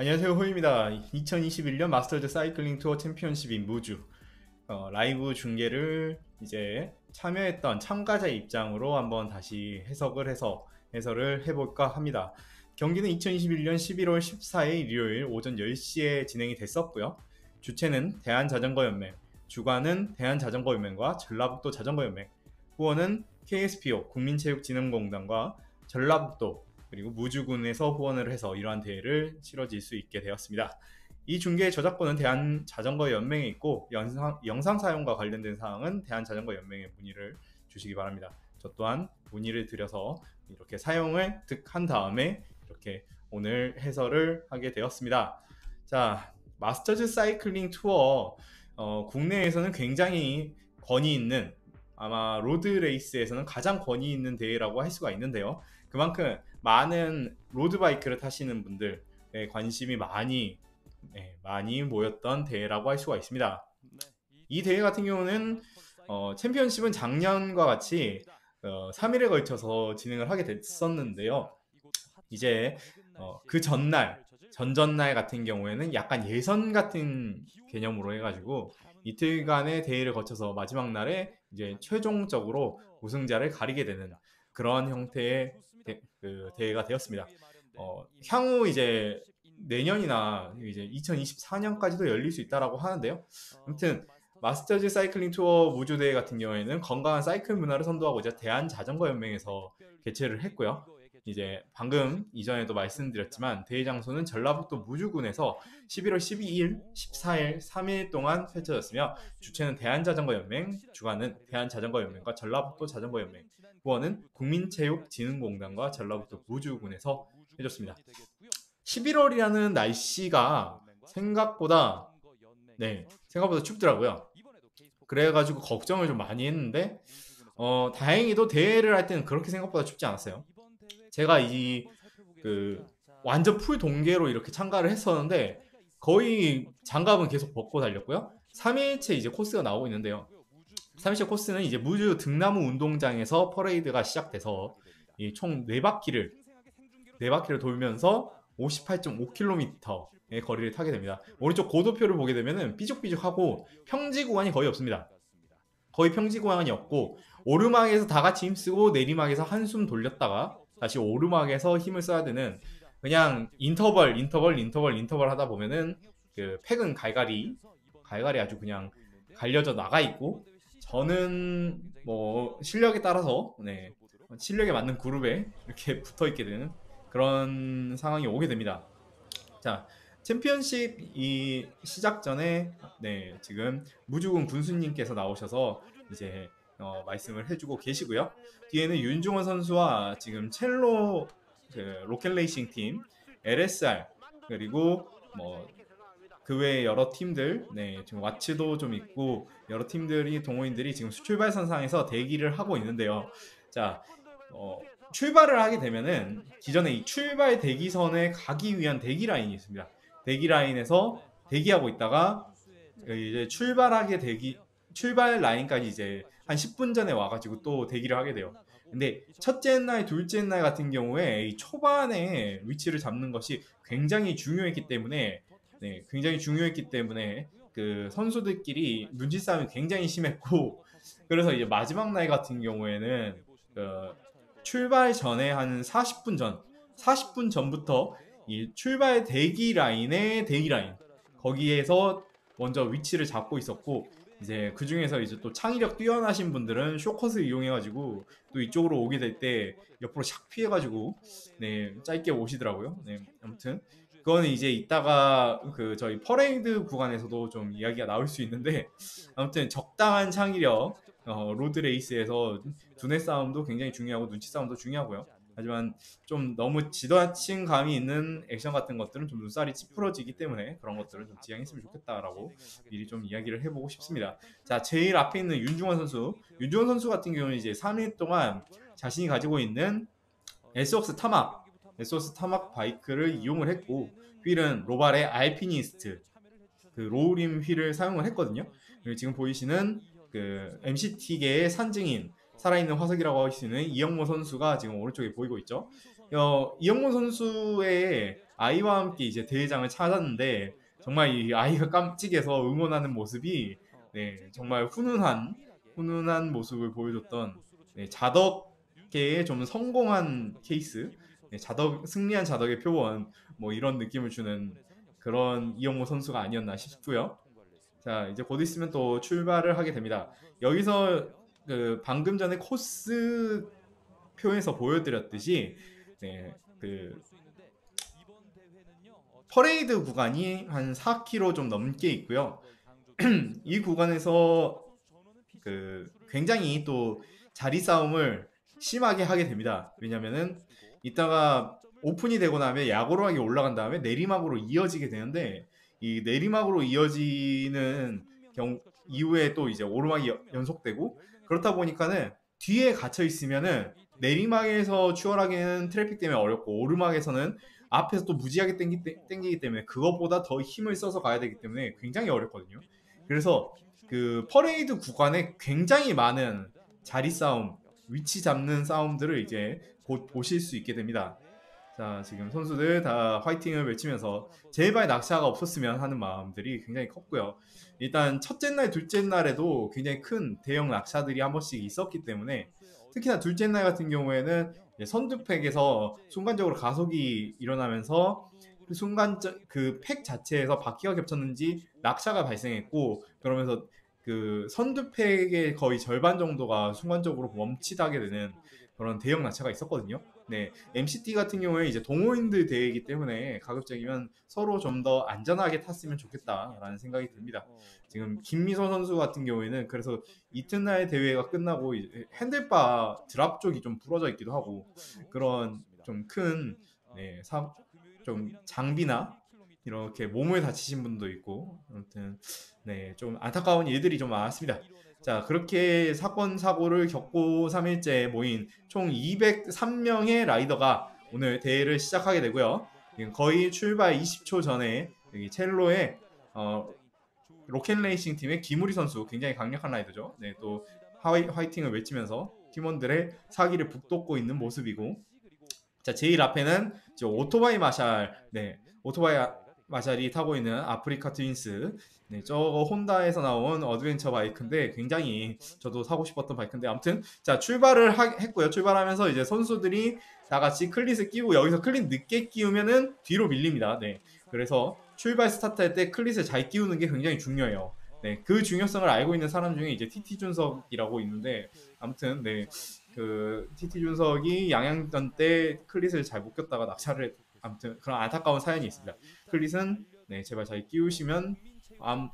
안녕하세요, 호입니다. 2021년 마스터즈 사이클링 투어 챔피언십인 무주 라이브 중계를 이제 참여했던 참가자 입장으로 한번 다시 해설을 해볼까 합니다. 경기는 2021년 11월 14일 일요일 오전 10시에 진행이 됐었고요. 주최는 대한자전거연맹, 주관은 대한자전거연맹과 전라북도 자전거연맹, 후원은 KSPO 국민체육진흥공단과 전라북도 그리고 무주군에서 후원을 해서 이러한 대회를 치러질 수 있게 되었습니다. 이 중계의 저작권은 대한자전거연맹에 있고 영상 사용과 관련된 사항은 대한자전거연맹에 문의를 주시기 바랍니다. 저 또한 문의를 드려서 이렇게 사용을 득한 다음에 이렇게 오늘 해설을 하게 되었습니다. 자, 마스터즈 사이클링 투어 국내에서는 굉장히 권위 있는, 아마 로드 레이스에서는 가장 권위 있는 대회라고 할 수가 있는데요. 그만큼 많은 로드바이크를 타시는 분들의 관심이 많이 모였던 대회라고 할 수가 있습니다. 이 대회 같은 경우는 챔피언십은 작년과 같이 3일에 걸쳐서 진행을 하게 됐었는데요. 이제 그 전전날 같은 경우에는 약간 예선 같은 개념으로 해가지고 이틀간의 대회를 거쳐서 마지막 날에 이제 최종적으로 우승자를 가리게 되는 그런 형태의 대회가 되었습니다. 향후 이제 내년이나 이제 2024년까지도 열릴 수 있다라고 하는데요. 아무튼 마스터즈 사이클링 투어 무주 대회 같은 경우에는 건강한 사이클 문화를 선도하고자 대한자전거연맹에서 개최를 했고요. 이제 방금 이전에도 말씀드렸지만 대회 장소는 전라북도 무주군에서 11월 12일, 14일 3일 동안 펼쳐졌으며 주최는 대한자전거연맹, 주관은 대한자전거연맹과 전라북도 자전거연맹, 후원은 국민체육진흥공단과 전라북도 무주군에서 해줬습니다. 11월이라는 날씨가 생각보다 춥더라고요. 그래가지고 걱정을 좀 많이 했는데 다행히도 대회를 할 때는 그렇게 생각보다 춥지 않았어요. 제가 완전 풀 동계로 이렇게 참가를 했었는데 거의 장갑은 계속 벗고 달렸고요. 3일째 이제 코스가 나오고 있는데요. 3일째 코스는 이제 무주 등나무 운동장에서 퍼레이드가 시작돼서 총 4바퀴를 돌면서 58.5km의 거리를 타게 됩니다. 오른쪽 고도표를 보게 되면 삐죽삐죽하고 평지 구간이 거의 없습니다. 거의 평지 구간이 없고 오르막에서 다 같이 힘쓰고 내리막에서 한숨 돌렸다가 다시 오르막에서 힘을 써야 되는, 그냥 인터벌 하다 보면은 그 팩은 갈갈이 아주 그냥 갈려져 나가 있고, 저는 뭐 실력에 따라서 실력에 맞는 그룹에 이렇게 붙어 있게 되는 그런 상황이 오게 됩니다. 자, 챔피언십 이 시작 전에 지금 무주군 군수님께서 나오셔서 이제 말씀을 해주고 계시고요. 뒤에는 윤중원 선수와 지금 첼로 로켓레이싱 팀, LSR, 그리고 뭐 그 외에 여러 팀들, 지금 와츠도 좀 있고 여러 팀들이, 동호인들이 지금 출발선상에서 대기를 하고 있는데요. 자, 출발을 하게 되면은 기존에 이 출발 대기선에 가기 위한 대기 라인이 있습니다. 대기 라인에서 대기하고 있다가 이제 출발 라인까지 이제 한 10분 전에 와가지고 또 대기를 하게 돼요. 근데 첫째 날, 둘째 날 같은 경우에 이 초반에 위치를 잡는 것이 굉장히 중요했기 때문에 그 선수들끼리 눈치 싸움이 굉장히 심했고, 그래서 이제 마지막 날 같은 경우에는 출발 전에 한 40분 전부터 이 출발 대기 라인 거기에서 먼저 위치를 잡고 있었고, 이제 그 중에서 이제 또 창의력 뛰어나신 분들은 쇼컷을 이용해가지고 또 이쪽으로 오게 될 때 옆으로 샥 피해가지고 짧게 오시더라고요. 아무튼 그거는 이제 이따가 저희 퍼레이드 구간에서도 좀 이야기가 나올 수 있는데, 아무튼 적당한 창의력, 로드 레이스에서 두뇌 싸움도 굉장히 중요하고 눈치 싸움도 중요하고요. 하지만 좀 너무 지나친 감이 있는 액션 같은 것들은 좀 눈살이 찌푸러지기 때문에 그런 것들은 좀 지양했으면 좋겠다라고 미리 좀 이야기를 해보고 싶습니다. 자, 제일 앞에 있는 윤중원 선수 같은 경우는 이제 3일 동안 자신이 가지고 있는 에스웍스 타막 바이크를 이용을 했고, 휠은 로발의 알피니스트 그 로우림 휠을 사용을 했거든요. 그리고 지금 보이시는 그 MCT계의 산증인, 살아있는 화석이라고 할 수 있는 이영모 선수가 지금 오른쪽에 보이고 있죠. 이영모 선수의 아이와 함께 이제 대회장을 찾았는데 정말 이 아이가 깜찍해서 응원하는 모습이 네, 정말 훈훈한 모습을 보여줬던 네, 자덕계의 좀 성공한 케이스, 네, 승리한 자덕의 표본 뭐 이런 느낌을 주는 그런 이영모 선수가 아니었나 싶고요. 자, 이제 곧 있으면 또 출발을 하게 됩니다. 여기서 그 방금 전에 코스 표에서 보여드렸듯이 네, 그 퍼레이드 구간이 한 4km 좀 넘게 있고요. 이 구간에서 그 굉장히 또 자리 싸움을 심하게 하게 됩니다. 왜냐면은 이따가 오픈이 되고 나면 야고르하게 올라간 다음에 내리막으로 이어지게 되는데 이 내리막으로 이어지는 이후에 또 이제 오르막이 연속되고 그렇다 보니까는 뒤에 갇혀 있으면은 내리막에서 추월하기는 트래픽 때문에 어렵고 오르막에서는 앞에서 또 무지하게 땡기기 때문에 그것보다 더 힘을 써서 가야 되기 때문에 굉장히 어렵거든요. 그래서 그 퍼레이드 구간에 굉장히 많은 자리 싸움, 위치 잡는 싸움들을 이제 곧 보실 수 있게 됩니다. 자, 지금 선수들 다 화이팅을 외치면서 제발 낙차가 없었으면 하는 마음들이 굉장히 컸고요. 일단 첫째 날, 둘째 날에도 굉장히 큰 대형 낙차들이 한 번씩 있었기 때문에 특히나 둘째 날 같은 경우에는 선두팩에서 순간적으로 가속이 일어나면서 그 순간 그 팩 자체에서 바퀴가 겹쳤는지 낙차가 발생했고 그러면서 그 선두팩의 거의 절반 정도가 순간적으로 멈칫하게 되는 그런 대형 낙차가 있었거든요. 네, MCT 같은 경우에 이제 동호인들 대회이기 때문에 가급적이면 서로 좀 더 안전하게 탔으면 좋겠다라는 생각이 듭니다. 지금 김미서 선수 같은 경우에는 그래서 이튿날 대회가 끝나고 핸들바 드랍 쪽이 좀 부러져 있기도 하고 그런 좀 큰 네, 좀 장비나 이렇게 몸을 다치신 분도 있고 아무튼 네, 좀 안타까운 일들이 좀 많았습니다. 자, 그렇게 사건 사고를 겪고 3일째 모인 총 203명의 라이더가 오늘 대회를 시작하게 되고요. 거의 출발 20초 전에 여기 첼로의 로켓레이싱 팀의 김우리 선수 굉장히 강력한 라이더죠. 네, 또 화이팅을 외치면서 팀원들의 사기를 북돋고 있는 모습이고 자, 제일 앞에는 오토바이 마샬, 네, 오토바이 마샬이 타고 있는 아프리카 트윈스, 네, 저거 혼다에서 나온 어드벤처 바이크인데 굉장히 저도 사고 싶었던 바이크인데 아무튼 자 출발을 했고요. 출발하면서 이제 선수들이 다 같이 클릿을 끼고 여기서 클릿 늦게 끼우면은 뒤로 밀립니다. 네, 그래서 출발 스타트할 때 클릿을 잘 끼우는 게 굉장히 중요해요. 네, 그 중요성을 알고 있는 사람 중에 이제 TT 준석이라고 있는데 아무튼 네. 그 TT 준석이 양양전 때 클릿을 잘 못 꼈다가 낙차를 아무튼 그런 안타까운 사연이 있습니다. 클릿은 네, 제발 잘 끼우시면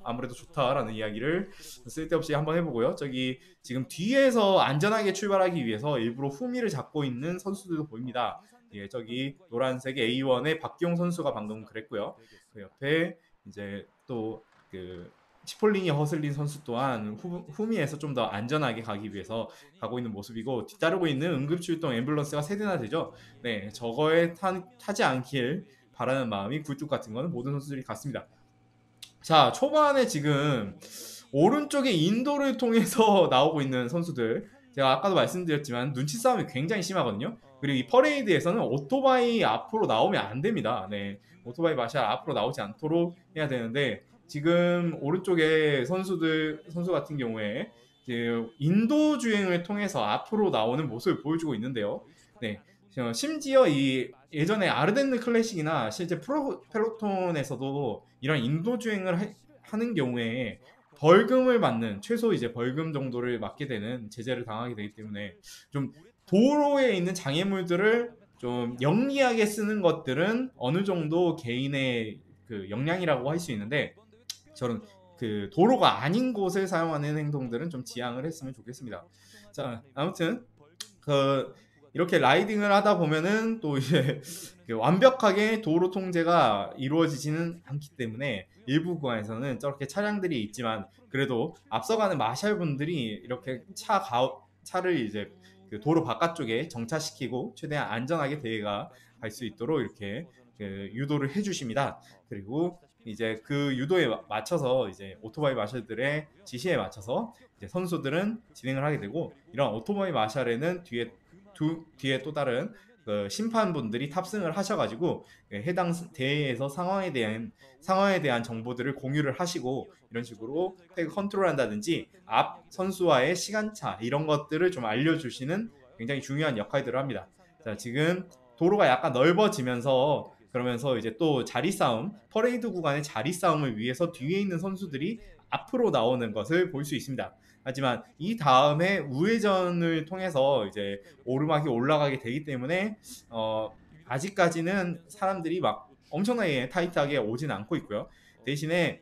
아무래도 좋다라는 이야기를 쓸데없이 한번 해보고요. 저기 지금 뒤에서 안전하게 출발하기 위해서 일부러 후미를 잡고 있는 선수들도 보입니다. 예, 저기 노란색 A1의 박기용 선수가 방금 그랬고요. 그 옆에 이제 또그 치폴리니 허슬린 선수 또한 후미에서 좀 더 안전하게 가기 위해서 가고 있는 모습이고 뒤따르고 있는 응급출동 앰뷸런스가 3대나 되죠. 네, 저거에 타지 않길 바라는 마음이 굴뚝 같은 거는 모든 선수들이 같습니다. 자, 초반에 지금 오른쪽에 인도를 통해서 나오고 있는 선수들 제가 아까도 말씀드렸지만 눈치 싸움이 굉장히 심하거든요. 그리고 이 퍼레이드에서는 오토바이 앞으로 나오면 안 됩니다. 네, 오토바이 마샬 앞으로 나오지 않도록 해야 되는데 지금 오른쪽에 선수 같은 경우에 인도 주행을 통해서 앞으로 나오는 모습을 보여주고 있는데요. 네, 심지어 이 예전에 아르덴느 클래식이나 실제 프로 펠로톤에서도 이런 인도 주행을 하는 경우에 벌금을 받는 최소 이제 벌금 정도를 맞게 되는 제재를 당하게 되기 때문에 좀 도로에 있는 장애물들을 좀 영리하게 쓰는 것들은 어느 정도 개인의 그 역량이라고 할 수 있는데 저는 그 도로가 아닌 곳을 사용하는 행동들은 좀 지양을 했으면 좋겠습니다. 자, 아무튼 그 이렇게 라이딩을 하다 보면은 또 이제 완벽하게 도로 통제가 이루어지지는 않기 때문에 일부 구간에서는 저렇게 차량들이 있지만 그래도 앞서가는 마샬 분들이 이렇게 차를 이제 그 도로 바깥쪽에 정차시키고 최대한 안전하게 대회가 갈 수 있도록 이렇게 그 유도를 해주십니다. 그리고 이제 그 유도에 맞춰서 이제 오토바이 마샬들의 지시에 맞춰서 이제 선수들은 진행을 하게 되고 이런 오토바이 마샬에는 뒤에 또 다른 그 심판분들이 탑승을 하셔가지고 해당 대회에서 상황에 대한 정보들을 공유를 하시고 이런 식으로 태그 컨트롤한다든지 앞 선수와의 시간차 이런 것들을 좀 알려주시는 굉장히 중요한 역할들을 합니다. 자, 지금 도로가 약간 넓어지면서 그러면서 이제 또 자리 싸움, 퍼레이드 구간의 자리 싸움을 위해서 뒤에 있는 선수들이 앞으로 나오는 것을 볼 수 있습니다. 하지만 이 다음에 우회전을 통해서 이제 오르막이 올라가게 되기 때문에 아직까지는 사람들이 막 엄청나게 타이트하게 오진 않고 있고요. 대신에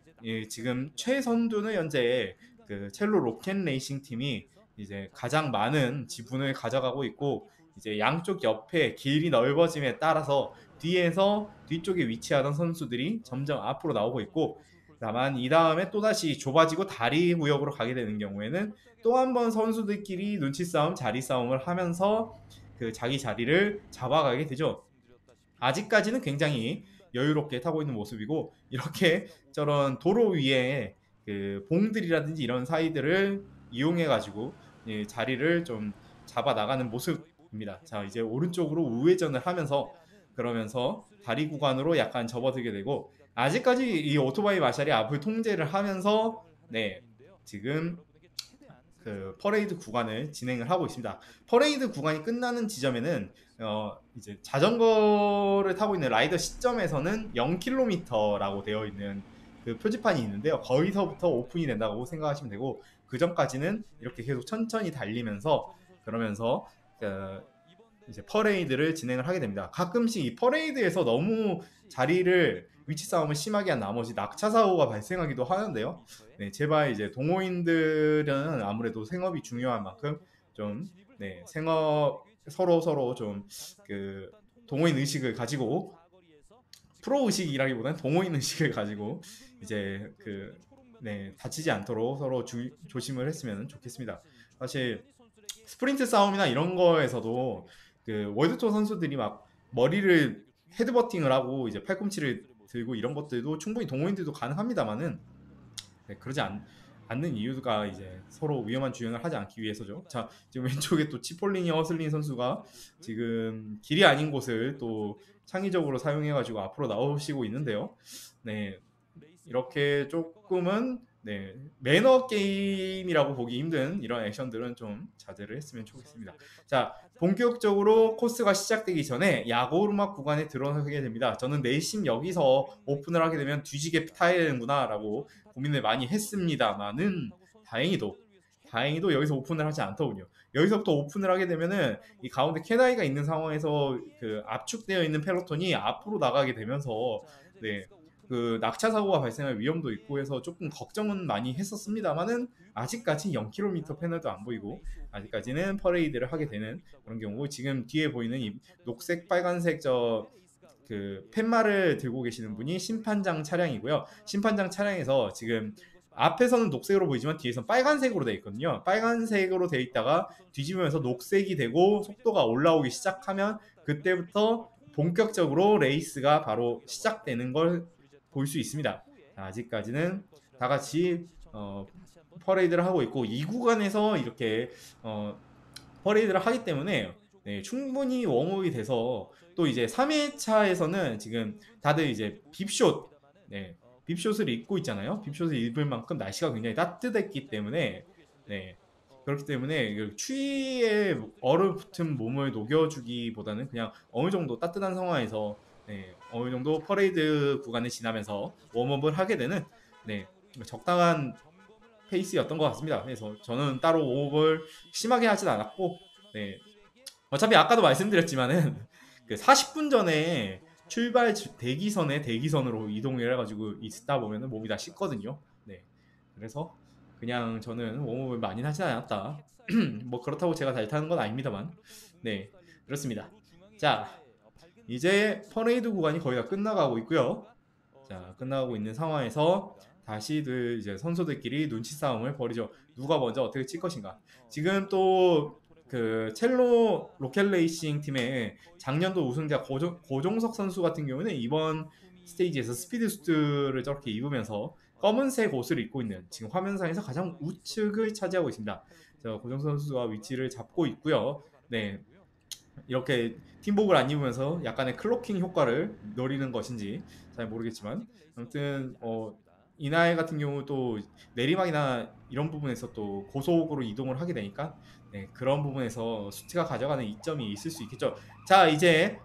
지금 최선두는 현재 그 첼로 로켓 레이싱 팀이 이제 가장 많은 지분을 가져가고 있고 이제 양쪽 옆에 길이 넓어짐에 따라서 뒤쪽에 위치하던 선수들이 점점 앞으로 나오고 있고 다만 이 다음에 또다시 좁아지고 다리 구역으로 가게 되는 경우에는 또 한 번 선수들끼리 눈치 싸움, 자리 싸움을 하면서 그 자기 자리를 잡아가게 되죠. 아직까지는 굉장히 여유롭게 타고 있는 모습이고 이렇게 저런 도로 위에 그 봉들이라든지 이런 사이들을 이용해 가지고 자리를 좀 잡아 나가는 모습입니다. 자, 이제 오른쪽으로 우회전을 하면서 그러면서 다리 구간으로 약간 접어들게 되고 아직까지 이 오토바이 마샬이 앞을 통제를 하면서 지금 그 퍼레이드 구간을 진행을 하고 있습니다. 퍼레이드 구간이 끝나는 지점에는 이제 자전거를 타고 있는 라이더 시점에서는 0km라고 되어 있는 그 표지판이 있는데요. 거기서부터 오픈이 된다고 생각하시면 되고 그 전까지는 이렇게 계속 천천히 달리면서 그러면서 이제 퍼레이드를 진행을 하게 됩니다. 가끔씩 이 퍼레이드에서 너무 위치 싸움을 심하게 한 나머지 낙차 사고가 발생하기도 하는데요. 제발 이제 동호인들은 아무래도 생업이 중요한 만큼 좀 생업 서로 좀 그 동호인 의식을 가지고 프로 의식이라기보다는 동호인 의식을 가지고 이제 다치지 않도록 서로 조심을 했으면 좋겠습니다. 사실 스프린트 싸움이나 이런 거에서도 그 월드투어 선수들이 막 머리를 헤드버팅을 하고 이제 팔꿈치를 들고 이런 것들도 충분히 동호인들도 가능합니다만은 그러지 않는 이유가 이제 서로 위험한 주행을 하지 않기 위해서죠. 자, 지금 왼쪽에 또 치폴리니 허슬린 선수가 지금 길이 아닌 곳을 또 창의적으로 사용해가지고 앞으로 나오시고 있는데요. 이렇게 조금은 매너 게임이라고 보기 힘든 이런 액션들은 좀 자제를 했으면 좋겠습니다. 자, 본격적으로 코스가 시작되기 전에 야고르막 구간에 들어서게 됩니다. 저는 내심 여기서 오픈을 하게 되면 뒤지게 타야 되는구나 라고 고민을 많이 했습니다만은 다행히도 여기서 오픈을 하지 않더군요. 여기서부터 오픈을 하게 되면은 이 가운데 캐나이가 있는 상황에서 그 압축되어 있는 펠로톤이 앞으로 나가게 되면서 그 낙차 사고가 발생할 위험도 있고 해서 조금 걱정은 많이 했었습니다만은 아직까지 0km 패널도 안 보이고 아직까지는 퍼레이드를 하게 되는 그런 경우고 지금 뒤에 보이는 이 녹색 빨간색 그 팻말을 들고 계시는 분이 심판장 차량이고요. 심판장 차량에서 지금 앞에서는 녹색으로 보이지만 뒤에서는 빨간색으로 되어 있거든요. 빨간색으로 되어 있다가 뒤집으면서 녹색이 되고 속도가 올라오기 시작하면 그때부터 본격적으로 레이스가 바로 시작되는 걸 볼 수 있습니다. 아직까지는 다 같이 퍼레이드를 하고 있고 이 구간에서 이렇게 퍼레이드를 하기 때문에 충분히 웜업이 돼서 또 이제 3회차에서는 지금 다들 이제 빕숏을 입고 있잖아요. 빕숏을 입을 만큼 날씨가 굉장히 따뜻했기 때문에 그렇기 때문에 추위에 얼어붙은 몸을 녹여주기보다는 그냥 어느 정도 따뜻한 상황에서 어느 정도 퍼레이드 구간을 지나면서 웜업을 하게 되는 적당한 페이스였던 것 같습니다. 그래서 저는 따로 웜업을 심하게 하진 않았고 어차피 아까도 말씀드렸지만은 그 40분 전에 출발 대기선으로 이동을 해가지고 있다 보면은 몸이 다 식거든요. 그래서 그냥 저는 웜업을 많이 하진 않았다. 뭐 그렇다고 제가 잘 타는 건 아닙니다만 그렇습니다. 자, 이제 퍼레이드 구간이 거의 다 끝나가고 있고요. 자, 끝나가고 있는 상황에서 다시들 이제 선수들끼리 눈치 싸움을 벌이죠. 누가 먼저 어떻게 칠 것인가. 지금 또 그 첼로 로켓 레이싱 팀의 작년도 우승자 고종석 선수 같은 경우는 이번 스테이지에서 스피드 수트를 저렇게 입으면서 검은색 옷을 입고 있는 지금 화면상에서 가장 우측을 차지하고 있습니다. 고종석 선수가 위치를 잡고 있고요. 이렇게 팀복을 안 입으면서 약간의 클로킹 효과를 노리는 것인지 잘 모르겠지만 아무튼 이날 같은 경우 또 내리막이나 이런 부분에서 또 고속으로 이동을 하게 되니까 네, 그런 부분에서 수트가 가져가는 이점이 있을 수 있겠죠. 자, 이제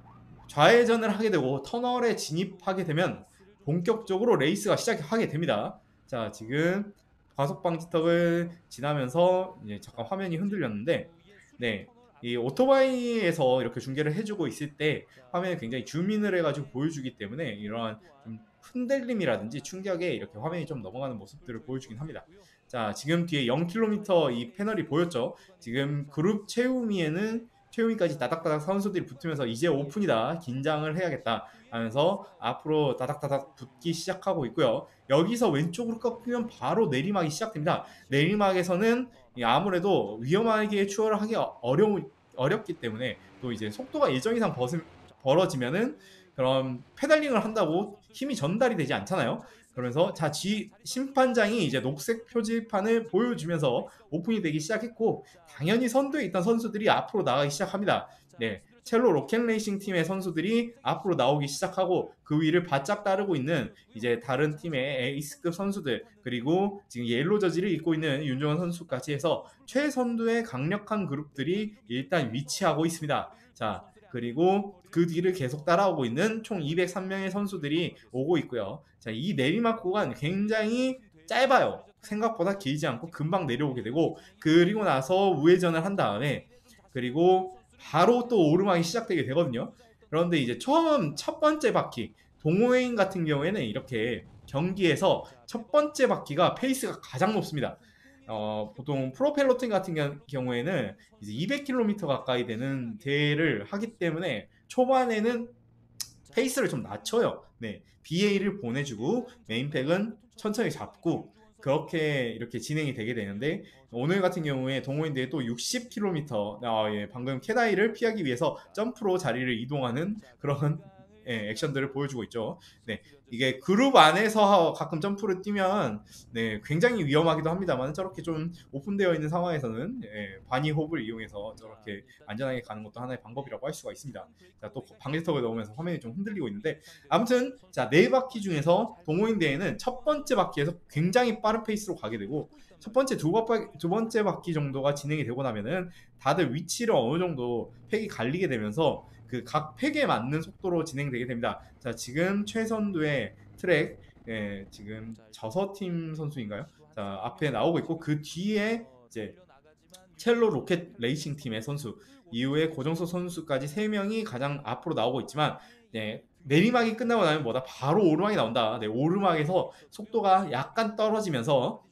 좌회전을 하게 되고 터널에 진입하게 되면 본격적으로 레이스가 시작하게 됩니다. 자, 지금 과속 방지턱을 지나면서 이제 잠깐 화면이 흔들렸는데, 네, 이 오토바이에서 이렇게 중계를 해주고 있을 때 화면이 굉장히 줌인을 해가지고 보여주기 때문에 이러한 좀 흔들림이라든지 충격에 이렇게 화면이 좀 넘어가는 모습들을 보여주긴 합니다. 자, 지금 뒤에 0km 이 패널이 보였죠. 지금 그룹 최우미까지 다닥다닥 선수들이 붙으면서 이제 오픈이다, 긴장을 해야겠다 하면서 앞으로 다닥다닥 붙기 시작하고 있고요. 여기서 왼쪽으로 꺾으면 바로 내리막이 시작됩니다. 내리막에서는 아무래도 위험하게 추월을 하기 어렵기 때문에 또 이제 속도가 예정 이상 벌어지면은 그런 페달링을 한다고 힘이 전달이 되지 않잖아요. 그러면서 자, 심판장이 이제 녹색 표지판을 보여주면서 오픈이 되기 시작했고 당연히 선두에 있던 선수들이 앞으로 나가기 시작합니다. 네, 첼로 로켓레이싱 팀의 선수들이 앞으로 나오기 시작하고 그 위를 바짝 따르고 있는 이제 다른 팀의 에이스급 선수들 그리고 지금 옐로 저지를 입고 있는 윤종원 선수까지 해서 최선두의 강력한 그룹들이 일단 위치하고 있습니다. 자, 그리고 그 뒤를 계속 따라오고 있는 총 203명의 선수들이 오고 있고요. 자, 이 내리막 구간 굉장히 짧아요. 생각보다 길지 않고 금방 내려오게 되고 그리고 나서 우회전을 한 다음에 그리고 바로 또 오르막이 시작되게 되거든요. 그런데 이제 처음 첫 번째 바퀴 동호인 같은 경우에는 이렇게 경기에서 첫 번째 바퀴가 페이스가 가장 높습니다. 보통 프로펠러팅 같은 경우에는 이제 200km 가까이 되는 대회를 하기 때문에 초반에는 페이스를 좀 낮춰요. 네, BA를 보내주고 메인팩은 천천히 잡고 그렇게 이렇게 진행이 되게 되는데 오늘 같은 경우에 동호인대회 또 60km 방금 캐다이를 피하기 위해서 점프로 자리를 이동하는 그런 액션들을 보여주고 있죠. 네, 이게 그룹 안에서 가끔 점프를 뛰면 네, 굉장히 위험하기도 합니다만 저렇게 좀 오픈되어 있는 상황에서는 바니 홉을 이용해서 저렇게 안전하게 가는 것도 하나의 방법이라고 할 수가 있습니다. 자, 또 방지턱을 넣으면서 화면이 좀 흔들리고 있는데 아무튼 자, 네 바퀴 중에서 동호인 대회는 첫 번째 바퀴에서 굉장히 빠른 페이스로 가게 되고 첫 번째 두 번째 바퀴 정도가 진행이 되고 나면은 다들 위치를 어느 정도 팩이 갈리게 되면서 그 각 팩에 맞는 속도로 진행되게 됩니다. 자, 지금 최선두의 트랙 지금 저서팀 선수인가요? 자, 앞에 나오고 있고 그 뒤에 이제 첼로 로켓 레이싱 팀의 선수 이후에 고정석 선수까지 3명이 가장 앞으로 나오고 있지만 네, 내리막이 끝나고 나면 뭐다 바로 오르막이 나온다. 네, 오르막에서 속도가 약간 떨어지면서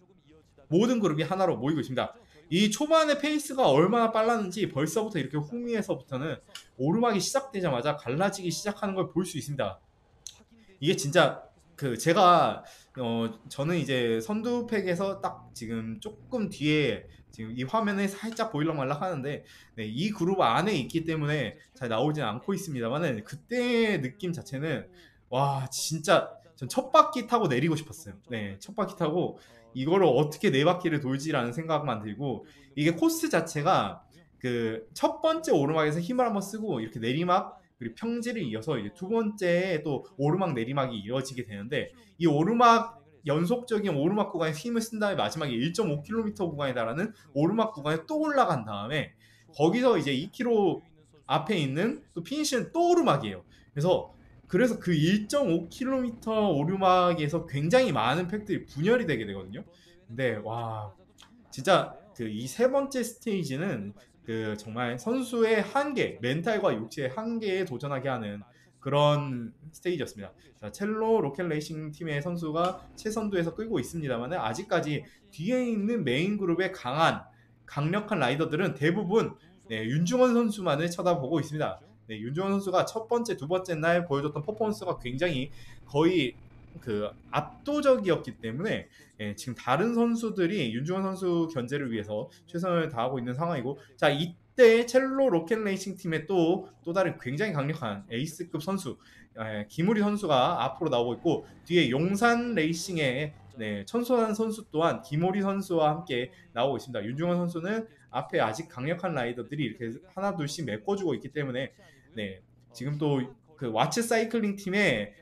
모든 그룹이 하나로 모이고 있습니다. 이 초반의 페이스가 얼마나 빨랐는지 벌써부터 이렇게 후미에서부터는 오르막이 시작되자마자 갈라지기 시작하는 걸 볼 수 있습니다. 이게 진짜 제가 저는 이제 선두팩에서 딱 지금 조금 뒤에 지금 이 화면에 살짝 보일락말락 하는데 네, 이 그룹 안에 있기 때문에 잘 나오진 않고 있습니다만은 그때의 느낌 자체는 와 진짜 전 첫 바퀴 타고 내리고 싶었어요. 네, 첫 바퀴 타고 이거를 어떻게 네 바퀴를 돌지라는 생각만 들고 이게 코스 자체가 그 첫 번째 오르막에서 힘을 한번 쓰고 이렇게 내리막 그리고 평지를 이어서 이제 두 번째에 또 오르막 내리막이 이어지게 되는데 이 오르막 연속적인 오르막 구간에 힘을 쓴 다음에 마지막에 1.5km 구간에 달하는 오르막 구간에 또 올라간 다음에 거기서 이제 2km 앞에 있는 또 피니시는 또 오르막이에요. 그래서 그 1.5km 오르막에서 굉장히 많은 팩들이 분열이 되게 되거든요. 근데 와 진짜 그 이 세 번째 스테이지는 그 정말 선수의 한계, 멘탈과 육체의 한계에 도전하게 하는 그런 스테이지였습니다. 자, 첼로 로켓 레이싱 팀의 선수가 최선두에서 끌고 있습니다만 아직까지 뒤에 있는 메인 그룹의 강력한 라이더들은 대부분 네, 윤중원 선수만을 쳐다보고 있습니다. 네, 윤중원 선수가 첫 번째, 두 번째 날 보여줬던 퍼포먼스가 굉장히 거의 그 압도적이었기 때문에 지금 다른 선수들이 윤중원 선수 견제를 위해서 최선을 다하고 있는 상황이고 자 이때 첼로 로켓 레이싱 팀의 또 다른 굉장히 강력한 에이스급 선수 김우리 선수가 앞으로 나오고 있고, 뒤에 용산 레이싱의 천소한 선수 또한 김우리 선수와 함께 나오고 있습니다. 윤중원 선수는 앞에 아직 강력한 라이더들이 이렇게 하나 둘씩 메꿔주고 있기 때문에 지금 또 그 와츠 사이클링 팀의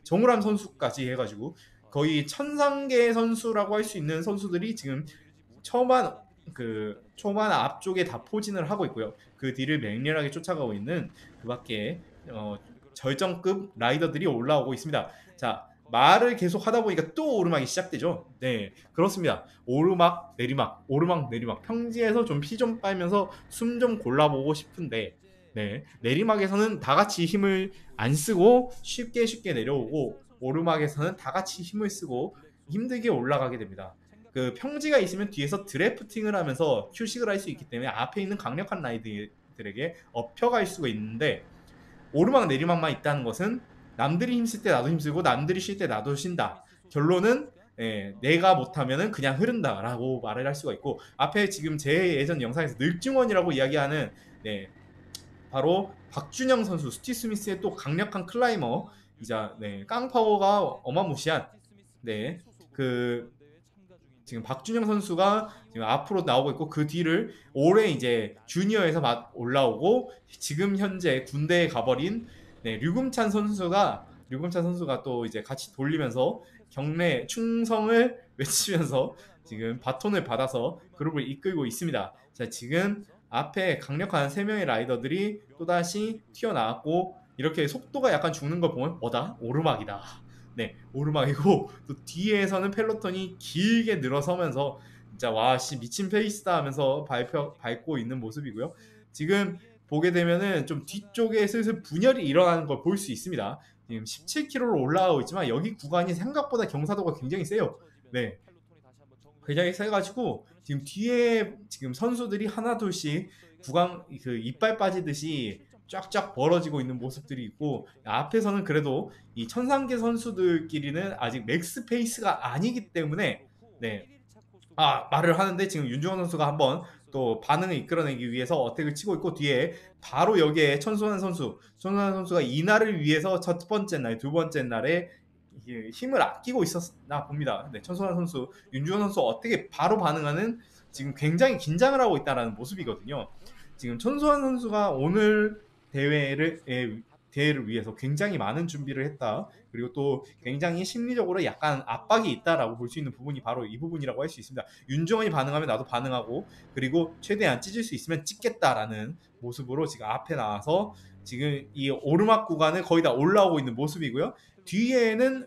정우람 선수까지 해가지고 거의 천상계 선수라고 할 수 있는 선수들이 지금 초반 앞쪽에 다 포진을 하고 있고요. 그 뒤를 맹렬하게 쫓아가고 있는 그 밖에 절정급 라이더들이 올라오고 있습니다. 자, 말을 계속 하다 보니까 또 오르막이 시작되죠. 네, 그렇습니다. 오르막 내리막, 오르막 내리막. 평지에서 좀 피 좀 빨면서 숨 좀 골라보고 싶은데, 내리막에서는 다 같이 힘을 안 쓰고 쉽게 내려오고, 오르막에서는 다 같이 힘을 쓰고 힘들게 올라가게 됩니다. 그 평지가 있으면 뒤에서 드래프팅을 하면서 휴식을 할 수 있기 때문에 앞에 있는 강력한 라이더들에게 엎혀갈 수가 있는데, 오르막 내리막만 있다는 것은 남들이 힘쓸 때 나도 힘쓰고 남들이 쉴 때 나도 쉰다. 결론은 내가 못하면은 그냥 흐른다라고 말을 할 수가 있고, 앞에 지금 제 예전 영상에서 늙중원이라고 이야기하는 바로 박준영 선수, 스티 스미스의 또 강력한 클라이머이자 깡파워가 어마무시한 그 지금 박준영 선수가 지금 앞으로 나오고 있고, 그 뒤를 올해 이제 주니어에서 올라오고 지금 현재 군대에 가버린 류금찬 선수가 또 이제 같이 돌리면서 경례 충성을 외치면서 지금 바톤을 받아서 그룹을 이끌고 있습니다. 자, 지금 앞에 강력한 3명의 라이더들이 또다시 튀어나왔고, 이렇게 속도가 약간 죽는 걸 보면 뭐다? 오르막이다. 오르막이고, 또 뒤에서는 펠로톤이 길게 늘어서면서 진짜 와씨 미친 페이스다 하면서 밟고 있는 모습이고요. 지금 보게 되면은 좀 뒤쪽에 슬슬 분열이 일어나는 걸 볼 수 있습니다. 지금 17km로 올라가고 있지만 여기 구간이 생각보다 경사도가 굉장히 세요. 굉장히 세가지고 지금 뒤에 지금 선수들이 하나 둘씩 구간 그 이빨 빠지듯이 쫙쫙 벌어지고 있는 모습들이 있고, 앞에서는 그래도 이 천상계 선수들끼리는 아직 맥스 페이스가 아니기 때문에 말을 하는데, 지금 윤중원 선수가 한번 또 반응을 이끌어내기 위해서 어택을 치고 있고, 뒤에 바로 여기에 천소환 선수가 이날을 위해서 첫 번째 날, 두 번째 날에 힘을 아끼고 있었나 봅니다. 천소환 선수, 윤중원 선수 어떻게 바로 반응하는, 지금 굉장히 긴장을 하고 있다는 모습이거든요. 지금 천소환 선수가 오늘 대회를 위해서 굉장히 많은 준비를 했다. 그리고 또 굉장히 심리적으로 약간 압박이 있다라고 볼 수 있는 부분이 바로 이 부분이라고 할 수 있습니다. 윤정원이 반응하면 나도 반응하고, 그리고 최대한 찢을 수 있으면 찢겠다라는 모습으로 지금 앞에 나와서 지금 이 오르막 구간을 거의 다 올라오고 있는 모습이고요. 뒤에는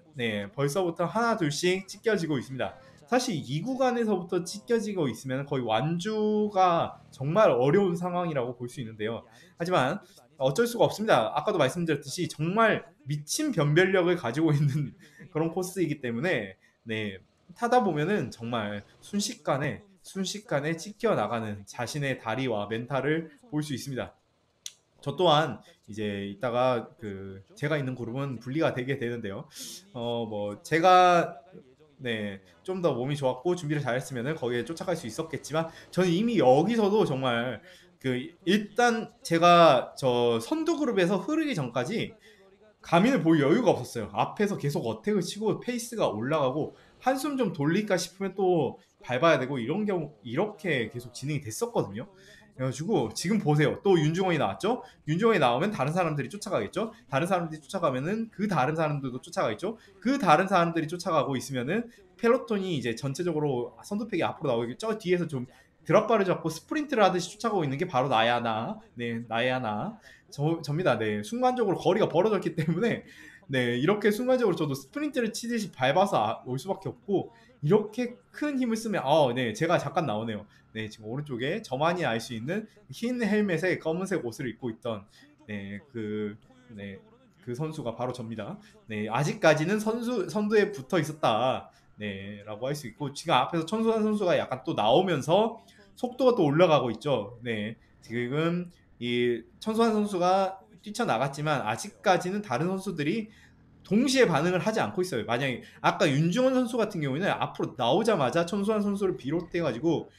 벌써부터 하나 둘씩 찢겨지고 있습니다. 사실 이 구간에서부터 찢겨지고 있으면 거의 완주가 정말 어려운 상황이라고 볼 수 있는데요. 하지만 어쩔 수가 없습니다. 아까도 말씀드렸듯이 정말 미친 변별력을 가지고 있는 그런 코스이기 때문에 타다 보면은 정말 순식간에 찢겨 나가는 자신의 다리와 멘탈을 볼 수 있습니다. 저 또한 이제 이따가 제가 있는 그룹은 분리가 되게 되는데요. 제가 좀 더 몸이 좋았고 준비를 잘했으면 거기에 쫓아갈 수 있었겠지만, 저는 이미 여기서도 정말 일단 제가 저 선두 그룹에서 흐르기 전까지 가민을 볼 여유가 없었어요. 앞에서 계속 어택을 치고 페이스가 올라가고 한숨 좀 돌릴까 싶으면 또 밟아야 되고, 이런 경우 이렇게 계속 진행이 됐었거든요. 그래가지고 지금 보세요. 또 윤중원이 나왔죠. 윤중원이 나오면 다른 사람들이 쫓아가겠죠. 다른 사람들이 쫓아가면은 그 다른 사람들도 쫓아가겠죠. 그 다른 사람들이 쫓아가고 있으면은 펠로톤이 이제 전체적으로 선두팩이 앞으로 나오겠죠. 뒤에서 좀 드랍바를 잡고 스프린트를 하듯이 쫓아가고 있는 게 바로 나야 나. 접니다. 순간적으로 거리가 벌어졌기 때문에 이렇게 순간적으로 저도 스프린트를 치듯이 밟아서 올 수밖에 없고, 이렇게 큰 힘을 쓰면 제가 잠깐 나오네요. 지금 오른쪽에 저만이 알 수 있는 흰 헬멧에 검은색 옷을 입고 있던 그 선수가 바로 접니다. 아직까지는 선두에 붙어 있었다. 라고 할 수 있고, 지금 앞에서 천소환 선수가 약간 또 나오면서 속도가 또 올라가고 있죠. 지금 이 천소환 선수가 뛰쳐나갔지만 아직까지는 다른 선수들이 동시에 반응을 하지 않고 있어요. 만약에 아까 윤중원 선수 같은 경우에는 앞으로 나오자마자 천소환 선수를 비롯해가지고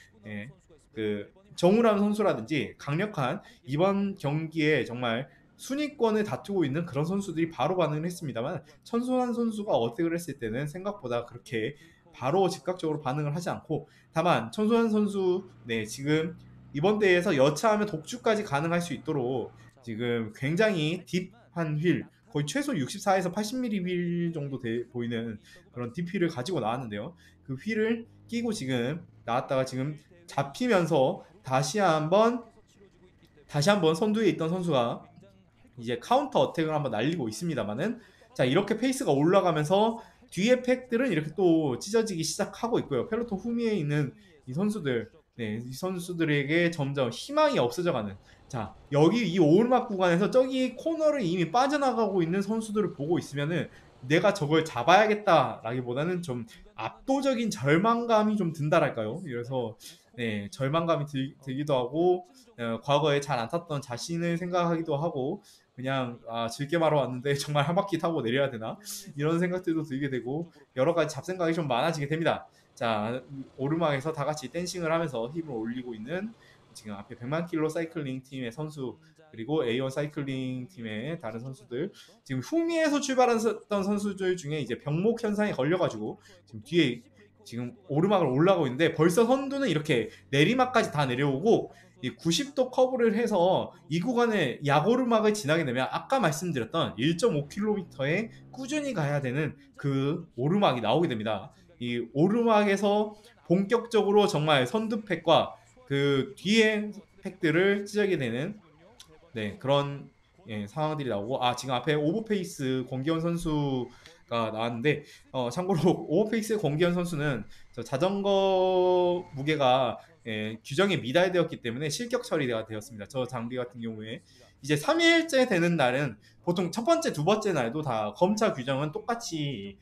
정우람 선수라든지 강력한 이번 경기에 정말 순위권을 다투고 있는 그런 선수들이 바로 반응을 했습니다만 천소환 선수가 어택을 했을 때는 생각보다 그렇게 바로 즉각적으로 반응을 하지 않고 다만 천소환 선수 네 지금 이번 대회에서 여차하면 독주까지 가능할 수 있도록 지금 굉장히 딥한 휠 거의 최소 64에서 80mm 휠 정도 보이는 그런 딥 휠을 가지고 나왔는데요. 그 휠을 끼고 지금 나왔다가 지금 잡히면서 다시 한번 선두에 있던 선수가 이제 카운터 어택을 한번 날리고 있습니다만은 자 이렇게 페이스가 올라가면서 뒤에 팩들은 이렇게 또 찢어지기 시작하고 있고요. 펠로톤 후미에 있는 이 선수들, 네, 이 선수들에게 점점 희망이 없어져가는. 자 여기 이 오르막 구간에서 저기 코너를 이미 빠져나가고 있는 선수들을 보고 있으면은 내가 저걸 잡아야겠다라기보다는 좀 압도적인 절망감이 좀 든다랄까요. 그래서 네, 절망감이 들기도 하고 과거에 잘 안 탔던 자신을 생각하기도 하고 그냥 즐겜하러 왔는데 정말 한 바퀴 타고 내려야 되나 이런 생각들도 들게 되고 여러 가지 잡생각이 좀 많아지게 됩니다. 자 오르막에서 다 같이 댄싱을 하면서 힙을 올리고 있는 지금 앞에 100만 킬로 사이클링 팀의 선수 그리고 A1 사이클링 팀의 다른 선수들 지금 후미에서 출발했던 선수들 중에 이제 병목 현상에 걸려가지고 지금 뒤에 지금 오르막을 올라가고 있는데 벌써 선두는 이렇게 내리막까지 다 내려오고 90도 커브를 해서 이 구간에 약오르막을 지나게 되면 아까 말씀드렸던 1.5km에 꾸준히 가야 되는 그 오르막이 나오게 됩니다. 이 오르막에서 본격적으로 정말 선두팩과 그 뒤에 팩들을 찢어게 되는 네, 그런 상황들이 나오고 지금 앞에 오버페이스 권기현 선수가 나왔는데 참고로 오버페이스 권기현 선수는 저 자전거 무게가 규정에 미달되었기 때문에 실격 처리가 되었습니다. 저 장비 같은 경우에 이제 3일째 되는 날은 보통 첫 번째, 두 번째 날도 다 검차 규정은 똑같이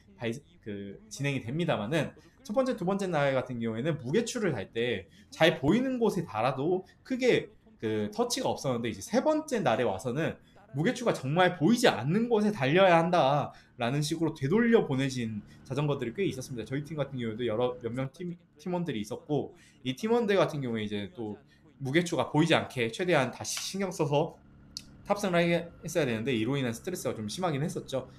진행이 됩니다만은 첫 번째, 두 번째 날 같은 경우에는 무게추를 달 때 잘 보이는 곳에 달아도 크게 그 터치가 없었는데 이제 세 번째 날에 와서는 무게추가 정말 보이지 않는 곳에 달려야 한다라는 식으로 되돌려 보내진 자전거들이 꽤 있었습니다. 저희 팀 같은 경우에도 몇 명 팀원들이 있었고 이 팀원들 같은 경우에 이제 또 무게추가 보이지 않게 최대한 다시 신경 써서 탑승을 했어야 되는데 이로 인한 스트레스가 좀 심하긴 했었죠.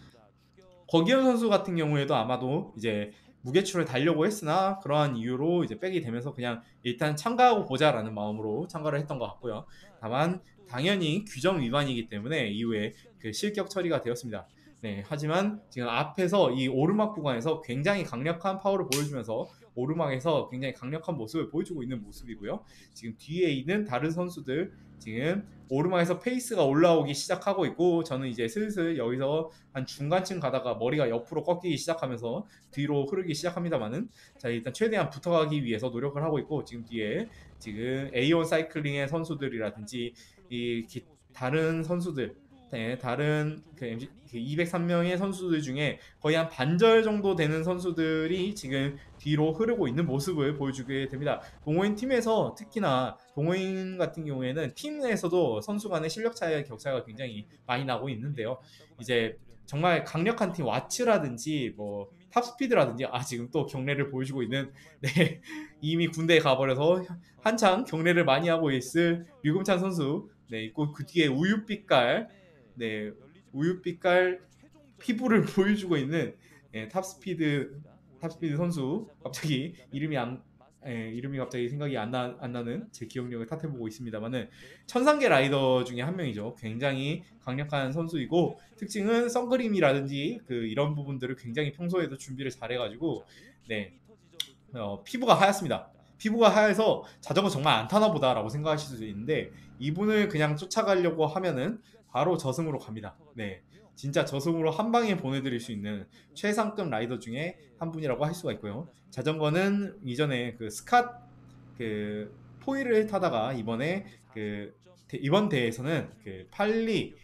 권기현 선수 같은 경우에도 아마도 이제 무게추를 달려고 했으나 그러한 이유로 이제 백이 되면서 그냥 일단 참가하고 보자라는 마음으로 참가를 했던 것 같고요. 다만 당연히 규정 위반이기 때문에 이후에 그 실격 처리가 되었습니다. 네, 하지만 지금 앞에서 이 오르막 구간에서 굉장히 강력한 파워를 보여주면서 오르막에서 굉장히 강력한 모습을 보여주고 있는 모습이고요. 지금 뒤에 있는 다른 선수들 지금 오르막에서 페이스가 올라오기 시작하고 있고 저는 이제 슬슬 여기서 한 중간쯤 가다가 머리가 옆으로 꺾이기 시작하면서 뒤로 흐르기 시작합니다만은 자 일단 최대한 붙어가기 위해서 노력을 하고 있고 지금 뒤에 지금 A1 사이클링의 선수들이라든지 다른 선수들 다른 그 203명의 선수들 중에 거의 한 반절 정도 되는 선수들이 지금 뒤로 흐르고 있는 모습을 보여주게 됩니다. 동호인 팀에서 특히나 동호인 같은 경우에는 팀 내에서도 선수 간의 실력 차이의 격차가 굉장히 많이 나고 있는데요. 이제 정말 강력한 팀 와츠라든지 뭐 탑스피드라든지 지금 또 경례를 보여주고 있는 네, 이미 군대에 가버려서 한창 경례를 많이 하고 있을 류금찬 선수 네, 있고 그 뒤에 네, 우유빛깔 피부를 보여주고 있는 탑스피드 선수 갑자기 이름이 갑자기 생각이 안 나는 제 기억력을 탓해보고 있습니다만은 천상계 라이더 중에 한 명이죠. 굉장히 강력한 선수이고 특징은 선그림이라든지 이런 부분들을 굉장히 평소에도 준비를 잘해가지고 네 피부가 하얗습니다. 피부가 하얘서 자전거 정말 안 타나 보다라고 생각하실 수도 있는데 이분을 그냥 쫓아가려고 하면은 바로 저승으로 갑니다. 네. 진짜 저승으로 한 방에 보내드릴 수 있는 최상급 라이더 중에 한 분이라고 할 수가 있고요. 자전거는 이전에 포일을 타다가 이번 대회에서는 팔리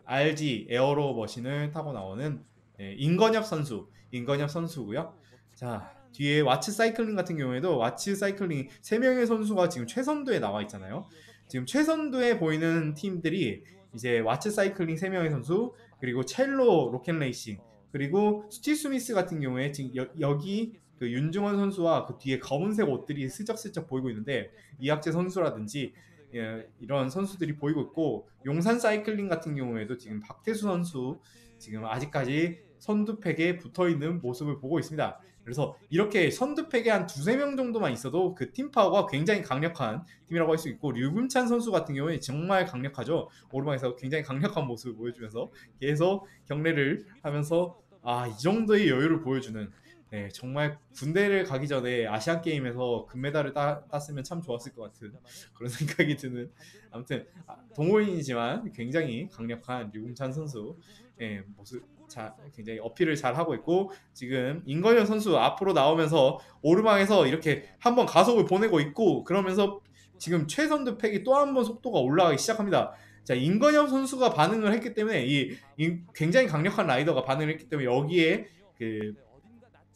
RG 에어로 머신을 타고 나오는 임건엽 선수고요. 자 뒤에 와츠 사이클링 같은 경우에도 와츠 사이클링 3명의 선수가 지금 최선두에 나와 있잖아요. 지금 최선두에 보이는 팀들이 이제 와츠 사이클링 3명의 선수 그리고 첼로 로켓레이싱 그리고 스티 스미스 같은 경우에 지금 여기 그 윤중원 선수와 그 뒤에 검은색 옷들이 슬쩍슬쩍 보이고 있는데 이학재 선수라든지 이런 선수들이 보이고 있고 용산 사이클링 같은 경우에도 지금 박태수 선수 지금 아직까지 선두팩에 붙어 있는 모습을 보고 있습니다. 그래서 이렇게 선두팩에 한 두세 명 정도만 있어도 그 팀파워가 굉장히 강력한 팀이라고 할 수 있고 류금찬 선수 같은 경우에 정말 강력하죠. 오르막에서 굉장히 강력한 모습을 보여주면서 계속 경례를 하면서 이 정도의 여유를 보여주는 네, 정말 군대를 가기 전에 아시안 게임에서 금메달을 땄으면 참 좋았을 것 같은 그런 생각이 드는 아무튼 동호인이지만 굉장히 강력한 류금찬 선수 모습 굉장히 어필을 잘 하고 있고 지금 임건현 선수 앞으로 나오면서 오르막에서 이렇게 한번 가속을 보내고 있고 그러면서 지금 최선두 팩이 또 한 번 속도가 올라가기 시작합니다. 자, 임건현 선수가 반응을 했기 때문에 굉장히 강력한 라이더가 반응을 했기 때문에 여기에 그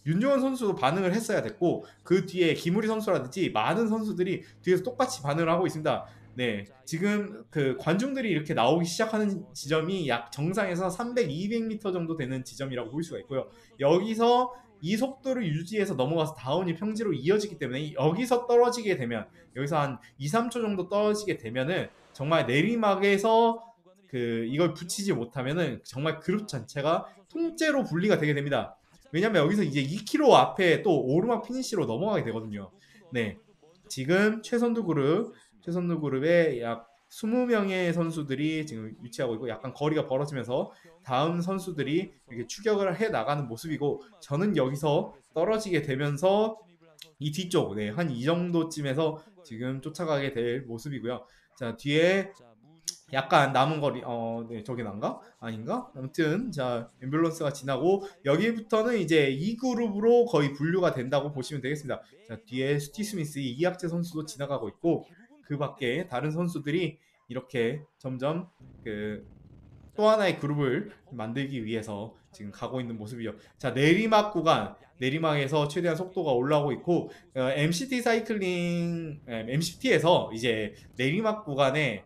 윤종원 선수도 반응을 했어야 됐고 그 뒤에 김우리 선수라든지 많은 선수들이 뒤에서 똑같이 반응을 하고 있습니다. 네, 지금 그 관중들이 이렇게 나오기 시작하는 지점이 약 정상에서 300, 200m 정도 되는 지점이라고 볼 수가 있고요. 여기서 이 속도를 유지해서 넘어가서 다운이 평지로 이어지기 때문에 여기서 떨어지게 되면 여기서 한 2, 3초 정도 떨어지게 되면은 정말 내리막에서 이걸 붙이지 못하면은 정말 그룹 전체가 통째로 분리가 되게 됩니다. 왜냐면 여기서 이제 2km 앞에 또 오르막 피니시로 넘어가게 되거든요. 네, 지금 최선두 그룹에 약 20명의 선수들이 지금 위치하고 있고 약간 거리가 벌어지면서 다음 선수들이 이렇게 추격을 해 나가는 모습이고 저는 여기서 떨어지게 되면서 이 뒤쪽 한 이 정도쯤에서 지금 쫓아가게 될 모습이고요. 자, 뒤에 약간 남은 거리 네, 저게 난가? 아닌가? 아무튼 자, 앰뷸런스가 지나고 여기부터는 이제 2그룹으로 거의 분류가 된다고 보시면 되겠습니다. 자, 뒤에 스티 스미스 이학재 선수도 지나가고 있고 그 밖에 다른 선수들이 이렇게 점점 또 하나의 그룹을 만들기 위해서 지금 가고 있는 모습이죠. 자, 내리막 구간 내리막에서 최대한 속도가 올라오고 있고 MCT 사이클링 MCT에서 이제 내리막 구간에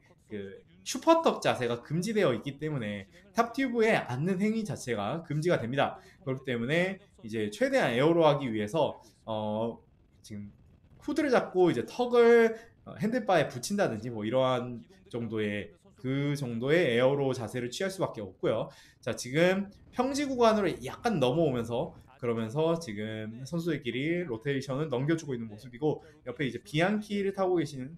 슈퍼턱 자세가 금지되어 있기 때문에 탑튜브에 앉는 행위 자체가 금지가 됩니다. 그렇기 때문에 이제 최대한 에어로 하기 위해서 지금 후드를 잡고 이제 턱을 핸들바에 붙인다든지 뭐 이러한 정도의 에어로 자세를 취할 수밖에 없고요. 자, 지금 평지 구간으로 약간 넘어오면서 그러면서 지금 선수들끼리 로테이션을 넘겨주고 있는 모습이고 옆에 이제 비앙키를 타고 계시는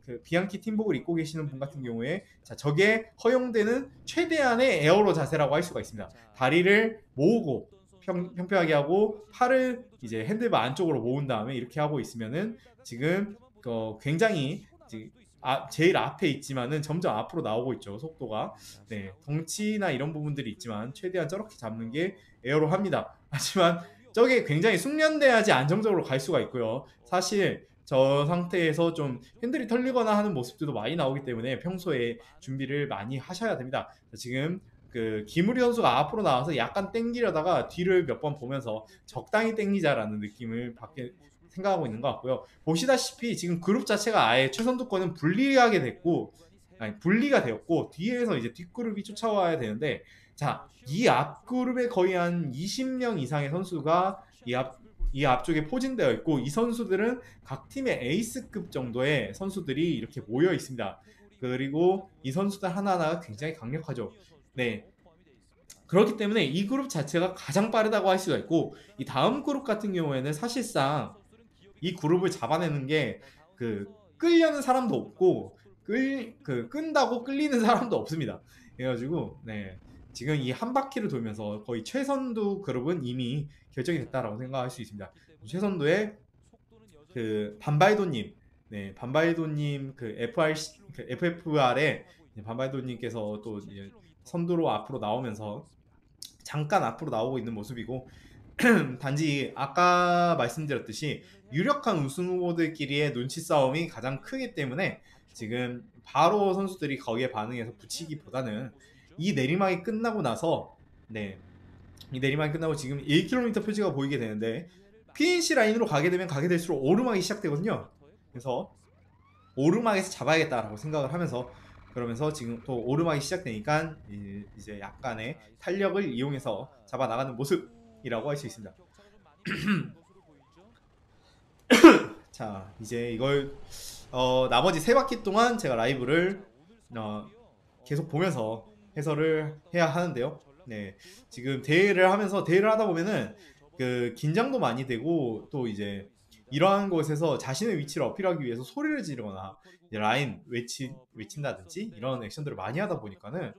그 비앙키 팀복을 입고 계시는 분 같은 경우에 자, 저게 허용되는 최대한의 에어로 자세라고 할 수가 있습니다. 다리를 모으고 평평하게 하고 팔을 이제 핸들바 안쪽으로 모은 다음에 이렇게 하고 있으면은 지금 굉장히 제일 앞에 있지만은 점점 앞으로 나오고 있죠. 속도가. 네, 덩치나 이런 부분들이 있지만 최대한 저렇게 잡는 게 에어로 합니다. 하지만 저게 굉장히 숙련돼야지 안정적으로 갈 수가 있고요. 사실 저 상태에서 좀 핸들이 털리거나 하는 모습들도 많이 나오기 때문에 평소에 준비를 많이 하셔야 됩니다. 지금 김우리 선수가 앞으로 나와서 약간 땡기려다가 뒤를 몇 번 보면서 적당히 땡기자라는 느낌을 받게 생각하고 있는 것 같고요. 보시다시피 지금 그룹 자체가 아예 최선두권은 분리가 되었고 뒤에서 이제 뒷그룹이 쫓아와야 되는데 자, 이 앞그룹에 거의 한 20명 이상의 선수가 이 앞쪽에 포진되어 있고 이 선수들은 각 팀의 에이스급 정도의 선수들이 이렇게 모여 있습니다. 그리고 이 선수들 하나하나가 굉장히 강력하죠. 네. 그렇기 때문에 이 그룹 자체가 가장 빠르다고 할 수가 있고 이 다음 그룹 같은 경우에는 사실상 이 그룹을 잡아내는 게 끌려는 사람도 없고 끈다고 끌리는 사람도 없습니다. 그래가지고 네, 지금 이 한 바퀴를 돌면서 거의 최선두 그룹은 이미 결정이 됐다라고 생각할 수 있습니다. 최선두의 반발도님, 네, 반발도님 FFR에 반발도님께서 또 이제 선두로 앞으로 나오면서 잠깐 앞으로 나오고 있는 모습이고 단지 아까 말씀드렸듯이 유력한 우승 후보들끼리의 눈치 싸움이 가장 크기 때문에 지금 바로 선수들이 거기에 반응해서 붙이기보다는 이 내리막이 끝나고 나서 이 내리막이 끝나고 지금 1km 표지가 보이게 되는데 피니시 라인으로 가게 되면 가게 될수록 오르막이 시작되거든요. 그래서 오르막에서 잡아야겠다라고 생각을 하면서 그러면서 지금 또 오르막이 시작되니까 이제 약간의 탄력을 이용해서 잡아 나가는 모습이라고 할 수 있습니다. 자, 이제 이걸 나머지 세 바퀴 동안 제가 라이브를 계속 보면서 해설을 해야 하는데요. 네, 지금 대회를 하다 보면은 그 긴장도 많이 되고 또 이제 이러한 곳에서 자신의 위치를 어필하기 위해서 소리를 지르거나 이제 라인 외친다든지 이런 액션들을 많이 하다 보니까는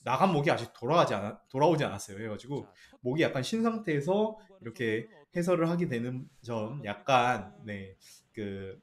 나간 목이 아직 돌아오지 않았어요. 해가지고 목이 약간 쉰 상태에서 이렇게 해설을 하게 되는 점 약간 그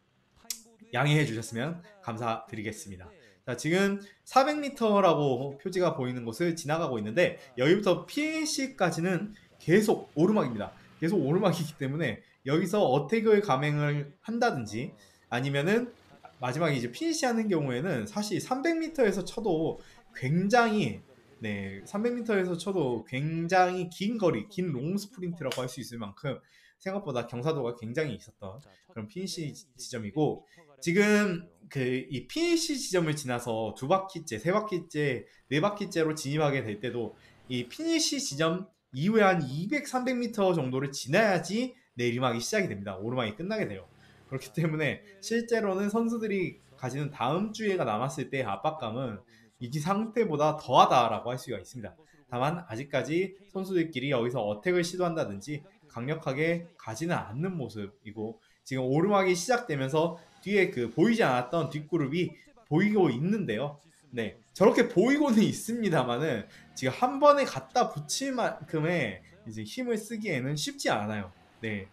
양해해 주셨으면 감사드리겠습니다. 자, 지금 400m라고 표지가 보이는 곳을 지나가고 있는데 여기부터 PNC까지는 계속 오르막입니다. 계속 오르막이기 때문에 여기서 어택을 감행을 한다든지 아니면은 마지막에 이제 PNC 하는 경우에는 사실 300m에서 쳐도 굉장히 300m에서 쳐도 굉장히 긴 거리, 긴 롱 스프린트라고 할 수 있을 만큼 생각보다 경사도가 굉장히 있었던 그런 PNC 지점이고 지금 이 PNC 지점을 지나서 두 바퀴째, 세 바퀴째, 네 바퀴째로 진입하게 될 때도 이 PNC 지점 이후에 한 200, 300m 정도를 지나야지 내리막이 시작이 됩니다. 오르막이 끝나게 돼요. 그렇기 때문에 실제로는 선수들이 가지는 다음 주에가 남았을 때의 압박감은 이 상태보다 더하다라고 할 수가 있습니다. 다만 아직까지 선수들끼리 여기서 어택을 시도한다든지 강력하게 가지는 않는 모습이고 지금 오르막이 시작되면서 뒤에 그 보이지 않았던 뒷그룹이 보이고 있는데요. 네, 저렇게 보이고는 있습니다만은 지금 한 번에 갖다 붙일 만큼의 이제 힘을 쓰기에는 쉽지 않아요. 네,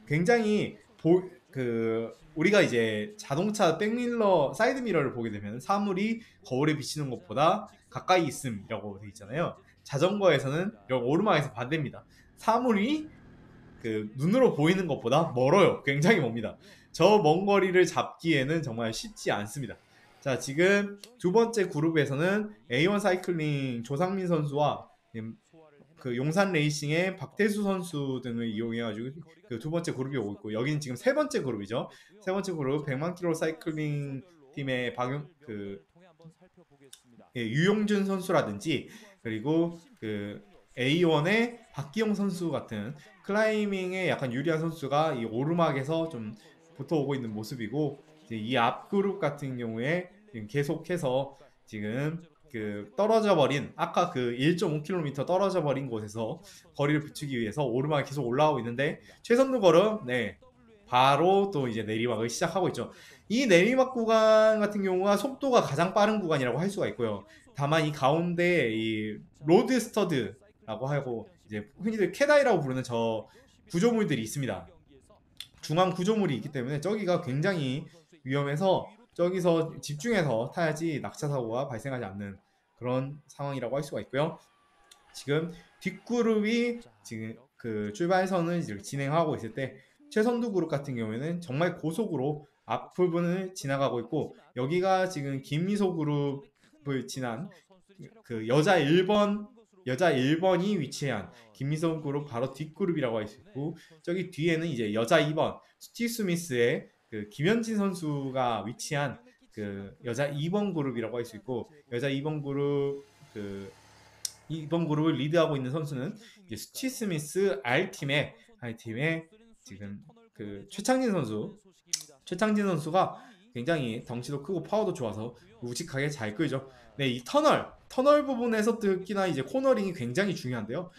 굉장히 우리가 이제 자동차 백밀러, 사이드 미러를 보게 되면 사물이 거울에 비치는 것보다 가까이 있음이라고 되어 있잖아요. 자전거에서는 이런 오르막에서 반대입니다. 사물이 그 눈으로 보이는 것보다 멀어요. 굉장히 멉니다. 저 먼 거리를 잡기에는 정말 쉽지 않습니다. 자, 지금 두 번째 그룹에서는 A1 사이클링 조상민 선수와 그 용산 레이싱의 박태수 선수 등을 이용해가지고 그 두 번째 그룹이 오고 있고 여기는 지금 세 번째 그룹이죠. 세 번째 그룹 100만 킬로 사이클링 팀의 유용준 선수라든지 그리고 그 A1의 박기용 선수 같은 클라이밍에 약간 유리한 선수가 이 오르막에서 좀 붙어오고 있는 모습이고 이 앞 그룹 같은 경우에 지금 계속해서 지금 그 떨어져 버린 아까 그 1.5km 떨어져 버린 곳에서 거리를 붙이기 위해서 오르막이 계속 올라오고 있는데 최선두 걸음 바로 또 이제 내리막을 시작하고 있죠. 이 내리막 구간 같은 경우가 속도가 가장 빠른 구간이라고 할 수가 있고요. 다만 이 가운데 이 로드 스터드라고 하고 이제 흔히들 캐다이라고 부르는 저 구조물들이 있습니다. 중앙 구조물이 있기 때문에 저기가 굉장히 위험해서 저기서 집중해서 타야지 낙차 사고가 발생하지 않는 그런 상황이라고 할 수가 있고요. 지금 뒷그룹이 지금 그 출발선을 진행하고 있을 때 최선두 그룹 같은 경우에는 정말 고속으로 앞부분을 지나가고 있고 여기가 지금 김미소 그룹을 지난 그 여자 1번이 위치한 김미소 그룹 바로 뒷그룹이라고 할 수 있고 저기 뒤에는 이제 여자 2번 스티 스미스의 그 김현진 선수가 위치한 그 여자 2번 그룹이라고 할 수 있고 여자 2번 그룹 그 이번 그룹을 리드하고 있는 선수는 이제 스티 스미스 R팀의 지금 그 최창진 선수가 굉장히 덩치도 크고 파워도 좋아서 우직하게 잘 끌죠. 네, 이 터널 부분에서 특히나 이제 코너링이 굉장히 중요한데요.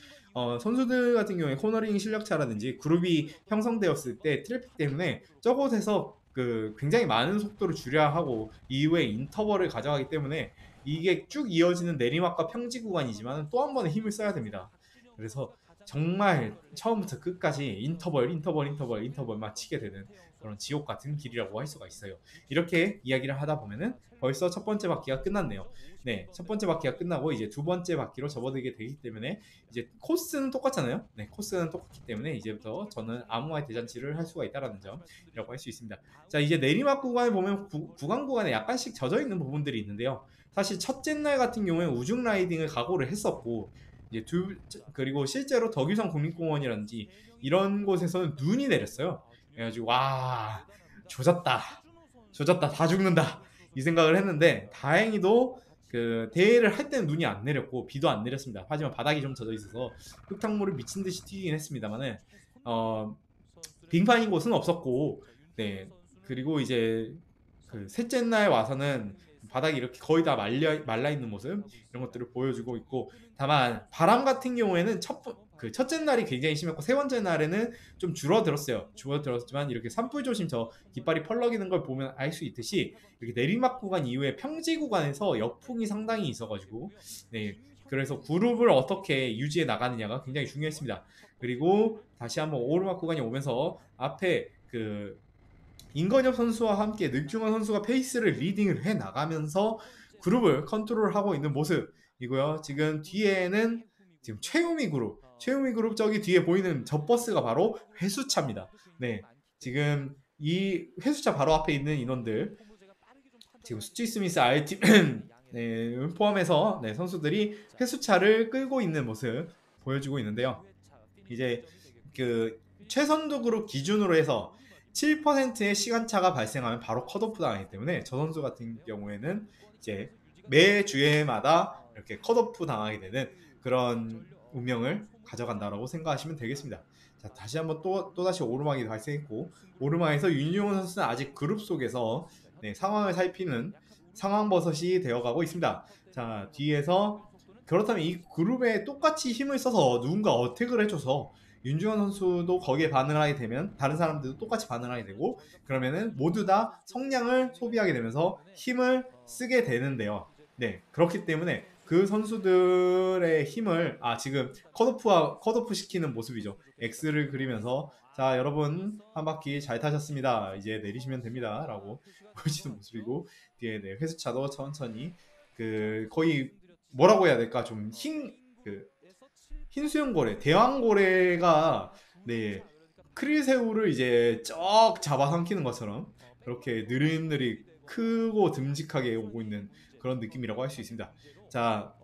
선수들 같은 경우에 코너링 실력차라든지 그룹이 형성되었을 때 트래픽 때문에 저곳에서 그 굉장히 많은 속도를 줄여야 하고 이후에 인터벌을 가져가기 때문에 이게 쭉 이어지는 내리막과 평지 구간이지만 또 한 번의 힘을 써야 됩니다. 그래서 정말 처음부터 끝까지 인터벌만 치게 되는 그런 지옥 같은 길이라고 할 수가 있어요. 이렇게 이야기를 하다 보면은 벌써 첫 번째 바퀴가 끝났네요. 네, 첫 번째 바퀴가 끝나고 이제 두 번째 바퀴로 접어들게 되기 때문에 이제 코스는 똑같잖아요. 네, 코스는 똑같기 때문에 이제부터 저는 아무와의 대잔치를 할 수가 있다라는 점이라고 할 수 있습니다. 자, 이제 내리막 구간을 보면 구간에 약간씩 젖어 있는 부분들이 있는데요. 사실 첫째 날 같은 경우에 우중 라이딩을 각오를 했었고 이제 그리고 실제로 덕유성 국립공원이라든지 이런 곳에서는 눈이 내렸어요. 그래가지고 와 조졌다 다 죽는다 이 생각을 했는데 다행히도 그 대회를 할 때는 눈이 안 내렸고 비도 안 내렸습니다. 하지만 바닥이 좀 젖어 있어서 흙탕물을 미친 듯이 튀기긴 했습니다만은 빙판인 곳은 없었고 네. 그리고 이제 그 셋째 날 와서는 바닥이 이렇게 거의 다 말라 있는 모습 이런 것들을 보여주고 있고 다만 바람 같은 경우에는 그 첫째 날이 굉장히 심했고 세 번째 날에는 좀 줄어들었어요. 줄어들었지만 이렇게 산불 조심 저 깃발이 펄럭이는 걸 보면 알 수 있듯이 이렇게 내리막 구간 이후에 평지 구간에서 역풍이 상당히 있어가지고 네. 그래서 그룹을 어떻게 유지해 나가느냐가 굉장히 중요했습니다. 그리고 다시 한번 오르막 구간이 오면서 앞에 그 임건엽 선수와 함께 늑중원 선수가 페이스를 리딩을 해 나가면서 그룹을 컨트롤하고 있는 모습이고요. 지금 뒤에는 지금 최우미 그룹 저기 뒤에 보이는 저 버스가 바로 회수차입니다. 네, 지금 이 회수차 바로 앞에 있는 인원들 지금 스티 스미스 R팀 네, 포함해서 네, 선수들이 회수차를 끌고 있는 모습 보여주고 있는데요. 이제 그 최선두 그룹 기준으로 해서 7%의 시간차가 발생하면 바로 컷오프 당하기 때문에 저 선수 같은 경우에는 이제 매 주에마다 이렇게 컷오프 당하게 되는 그런 운명을 가져간다라고 생각하시면 되겠습니다. 자, 다시 한번 또다시 오르막이 발생했고 오르막에서 윤용훈 선수는 아직 그룹 속에서 네, 상황을 살피는 상황버섯이 되어가고 있습니다. 자, 뒤에서 그렇다면 이 그룹에 똑같이 힘을 써서 누군가 어택을 해줘서 윤중원 선수도 거기에 반응을 하게 되면 다른 사람들도 똑같이 반응을 하게 되고 그러면은 모두 다 성량을 소비하게 되면서 힘을 쓰게 되는데요. 네, 그렇기 때문에 그 선수들의 힘을 지금 컷오프 시키는 모습이죠. X를 그리면서 자 여러분 한 바퀴 잘 타셨습니다. 이제 내리시면 됩니다. 라고 보여지는 모습이고 뒤에 네, 회수차도 천천히 그 거의 뭐라고 해야 될까 좀흰그 흰수염고래, 대왕고래가 네 크릴새우를 이제 쩍 잡아삼키는 것처럼 그렇게 느릿느릿 크고 듬직하게 오고 있는 그런 느낌이라고 할 수 있습니다. 자,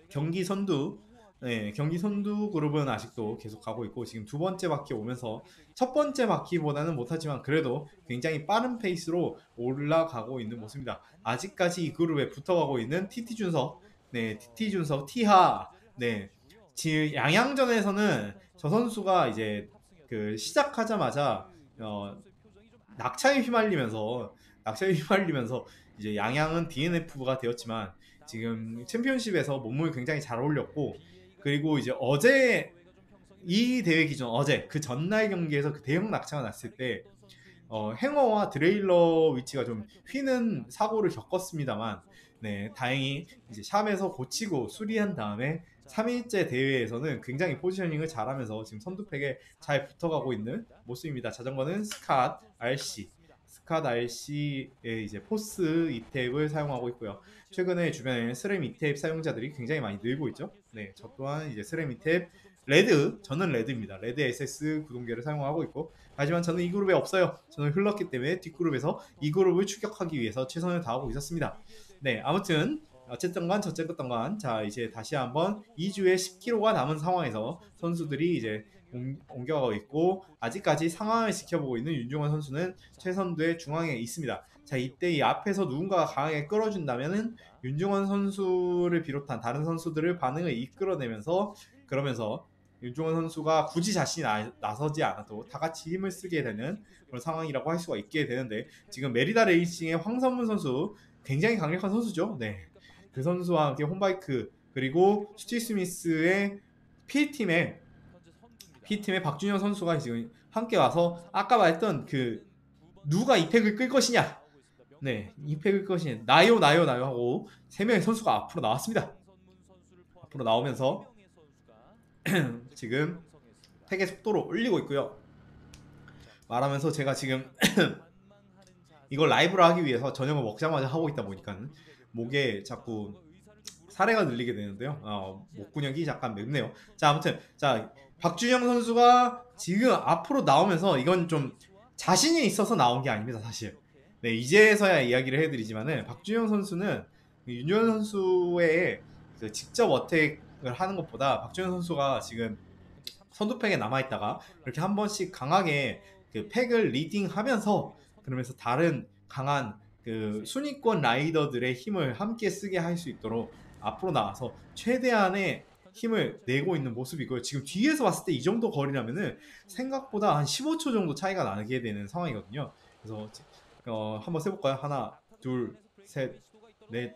경기 선두 네, 경기 선두 그룹은 아직도 계속 가고 있고 지금 두 번째 바퀴 오면서 첫 번째 바퀴보다는 못하지만 그래도 굉장히 빠른 페이스로 올라가고 있는 모습입니다. 아직까지 이 그룹에 붙어가고 있는 TT준석, 네, TT준석, 티하, 네, 지금 양양전에서는 저 선수가 이제 그 시작하자마자 낙차에 휘말리면서 이제 양양은 DNF가 되었지만 지금 챔피언십에서 몸을 굉장히 잘 올렸고 그리고 이제 어제 이 대회 기준 어제 그 전날 경기에서 그 대형 낙차가 났을 때 행어와 드레일러 위치가 좀 휘는 사고를 겪었습니다만 네 다행히 이제 샵에서 고치고 수리한 다음에 3일째 대회에서는 굉장히 포지셔닝을 잘하면서 지금 선두팩에 잘 붙어가고 있는 모습입니다. 자전거는 스캇 RC의 이제 포스 이탭을 사용하고 있고요. 최근에 주변에 스램 이탭 사용자들이 굉장히 많이 늘고 있죠. 네, 저 또한 이제 스램 이탭 저는 레드입니다. 레드 SS 구동계를 사용하고 있고 하지만 저는 이 그룹에 없어요. 저는 흘렀기 때문에 뒷그룹에서 이 그룹을 추격하기 위해서 최선을 다하고 있었습니다. 네, 아무튼 어쨌든 간 저쨌든 간 자 이제 다시 한번 2주에 10km가 남은 상황에서 선수들이 이제 옮겨가고 있고 아직까지 상황을 지켜보고 있는 윤중원 선수는 최선두의 중앙에 있습니다. 자 이때 이 앞에서 누군가가 강하게 끌어준다면은 윤중원 선수를 비롯한 다른 선수들을 반응을 이끌어내면서 그러면서 윤중원 선수가 굳이 자신이 나서지 않아도 다 같이 힘을 쓰게 되는 그런 상황이라고 할 수가 있게 되는데 지금 메리다 레이싱의 황선문 선수 굉장히 강력한 선수죠. 네, 그 선수와 함께 홈바이크 그리고 스티 스미스의 P팀의 박준영 선수가 지금 함께 와서 아까 말했던 그 누가 이팩을 끌 것이냐 네 이팩을 끌 것이냐 나요 하고 3명의 선수가 앞으로 나왔습니다. 앞으로 나오면서 지금 팩의 속도를 올리고 있고요. 말하면서 제가 지금 이걸 라이브로 하기 위해서 저녁을 먹자마자 하고 있다 보니까 목에 자꾸 사례가 들리게 되는데요. 목근육이 잠깐 맵네요. 자 아무튼 자 박준영 선수가 지금 앞으로 나오면서 이건 좀 자신이 있어서 나온 게 아닙니다 사실. 네 이제서야 이야기를 해드리지만은 박준영 선수는 윤주현 선수의 그 직접 어택을 하는 것보다 박준영 선수가 지금 선두팩에 남아있다가 이렇게 한 번씩 강하게 그 팩을 리딩하면서 그러면서 다른 강한 그 순위권 라이더들의 힘을 함께 쓰게 할 수 있도록 앞으로 나와서 최대한의 힘을 내고 있는 모습이고요. 지금 뒤에서 봤을 때 이 정도 거리라면은 생각보다 한 15초 정도 차이가 나게 되는 상황이거든요. 그래서 한번 세볼까요? 하나, 둘, 셋, 넷,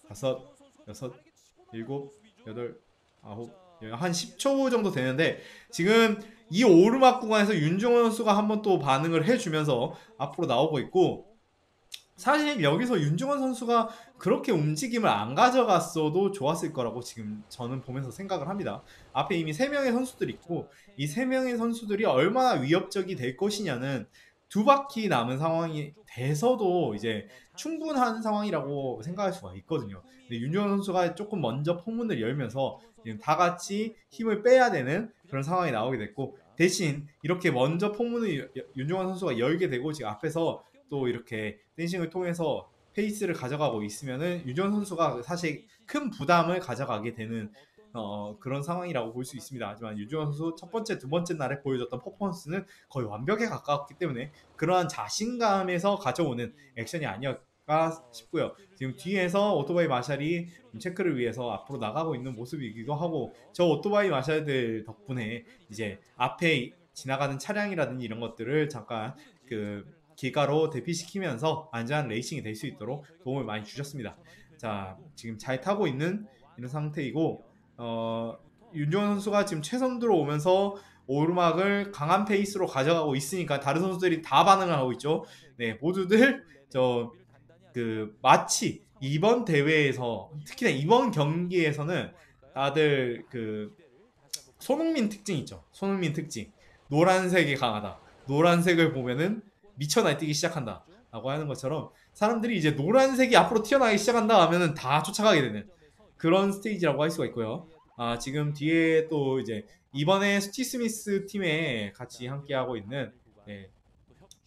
다섯, 여섯, 일곱, 여덟, 아홉, 한 10초 정도 되는데 지금 이 오르막 구간에서 윤종원 선수가 한번 또 반응을 해주면서 앞으로 나오고 있고, 사실 여기서 윤중원 선수가 그렇게 움직임을 안 가져갔어도 좋았을 거라고 지금 저는 보면서 생각을 합니다. 앞에 이미 3명의 선수들이 있고 이 3명의 선수들이 얼마나 위협적이 될 것이냐는 두 바퀴 남은 상황이 돼서도 이제 충분한 상황이라고 생각할 수가 있거든요. 근데 윤중원 선수가 조금 먼저 포문을 열면서 지금 다 같이 힘을 빼야 되는 그런 상황이 나오게 됐고, 대신 이렇게 먼저 포문을 윤중원 선수가 열게 되고 지금 앞에서 또 이렇게 댄싱을 통해서 페이스를 가져가고 있으면은 유전 선수가 사실 큰 부담을 가져가게 되는 그런 상황이라고 볼 수 있습니다. 하지만 유지원 선수 첫 번째, 두 번째 날에 보여줬던 퍼포먼스는 거의 완벽에 가까웠기 때문에 그러한 자신감에서 가져오는 액션이 아니었을까 싶고요. 지금 뒤에서 오토바이 마샬이 체크를 위해서 앞으로 나가고 있는 모습이기도 하고, 저 오토바이 마샬들 덕분에 이제 앞에 지나가는 차량이라든지 이런 것들을 잠깐 그 길가로 대피시키면서 안전한 레이싱이 될 수 있도록 도움을 많이 주셨습니다. 자, 지금 잘 타고 있는 이런 상태이고, 윤종현 선수가 지금 최선두로 오면서 오르막을 강한 페이스로 가져가고 있으니까 다른 선수들이 다 반응을 하고 있죠. 네, 모두들 마치 이번 대회에서, 특히나 이번 경기에서는 다들 손흥민 특징 있죠. 손흥민 특징. 노란색이 강하다. 노란색을 보면은 미쳐 날뛰기 시작한다 라고 하는 것처럼 사람들이 이제 노란색이 앞으로 튀어나가기 시작한다 하면은 다 쫓아가게 되는 그런 스테이지라고 할 수가 있고요. 지금 뒤에 또 이제 이번에 스티 스미스 팀에 같이 함께하고 있는, 네,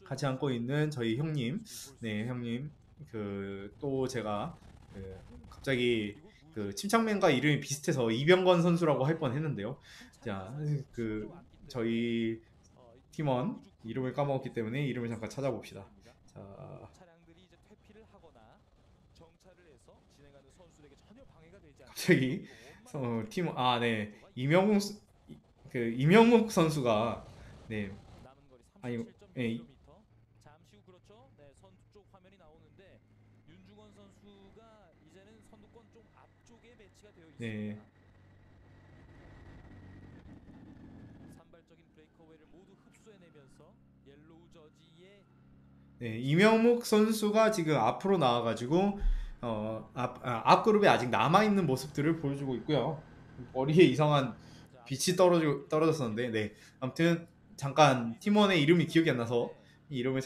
같이 앉고 있는 저희 형님, 네, 형님, 또 제가 갑자기 침착맨과 이름이 비슷해서 이병건 선수라고 할 뻔했는데요. 자, 저희 팀원 이름을 까먹었기 때문에 이름을 잠깐 찾아봅시다. 자, 갑자기 네, 이명묵 선수가, 네, 아니, 네, 네, 네, 이명묵 선수가 지금 앞으로 나와가지고 앞 그룹에 아직 남아 있는 모습들을 보여주고 있고요. 머리에 이상한 빛이 떨어졌었는데, 네, 아무튼 잠깐 팀원의 이름이 기억이 안 나서 이 이름을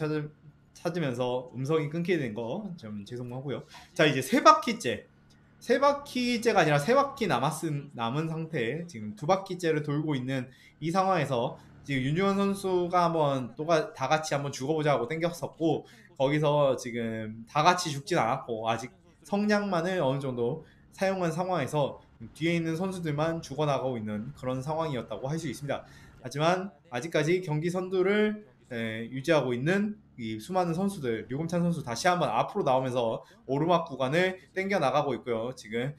찾으면서 음성이 끊기게 된 거 좀 죄송하고요. 자, 이제 세 바퀴째가 아니라 세 바퀴 남은 상태에 지금 두 바퀴째를 돌고 있는 이 상황에서 지금 윤주원 선수가 한번 다 같이 한번 죽어보자 하고 땡겼었고, 거기서 지금 다 같이 죽진 않았고 아직 성냥만을 어느 정도 사용한 상황에서 뒤에 있는 선수들만 죽어나가고 있는 그런 상황이었다고 할 수 있습니다. 하지만 아직까지 경기 선두를 유지하고 있는 이 수많은 선수들, 류금찬 선수 다시 한번 앞으로 나오면서 오르막 구간을 땡겨 나가고 있고요. 지금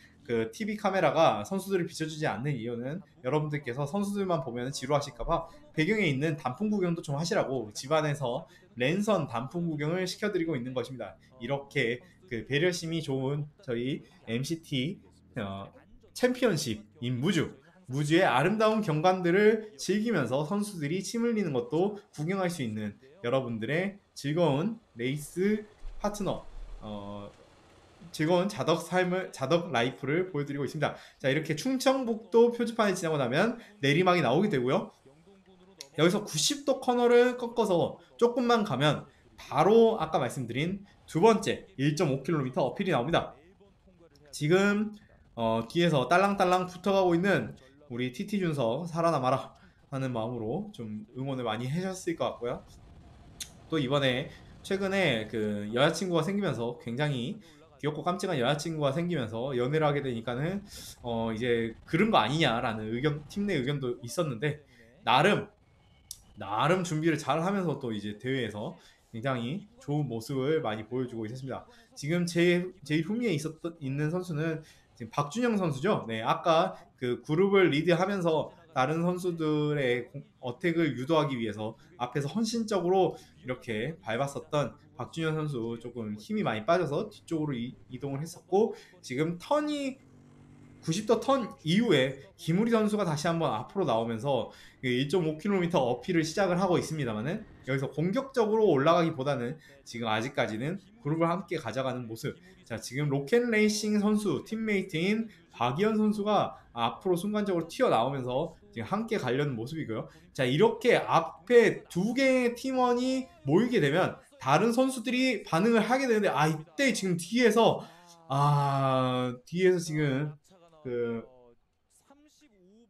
TV 카메라가 선수들을 비춰주지 않는 이유는 여러분들께서 선수들만 보면 지루하실까봐 배경에 있는 단풍 구경도 좀 하시라고 집안에서 랜선 단풍 구경을 시켜드리고 있는 것입니다. 이렇게 배려심이 좋은 저희 MCT 챔피언십인 무주의 아름다운 경관들을 즐기면서 선수들이 침 흘리는 것도 구경할 수 있는 여러분들의 즐거운 레이스 파트너, 즐거운 자덕 라이프를 보여드리고 있습니다. 자, 이렇게 충청북도 표지판에 지나고 나면 내리막이 나오게 되고요. 여기서 90도 커너를 꺾어서 조금만 가면 바로 아까 말씀드린 두 번째 1.5km 어필이 나옵니다. 지금 뒤에서 딸랑딸랑 붙어가고 있는 우리 TT 준석 살아남아라 하는 마음으로 좀 응원을 많이 해주셨을 것 같고요. 또 이번에 최근에 여자친구가 생기면서 굉장히 귀엽고 깜찍한 여자친구가 생기면서 연애를 하게 되니까는 이제 그런 거 아니냐라는 팀 내 의견도 있었는데, 나름 준비를 잘 하면서 또 이제 대회에서 굉장히 좋은 모습을 많이 보여주고 있었습니다. 지금 제일 후미에 있는 선수는 지금 박준영 선수죠. 네, 아까 그룹을 리드하면서 다른 선수들의 어택을 유도하기 위해서 앞에서 헌신적으로 이렇게 밟았었던 박준현 선수 조금 힘이 많이 빠져서 뒤쪽으로 이동을 했었고, 지금 턴이 90도 턴 이후에 김우리 선수가 다시 한번 앞으로 나오면서 1.5km 어필을 시작을 하고 있습니다만은, 여기서 공격적으로 올라가기보다는 지금 아직까지는 그룹을 함께 가져가는 모습. 자, 지금 로켓레이싱 선수 팀메이트인 박이현 선수가 앞으로 순간적으로 튀어나오면서 지금 함께 가려는 모습이고요. 자, 이렇게 앞에 두 개의 팀원이 모이게 되면 다른 선수들이 반응을 하게 되는데, 이때 지금 뒤에서 지금 그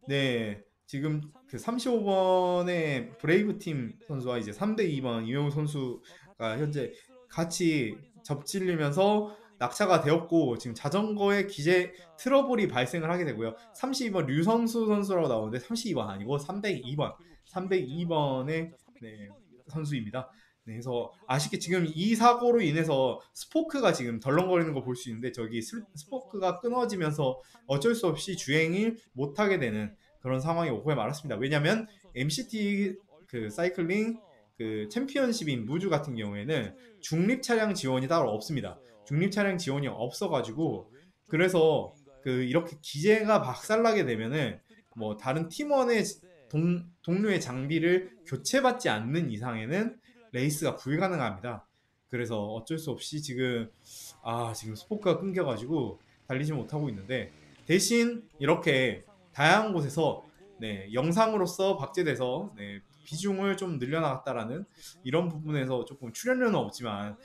네, 지금 그 35번의 브레이브 팀 선수와 이제 3대 2번 이명우 선수가 현재 같이 접질리면서 낙차가 되었고, 지금 자전거에 기재 트러블이 발생을 하게 되고요. 32번 류성수 선수라고 나오는데 32번 아니고 302번의 선수입니다. 네, 그래서 아쉽게 지금 이 사고로 인해서 스포크가 지금 덜렁거리는 거 볼 수 있는데, 저기 스포크가 끊어지면서 어쩔 수 없이 주행을 못하게 되는 그런 상황이 오고에 말았습니다. 왜냐하면 MCT 그 사이클링 그 챔피언십인 무주 같은 경우에는 중립 차량 지원이 따로 없습니다. 중립 차량 지원이 없어가지고, 그래서 이렇게 기재가 박살나게 되면은 뭐 다른 팀원의 동료의 장비를 교체받지 않는 이상에는 레이스가 불가능합니다. 그래서 어쩔 수 없이 지금 스포크가 끊겨가지고 달리지 못하고 있는데, 대신 이렇게 다양한 곳에서 영상으로서 박제돼서 비중을 좀 늘려나갔다라는 이런 부분에서 조금 출연료는 없지만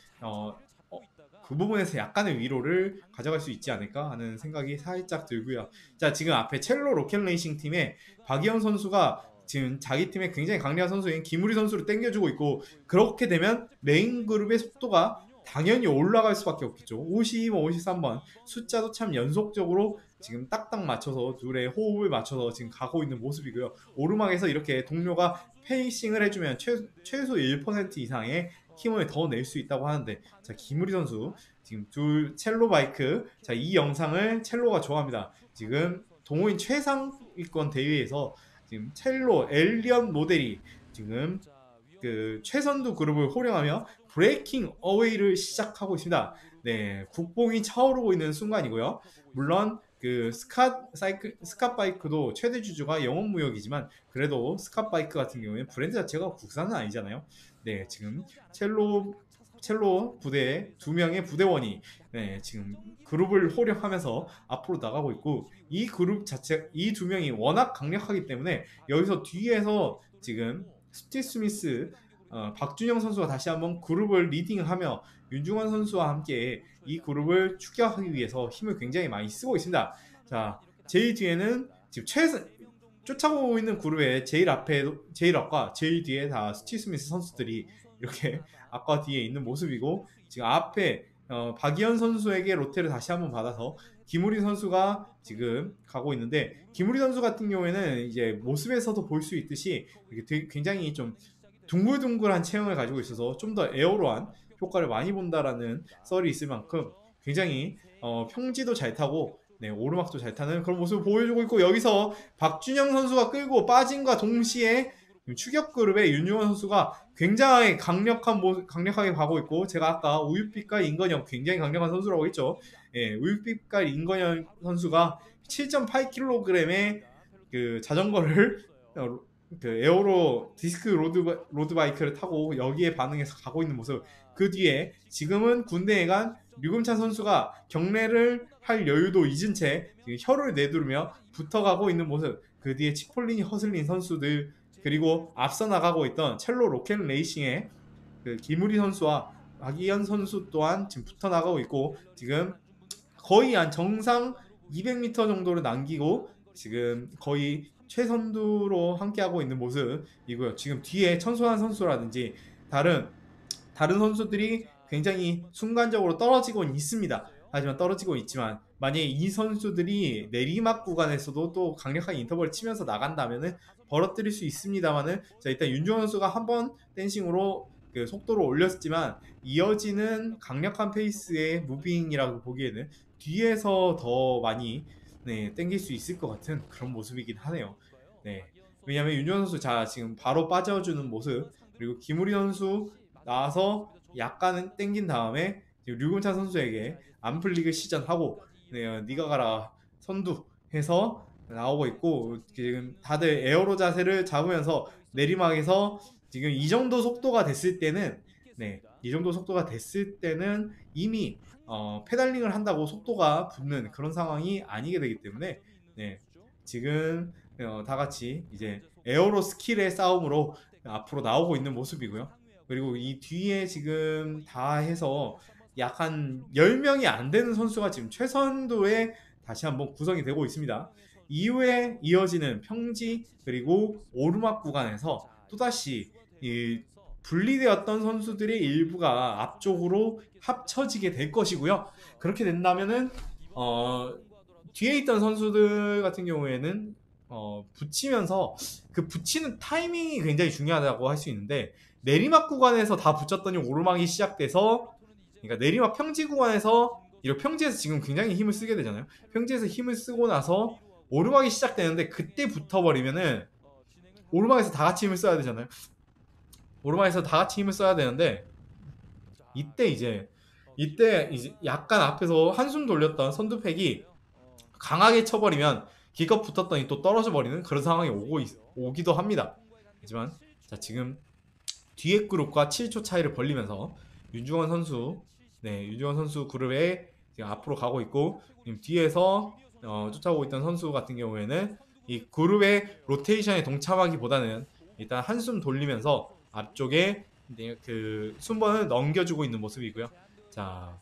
그 부분에서 약간의 위로를 가져갈 수 있지 않을까 하는 생각이 살짝 들고요. 자, 지금 앞에 첼로 로켓레이싱 팀의 박이현 선수가 지금 자기 팀의 굉장히 강력한 선수인 김우리 선수를 땡겨주고 있고, 그렇게 되면 메인 그룹의 속도가 당연히 올라갈 수밖에 없겠죠. 52번, 53번 숫자도 참 연속적으로 지금 딱딱 맞춰서 둘의 호흡을 맞춰서 지금 가고 있는 모습이고요. 오르막에서 이렇게 동료가 페이싱을 해주면 최소 1% 이상의 힘을 더 낼 수 있다고 하는데, 자, 김우리 선수 지금 둘 첼로 바이크, 자, 이 영상을 첼로가 좋아합니다. 지금 동호인 최상위권 대회에서 지금 첼로 엘리언 모델이 지금 그 최선두 그룹을 호령하며 브레이킹 어웨이를 시작하고 있습니다. 네, 국뽕이 차오르고 있는 순간이고요. 물론 그 스캇 바이크도 최대 주주가 영업무역이지만, 그래도 스캇 바이크 같은 경우에는 브랜드 자체가 국산은 아니잖아요. 네, 지금 첼로 부대에 두 명의 부대원이 지금 그룹을 호령하면서 앞으로 나가고 있고, 이 그룹 자체, 이 두 명이 워낙 강력하기 때문에 여기서 뒤에서 지금 스티 스미스, 박준영 선수가 다시 한번 그룹을 리딩하며 윤중원 선수와 함께 이 그룹을 추격하기 위해서 힘을 굉장히 많이 쓰고 있습니다. 자, 제일 뒤에는 지금 쫓아오고 있는 그룹의 제일 앞과 제일 뒤에 다 스티 스미스 선수들이 이렇게 앞과 뒤에 있는 모습이고, 지금 앞에 박이현 선수에게 로테를 다시 한번 받아서 김우리 선수가 지금 가고 있는데, 김우리 선수 같은 경우에는 이제 모습에서도 볼 수 있듯이 이렇게 굉장히 좀 둥글둥글한 체형을 가지고 있어서 좀 더 에어로한 효과를 많이 본다라는 썰이 있을 만큼 굉장히 평지도 잘 타고 오르막도 잘 타는 그런 모습을 보여주고 있고, 여기서 박준영 선수가 끌고 빠짐과 동시에 추격 그룹의 윤유원 선수가 굉장히 강력하게 가고 있고, 제가 아까 우유빛깔 인건영 굉장히 강력한 선수라고 했죠. 예, 우유빛깔 인건영 선수가 7.8kg의 그 자전거를 그 에어로 디스크 로드 바이크를 타고 여기에 반응해서 가고 있는 모습. 그 뒤에 지금은 군대에 간 류금찬 선수가 경례를 할 여유도 잊은 채 지금 혀를 내두르며 붙어가고 있는 모습. 그 뒤에 치폴리니 허슬린 선수들, 그리고 앞서 나가고 있던 첼로 로켓 레이싱의 그 김우리 선수와 박이현 선수 또한 지금 붙어 나가고 있고, 지금 거의 한 정상 200m 정도를 남기고 지금 거의 최선두로 함께하고 있는 모습이고요. 지금 뒤에 천소환 선수라든지 다른 선수들이 굉장히 순간적으로 떨어지고 있습니다. 하지만 떨어지고 있지만, 만약에 이 선수들이 내리막 구간에서도 또 강력한 인터벌을 치면서 나간다면은 벌어뜨릴 수 있습니다만은, 자, 일단 윤종현 선수가 한번 댄싱으로 그 속도를 올렸지만 이어지는 강력한 페이스의 무빙이라고 보기에는 뒤에서 더 많이 땡길 수 있을 것 같은 그런 모습이긴 하네요. 네. 왜냐하면 윤주원 선수 자 지금 바로 빠져주는 모습, 그리고 김우리 선수 나와서 약간은 땡긴 다음에 지금 류근찬 선수에게 안 풀리게 시전하고, 네, 네가 가라 선두해서 나오고 있고, 지금 다들 에어로 자세를 잡으면서 내리막에서 지금 이 정도 속도가 됐을 때는, 네, 이 정도 속도가 됐을 때는 이미 페달링을 한다고 속도가 붙는 그런 상황이 아니게 되기 때문에, 네, 지금 다 같이 이제 에어로 스킬의 싸움으로 앞으로 나오고 있는 모습이고요. 그리고 이 뒤에 지금 다 해서 약 한 10명이 안 되는 선수가 지금 최선도에 다시 한번 구성이 되고 있습니다. 이후에 이어지는 평지 그리고 오르막 구간에서 또다시 이 분리되었던 선수들의 일부가 앞쪽으로 합쳐지게 될 것이고요. 그렇게 된다면은 뒤에 있던 선수들 같은 경우에는 붙이면서 그 붙이는 타이밍이 굉장히 중요하다고 할 수 있는데, 내리막 구간에서 다 붙였더니 오르막이 시작돼서, 그러니까 내리막 평지 구간에서, 이런 평지에서 지금 굉장히 힘을 쓰게 되잖아요. 평지에서 힘을 쓰고 나서 오르막이 시작되는데 그때 붙어버리면은 오르막에서 다 같이 힘을 써야 되잖아요. 오르막에서 다 같이 힘을 써야 되는데, 이때 이제 약간 앞에서 한숨 돌렸던 선두팩이 강하게 쳐버리면 기껏 붙었더니 또 떨어져 버리는 그런 상황이 오기도 합니다. 하지만 자, 지금 뒤에 그룹과 7초 차이를 벌리면서 윤중원 선수, 네, 윤중원 선수 그룹에 지금 앞으로 가고 있고, 지금 뒤에서 쫓아오고 있던 선수 같은 경우에는 이 그룹의 로테이션에 동참하기보다는 일단 한숨 돌리면서 앞쪽에 그 순번을 넘겨주고 있는 모습이고요. 자,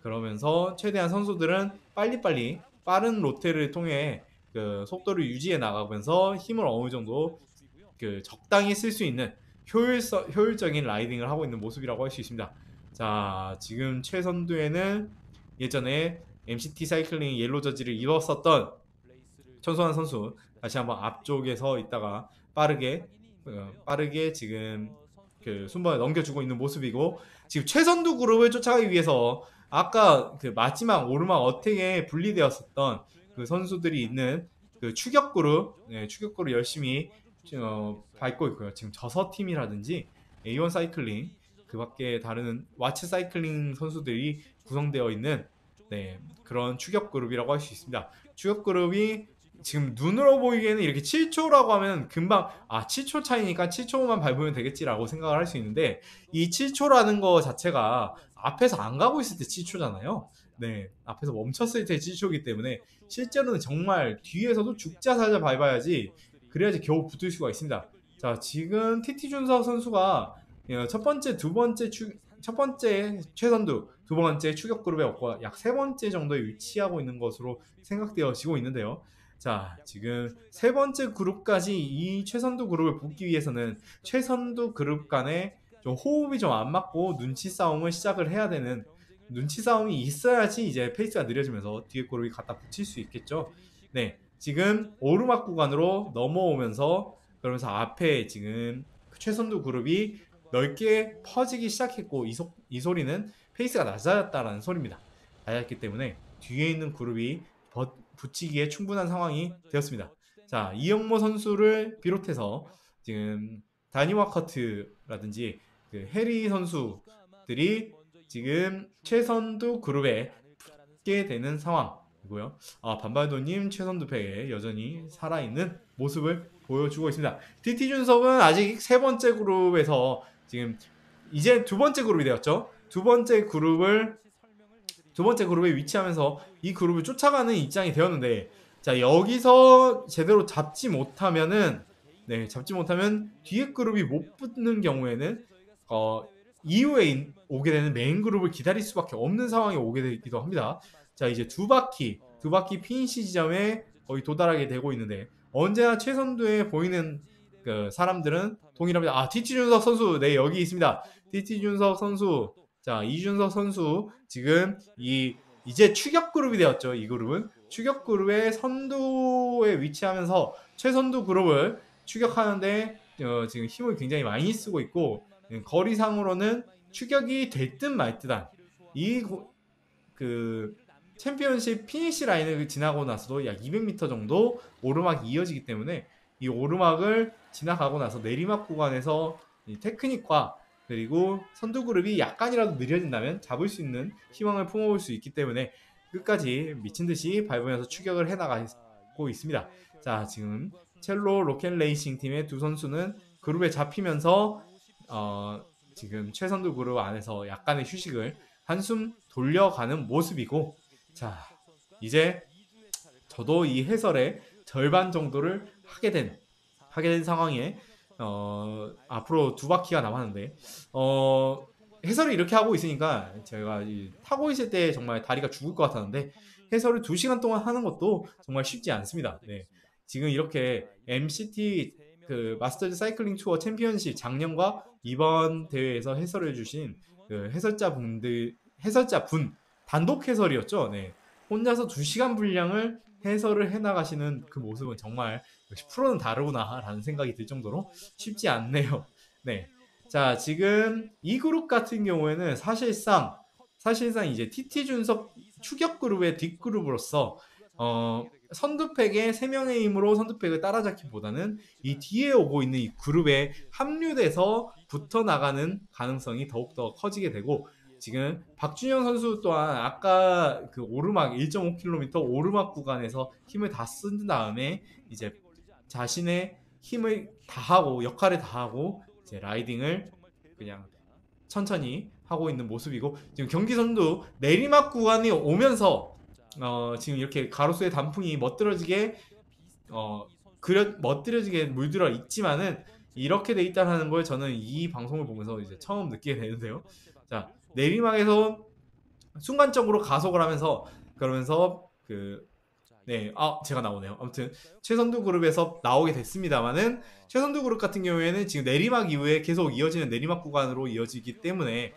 그러면서 최대한 선수들은 빨리빨리 빠른 로테를 통해 그 속도를 유지해 나가면서 힘을 어느 정도 그 적당히 쓸 수 있는 효율적인 라이딩을 하고 있는 모습이라고 할 수 있습니다. 자, 지금 최선두에는 예전에 MCT 사이클링 옐로 저지를 입었었던 천소환 선수 다시 한번 앞쪽에서 있다가 빠르게 지금 그 순번을 넘겨주고 있는 모습이고, 지금 최선두 그룹을 쫓아가기 위해서 아까 그 마지막 오르막 어택에 분리되었었던 그 선수들이 있는 그 추격 그룹, 네, 추격 그룹 열심히 밟고 있고요. 지금 저서팀이라든지 A1 사이클링, 그 밖에 다른 와츠 사이클링 선수들이 구성되어 있는, 네, 그런 추격 그룹이라고 할 수 있습니다. 추격 그룹이 지금 눈으로 보이기에는 이렇게 7초라고 하면 금방 7초 차이니까 7초만 밟으면 되겠지라고 생각을 할 수 있는데, 이 7초라는 거 자체가 앞에서 안 가고 있을 때 7초잖아요. 네, 앞에서 멈췄을 때 7초이기 때문에 실제로는 정말 뒤에서도 죽자 살자 밟아야지, 그래야지 겨우 붙을 수가 있습니다. 자, 지금 TT 준석 선수가 첫 번째, 첫 번째 최선두, 두 번째 추격 그룹에 없고 약 세 번째 정도에 위치하고 있는 것으로 생각되어지고 있는데요. 자, 지금 세 번째 그룹까지 이 최선두 그룹을 붙기 위해서는 최선두 그룹 간에 좀 호흡이 좀 안 맞고 눈치 싸움을 시작을 해야 되는, 눈치 싸움이 있어야지 이제 페이스가 느려지면서 뒤에 그룹이 갖다 붙일 수 있겠죠. 네, 지금 오르막 구간으로 넘어오면서, 그러면서 앞에 지금 최선두 그룹이 넓게 퍼지기 시작했고, 이 소리는 페이스가 낮아졌다라는 소리입니다. 낮았기 때문에 뒤에 있는 그룹이 붙이기에 충분한 상황이 되었습니다. 자, 이영모 선수를 비롯해서 지금 다니 와커트라든지 그 해리 선수들이 지금 최선두 그룹에 붙게 되는 상황이고요. 반발도님 최선두 패에 여전히 살아있는 모습을 보여주고 있습니다. DT 준석은 아직 세 번째 그룹에서 지금 이제 두 번째 그룹이 되었죠. 두 번째 그룹에 위치하면서 이 그룹을 쫓아가는 입장이 되었는데, 자, 여기서 제대로 잡지 못하면 뒤에 그룹이 못 붙는 경우에는 이후에 오게 되는 메인 그룹을 기다릴 수밖에 없는 상황이 오게 되기도 합니다. 자, 이제 두 바퀴 피니시 지점에 거의 도달하게 되고 있는데, 언제나 최선두에 보이는 그 사람들은 동일합니다. TT 준석 선수, 네, 여기 있습니다. TT 준석 선수. 자, 이준석 선수 지금 이제 추격 그룹이 되었죠. 이 그룹은 추격 그룹의 선두에 위치하면서 최선두 그룹을 추격하는데 지금 힘을 굉장히 많이 쓰고 있고, 거리상으로는 추격이 될 듯 말 듯한 그 챔피언십 피니시 라인을 지나고 나서도 약 200m 정도 오르막이 이어지기 때문에 이 오르막을 지나가고 나서 내리막 구간에서 이 테크닉과 그리고 선두 그룹이 약간이라도 느려진다면 잡을 수 있는 희망을 품어볼 수 있기 때문에 끝까지 미친 듯이 밟으면서 추격을 해나가고 있습니다. 자, 지금 첼로 로켓 레이싱 팀의 두 선수는 그룹에 잡히면서 지금 최선두 그룹 안에서 약간의 휴식을 한숨 돌려가는 모습이고, 자, 이제 저도 이 해설의 절반 정도를 하게 된 상황에 앞으로 두 바퀴가 남았는데 해설을 이렇게 하고 있으니까 제가 타고 있을 때 정말 다리가 죽을 것 같았는데 해설을 2시간 동안 하는 것도 정말 쉽지 않습니다. 네. 지금 이렇게 MCT 그 마스터즈 사이클링 투어 챔피언십 작년과 이번 대회에서 해설을 해주신 그 해설자 분 단독 해설이었죠. 네. 혼자서 2시간 분량을 해설을 해나가시는 그 모습은 정말 역시 프로는 다르구나라는 생각이 들 정도로 쉽지 않네요. 네. 자, 지금 이 그룹 같은 경우에는 사실상 이제 TT 준석 추격 그룹의 뒷그룹으로서 선두팩의 3명의 힘으로 선두팩을 따라잡기보다는 이 뒤에 오고 있는 이 그룹에 합류돼서 붙어 나가는 가능성이 더욱더 커지게 되고, 지금 박준영 선수 또한 아까 그 오르막 1.5km 오르막 구간에서 힘을 다 쓴 다음에 이제 자신의 힘을 다하고 역할을 다하고 이제 라이딩을 그냥 천천히 하고 있는 모습이고, 지금 경기 선두 내리막 구간이 오면서 지금 이렇게 가로수의 단풍이 멋들어지게 물들어 있지만은 이렇게 돼 있다는 걸 저는 이 방송을 보면서 이제 처음 느끼게 되는데요. 자, 내리막에서 순간적으로 가속을 하면서 그러면서 제가 나오네요. 아무튼 최선두 그룹에서 나오게 됐습니다만은 최선두 그룹 같은 경우에는 지금 내리막 이후에 계속 이어지는 내리막 구간으로 이어지기 때문에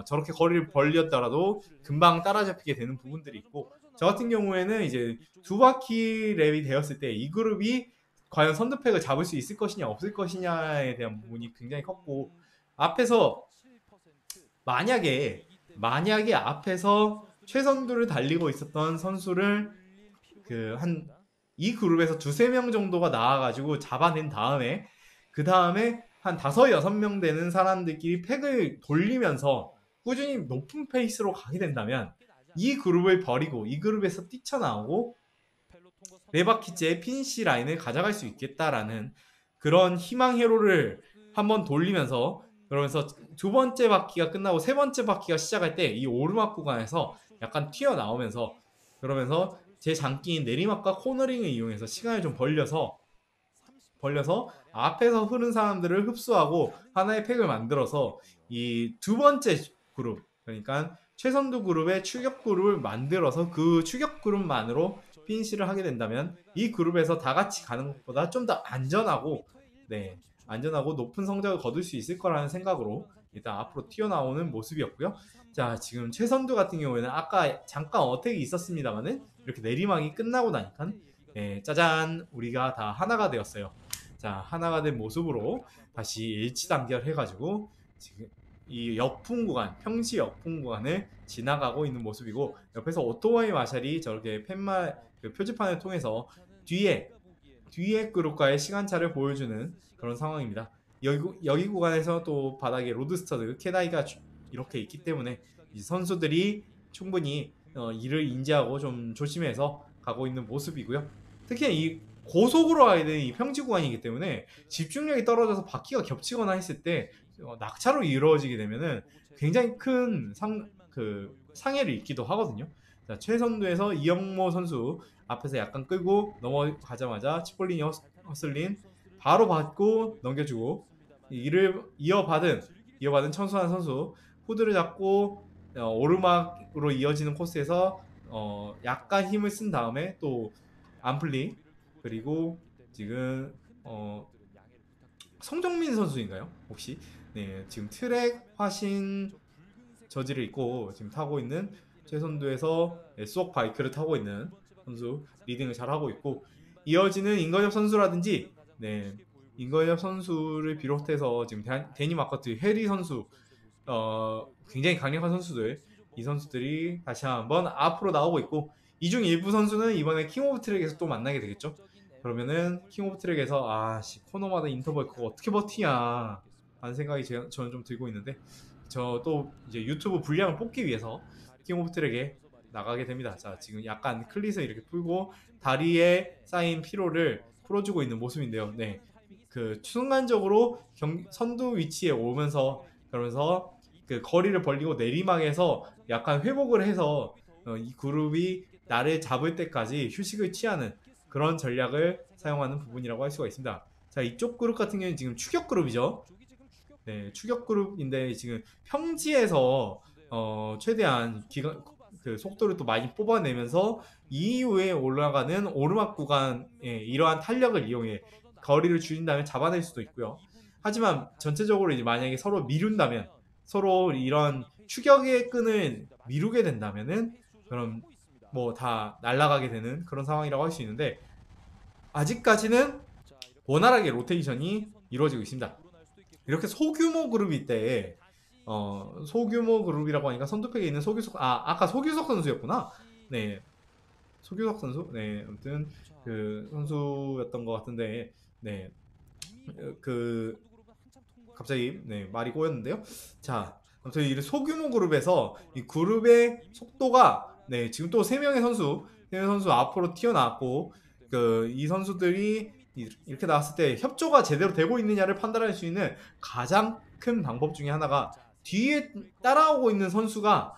저렇게 거리를 벌렸더라도 금방 따라잡히게 되는 부분들이 있고, 저 같은 경우에는 이제 2바퀴 랩이 되었을 때 이 그룹이 과연 선두팩을 잡을 수 있을 것이냐 없을 것이냐에 대한 부분이 굉장히 컸고, 앞에서 만약에 앞에서 최선두를 달리고 있었던 선수를 이 그룹에서 2~3명 정도가 나와가지고 잡아낸 다음에 그 다음에 한 5~6명 되는 사람들끼리 팩을 돌리면서 꾸준히 높은 페이스로 가게 된다면 이 그룹을 버리고 이 그룹에서 뛰쳐나오고 4바퀴째 피니시 라인을 가져갈 수 있겠다라는 그런 희망 회로를 한번 돌리면서, 그러면서 2번째 바퀴가 끝나고 3번째 바퀴가 시작할 때 이 오르막 구간에서 약간 튀어나오면서, 그러면서 제 장기인 내리막과 코너링을 이용해서 시간을 좀 벌려서 앞에서 흐른 사람들을 흡수하고 하나의 팩을 만들어서 이 2번째 그룹, 그러니까 최선두 그룹의 추격 그룹을 만들어서 그 추격 그룹만으로 피니시를 하게 된다면 이 그룹에서 다 같이 가는 것보다 좀 더 안전하고 높은 성적을 거둘 수 있을 거라는 생각으로 일단 앞으로 튀어나오는 모습이었고요. 자, 지금 최선두 같은 경우에는 아까 잠깐 어택이 있었습니다만은 이렇게 내리막이 끝나고 나니까 짜잔, 우리가 다 하나가 되었어요. 자, 하나가 된 모습으로 다시 일치단결해가지고 지금 이 평지 역풍 구간을 지나가고 있는 모습이고, 옆에서 오토바이 마샬이 저렇게 표지판을 통해서 뒤에 그룹과의 시간차를 보여주는 그런 상황입니다. 여기 구간에서 또 바닥에 로드스터드 캐다이가 이렇게 있기 때문에 이 선수들이 충분히 이를 인지하고 좀 조심해서 가고 있는 모습이고요. 특히 이 고속으로 가야 되는 이 평지 구간이기 때문에 집중력이 떨어져서 바퀴가 겹치거나 했을 때 낙차로 이루어지게 되면은 굉장히 큰 상해를 입기도 하거든요. 자, 최선두에서 이영모 선수 앞에서 약간 끌고 넘어가자마자 치폴리니 허슬린 바로 받고 넘겨주고, 이를 이어받은 천수환 선수 후드를 잡고 오르막으로 이어지는 코스에서 약간 힘을 쓴 다음에 또 암플리, 그리고 지금 성정민 선수인가요? 혹시 지금 트랙 화신 저지를 입고 지금 타고 있는 최선두에서 수억 바이크를 타고 있는 선수 리딩을 잘 하고 있고, 이어지는 임건엽 선수라든지 임건엽 선수를 비롯해서 지금 데니 마커트, 해리 선수 굉장히 강력한 선수들, 이 선수들이 다시 한번 앞으로 나오고 있고, 이 중 일부 선수는 이번에 킹 오브 트랙에서 또 만나게 되겠죠. 그러면은 킹 오브 트랙에서 코너마다 인터벌 그거 어떻게 버티냐 하는 생각이 저는 좀 들고 있는데, 저 또 이제 유튜브 분량을 뽑기 위해서 킹 오브 트랙에 나가게 됩니다. 자, 지금 약간 클릿을 이렇게 풀고 다리에 쌓인 피로를 풀어주고 있는 모습인데요. 네, 그 순간적으로 선두 위치에 오면서, 그러면서 그 거리를 벌리고 내리막에서 약간 회복을 해서 이 그룹이 나를 잡을 때까지 휴식을 취하는 그런 전략을 사용하는 부분이라고 할 수가 있습니다. 자, 이쪽 그룹 같은 경우는 지금 추격 그룹이죠. 네, 추격 그룹인데 지금 평지에서 최대한 그 속도를 또 많이 뽑아내면서 이후에 올라가는 오르막 구간에 이러한 탄력을 이용해 거리를 줄인다면 잡아낼 수도 있고요. 하지만 전체적으로 이제 만약에 서로 미룬다면, 서로 이런 추격의 끈을 미루게 된다면은 그럼 뭐 다 날아가게 되는 그런 상황이라고 할 수 있는데, 아직까지는 원활하게 로테이션이 이루어지고 있습니다. 이렇게 소규모 그룹일 때, 소규모 그룹이라고 하니까 선두팩에 있는 아까 소규석 선수였구나. 네, 소규석 선수. 네, 아무튼 그 선수였던 것 같은데, 네, 그 갑자기 말이 꼬였는데요. 자, 아무튼 이 소규모 그룹에서 이 그룹의 속도가 지금 또 세 명의 선수 앞으로 튀어나왔고, 이 선수들이 이렇게 나왔을 때 협조가 제대로 되고 있느냐를 판단할 수 있는 가장 큰 방법 중에 하나가 뒤에 따라오고 있는 선수가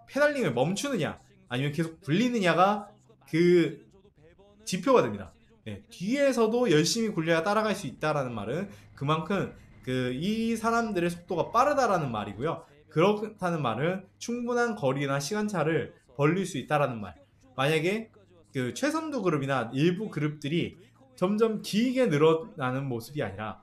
페달링을 멈추느냐 아니면 계속 불리느냐가 그 지표가 됩니다. 뒤에서도 열심히 굴려야 따라갈 수 있다라는 말은 그만큼 이 사람들의 속도가 빠르다라는 말이고요. 그렇다는 말은 충분한 거리나 시간차를 벌릴 수 있다라는 말. 만약에 그 최선두 그룹이나 일부 그룹들이 점점 길게 늘어나는 모습이 아니라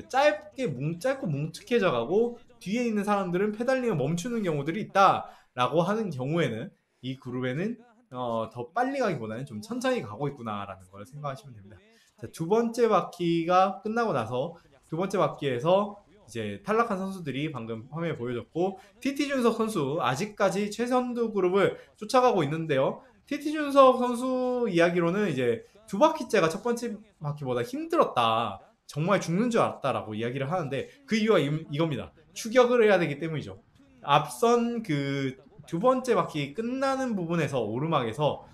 짧고 뭉툭해져 가고 뒤에 있는 사람들은 페달링을 멈추는 경우들이 있다라고 하는 경우에는 이 그룹에는 더 빨리 가기보다는 좀 천천히 가고 있구나라는 걸 생각하시면 됩니다. 자, 두 번째 바퀴가 끝나고 나서 두 번째 바퀴에서 이제 탈락한 선수들이 방금 화면에 보여졌고, TT 준석 선수 아직까지 최선두 그룹을 쫓아가고 있는데요. TT 준석 선수 이야기로는 이제 두 바퀴째가 첫 번째 바퀴보다 힘들었다, 정말 죽는 줄 알았다라고 이야기를 하는데, 그 이유가 이겁니다. 추격을 해야 되기 때문이죠. 앞선 그 두 번째 바퀴 끝나는 부분에서 오르막에서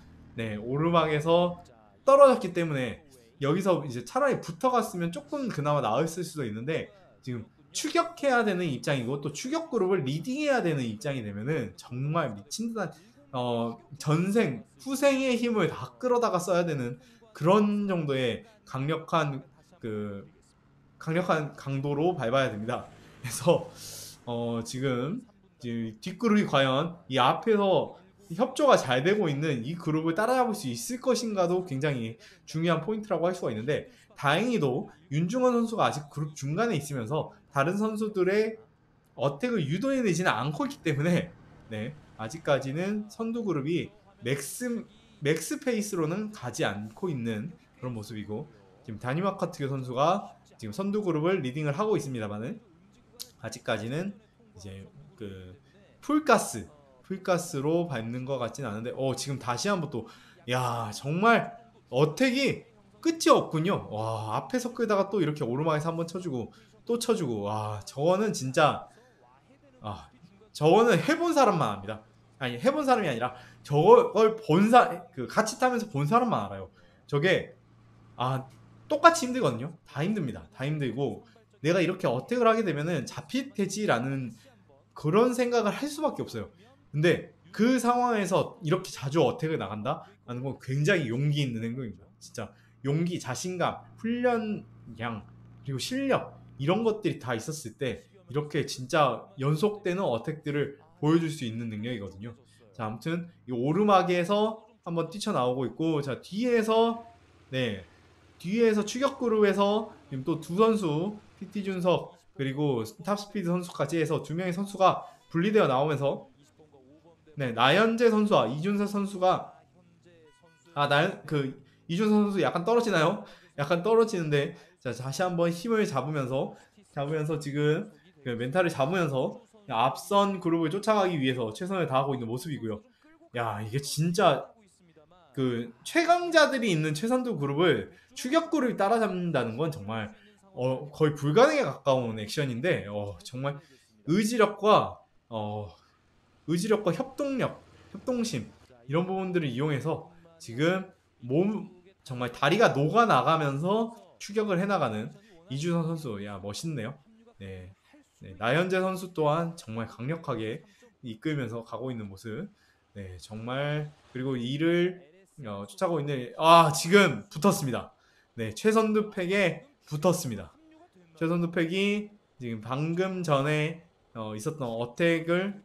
떨어졌기 때문에 여기서 이제 차라리 붙어갔으면 조금 그나마 나았을 수도 있는데, 지금 추격해야 되는 입장이고 또 추격 그룹을 리딩해야 되는 입장이 되면은 정말 미친 듯한 전생 후생의 힘을 다 끌어다가 써야 되는 그런 정도의 강력한 강도로 밟아야 됩니다. 그래서 지금 뒷그룹이 과연 이 앞에서 협조가 잘 되고 있는 이 그룹을 따라잡을 수 있을 것인가도 굉장히 중요한 포인트라고 할 수가 있는데, 다행히도 윤중원 선수가 아직 그룹 중간에 있으면서 다른 선수들의 어택을 유도해내지는 않고 있기 때문에 아직까지는 선두 그룹이 맥스 페이스로는 가지 않고 있는 그런 모습이고, 지금 다니마카트교 선수가 지금 선두 그룹을 리딩을 하고 있습니다만은 아직까지는 이제 풀가스로 밟는 것 같진 않은데, 지금 다시 한번 또 정말 어택이 끝이 없군요. 와, 앞에서 끌다가 또 이렇게 오르막에서 한번 쳐주고 또 쳐주고, 와, 저거는 진짜 저거는 해본 사람만 압니다. 아니, 해본 사람이 아니라 저걸 같이 타면서 본 사람만 알아요. 저게 똑같이 힘들거든요. 다 힘듭니다. 다 힘들고, 내가 이렇게 어택을 하게 되면은 잡힐 테지라는 그런 생각을 할 수밖에 없어요. 근데 그 상황에서 이렇게 자주 어택을 나간다? 라는 건 굉장히 용기 있는 행동입니다. 진짜 용기, 자신감, 훈련량, 그리고 실력, 이런 것들이 다 있었을 때 이렇게 진짜 연속되는 어택들을 보여줄 수 있는 능력이거든요. 자, 아무튼 이 오르막에서 한번 뛰쳐나오고 있고, 자, 뒤에서 추격 그룹에서 지금 또 두 선수, TT 준석 그리고 탑스피드 선수까지 해서 두 명의 선수가 분리되어 나오면서 나현재 선수와 이준석 선수가 이준석 선수 약간 떨어지나요? 약간 떨어지는데, 자, 다시 한번 힘을 잡으면서 지금 멘탈을 잡으면서 앞선 그룹을 쫓아가기 위해서 최선을 다하고 있는 모습이고요. 야, 이게 진짜 그 최강자들이 있는 최선두 그룹을 추격 그룹이 따라잡는다는 건 정말 거의 불가능에 가까운 액션인데 정말 의지력과 의지력과 협동력, 협동심 이런 부분들을 이용해서 지금 정말 다리가 녹아 나가면서 추격을 해나가는 이준선 선수, 야 멋있네요. 네, 나현재 선수 또한 정말 강력하게 이끌면서 가고 있는 모습. 네, 정말 그리고 이를 쫓아가고 있는 지금 붙었습니다. 네, 최선두 팩에 붙었습니다. 최선두 팩이 지금 방금 전에 있었던 어택을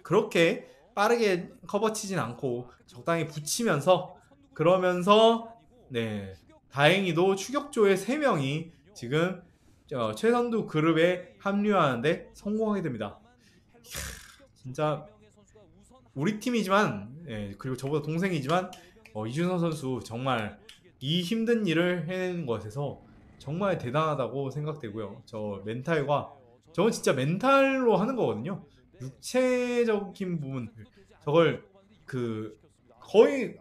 그렇게 빠르게 커버치진 않고 적당히 붙이면서 그러면서 네 다행히도 추격조의 3명이 지금 최선두 그룹에 합류하는데 성공하게 됩니다. 진짜 우리 팀이지만 그리고 저보다 동생이지만 이준선 선수 정말 이 힘든 일을 해내는 것에서 정말 대단하다고 생각되고요. 저 멘탈과 저건 진짜 멘탈로 하는 거거든요. 육체적인 부분 저걸 그 거의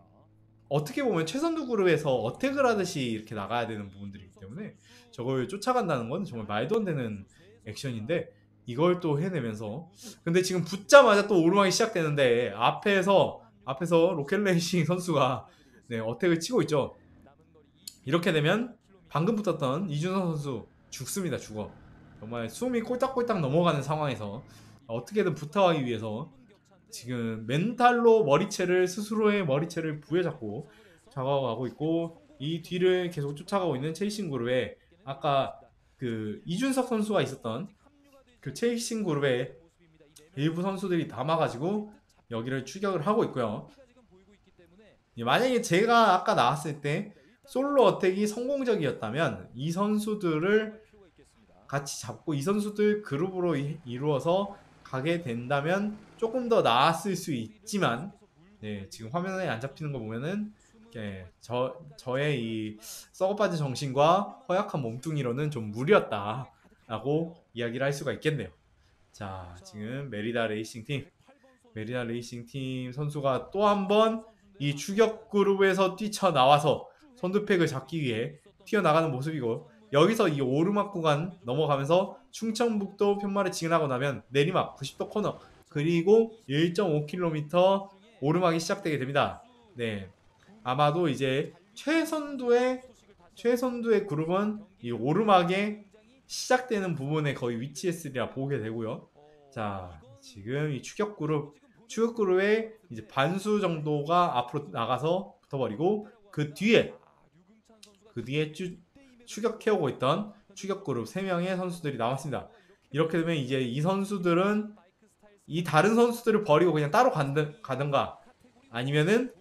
어떻게 보면 최선두 그룹에서 어택을 하듯이 이렇게 나가야 되는 부분들이기 때문에 저걸 쫓아간다는 건 정말 말도 안 되는 액션인데 이걸 또 해내면서 근데 지금 붙자마자 또 오르막이 시작되는데 앞에서 로켓레이싱 선수가 어택을 치고 있죠. 이렇게 되면 방금 붙었던 이준선 선수 죽습니다. 죽어. 정말 숨이 꼴딱꼴딱 넘어가는 상황에서 어떻게든 붙어가기 위해서 지금 멘탈로 스스로의 머리채를 부여잡고 잡아가고 있고 이 뒤를 계속 쫓아가고 있는 체이싱 그룹에 아까 그 이준석 선수가 있었던 그 체이싱 그룹의 일부 선수들이 담아가지고 여기를 추격을 하고 있고요. 만약에 제가 아까 나왔을 때 솔로 어택이 성공적이었다면 이 선수들을 같이 잡고 이 선수들 그룹으로 이루어서 가게 된다면 조금 더 나았을 수 있지만 지금 화면에 안 잡히는 거 보면은 저의 이 썩어빠진 정신과 허약한 몸뚱이로는 좀 무리였다라고 이야기를 할 수가 있겠네요. 자, 지금 메리다 레이싱 팀 선수가 또 한 번 이 추격 그룹에서 뛰쳐나와서 선두팩을 잡기 위해 튀어나가는 모습이고 여기서 이 오르막 구간 넘어가면서 충청북도 편말을 지나고 나면 내리막 90도 코너 그리고 1.5km 오르막이 시작되게 됩니다. 네, 아마도 이제 최선두의 그룹은 이 오르막에 시작되는 부분에 거의 위치했으리라 보게 되고요. 자, 지금 이 추격 그룹의 이제 반수 정도가 앞으로 나가서 붙어버리고 그 뒤에 추격해오고 있던 추격 그룹 3명의 선수들이 남았습니다. 이렇게 되면 이제 이 선수들은 이 다른 선수들을 버리고 그냥 따로 가든가 아니면은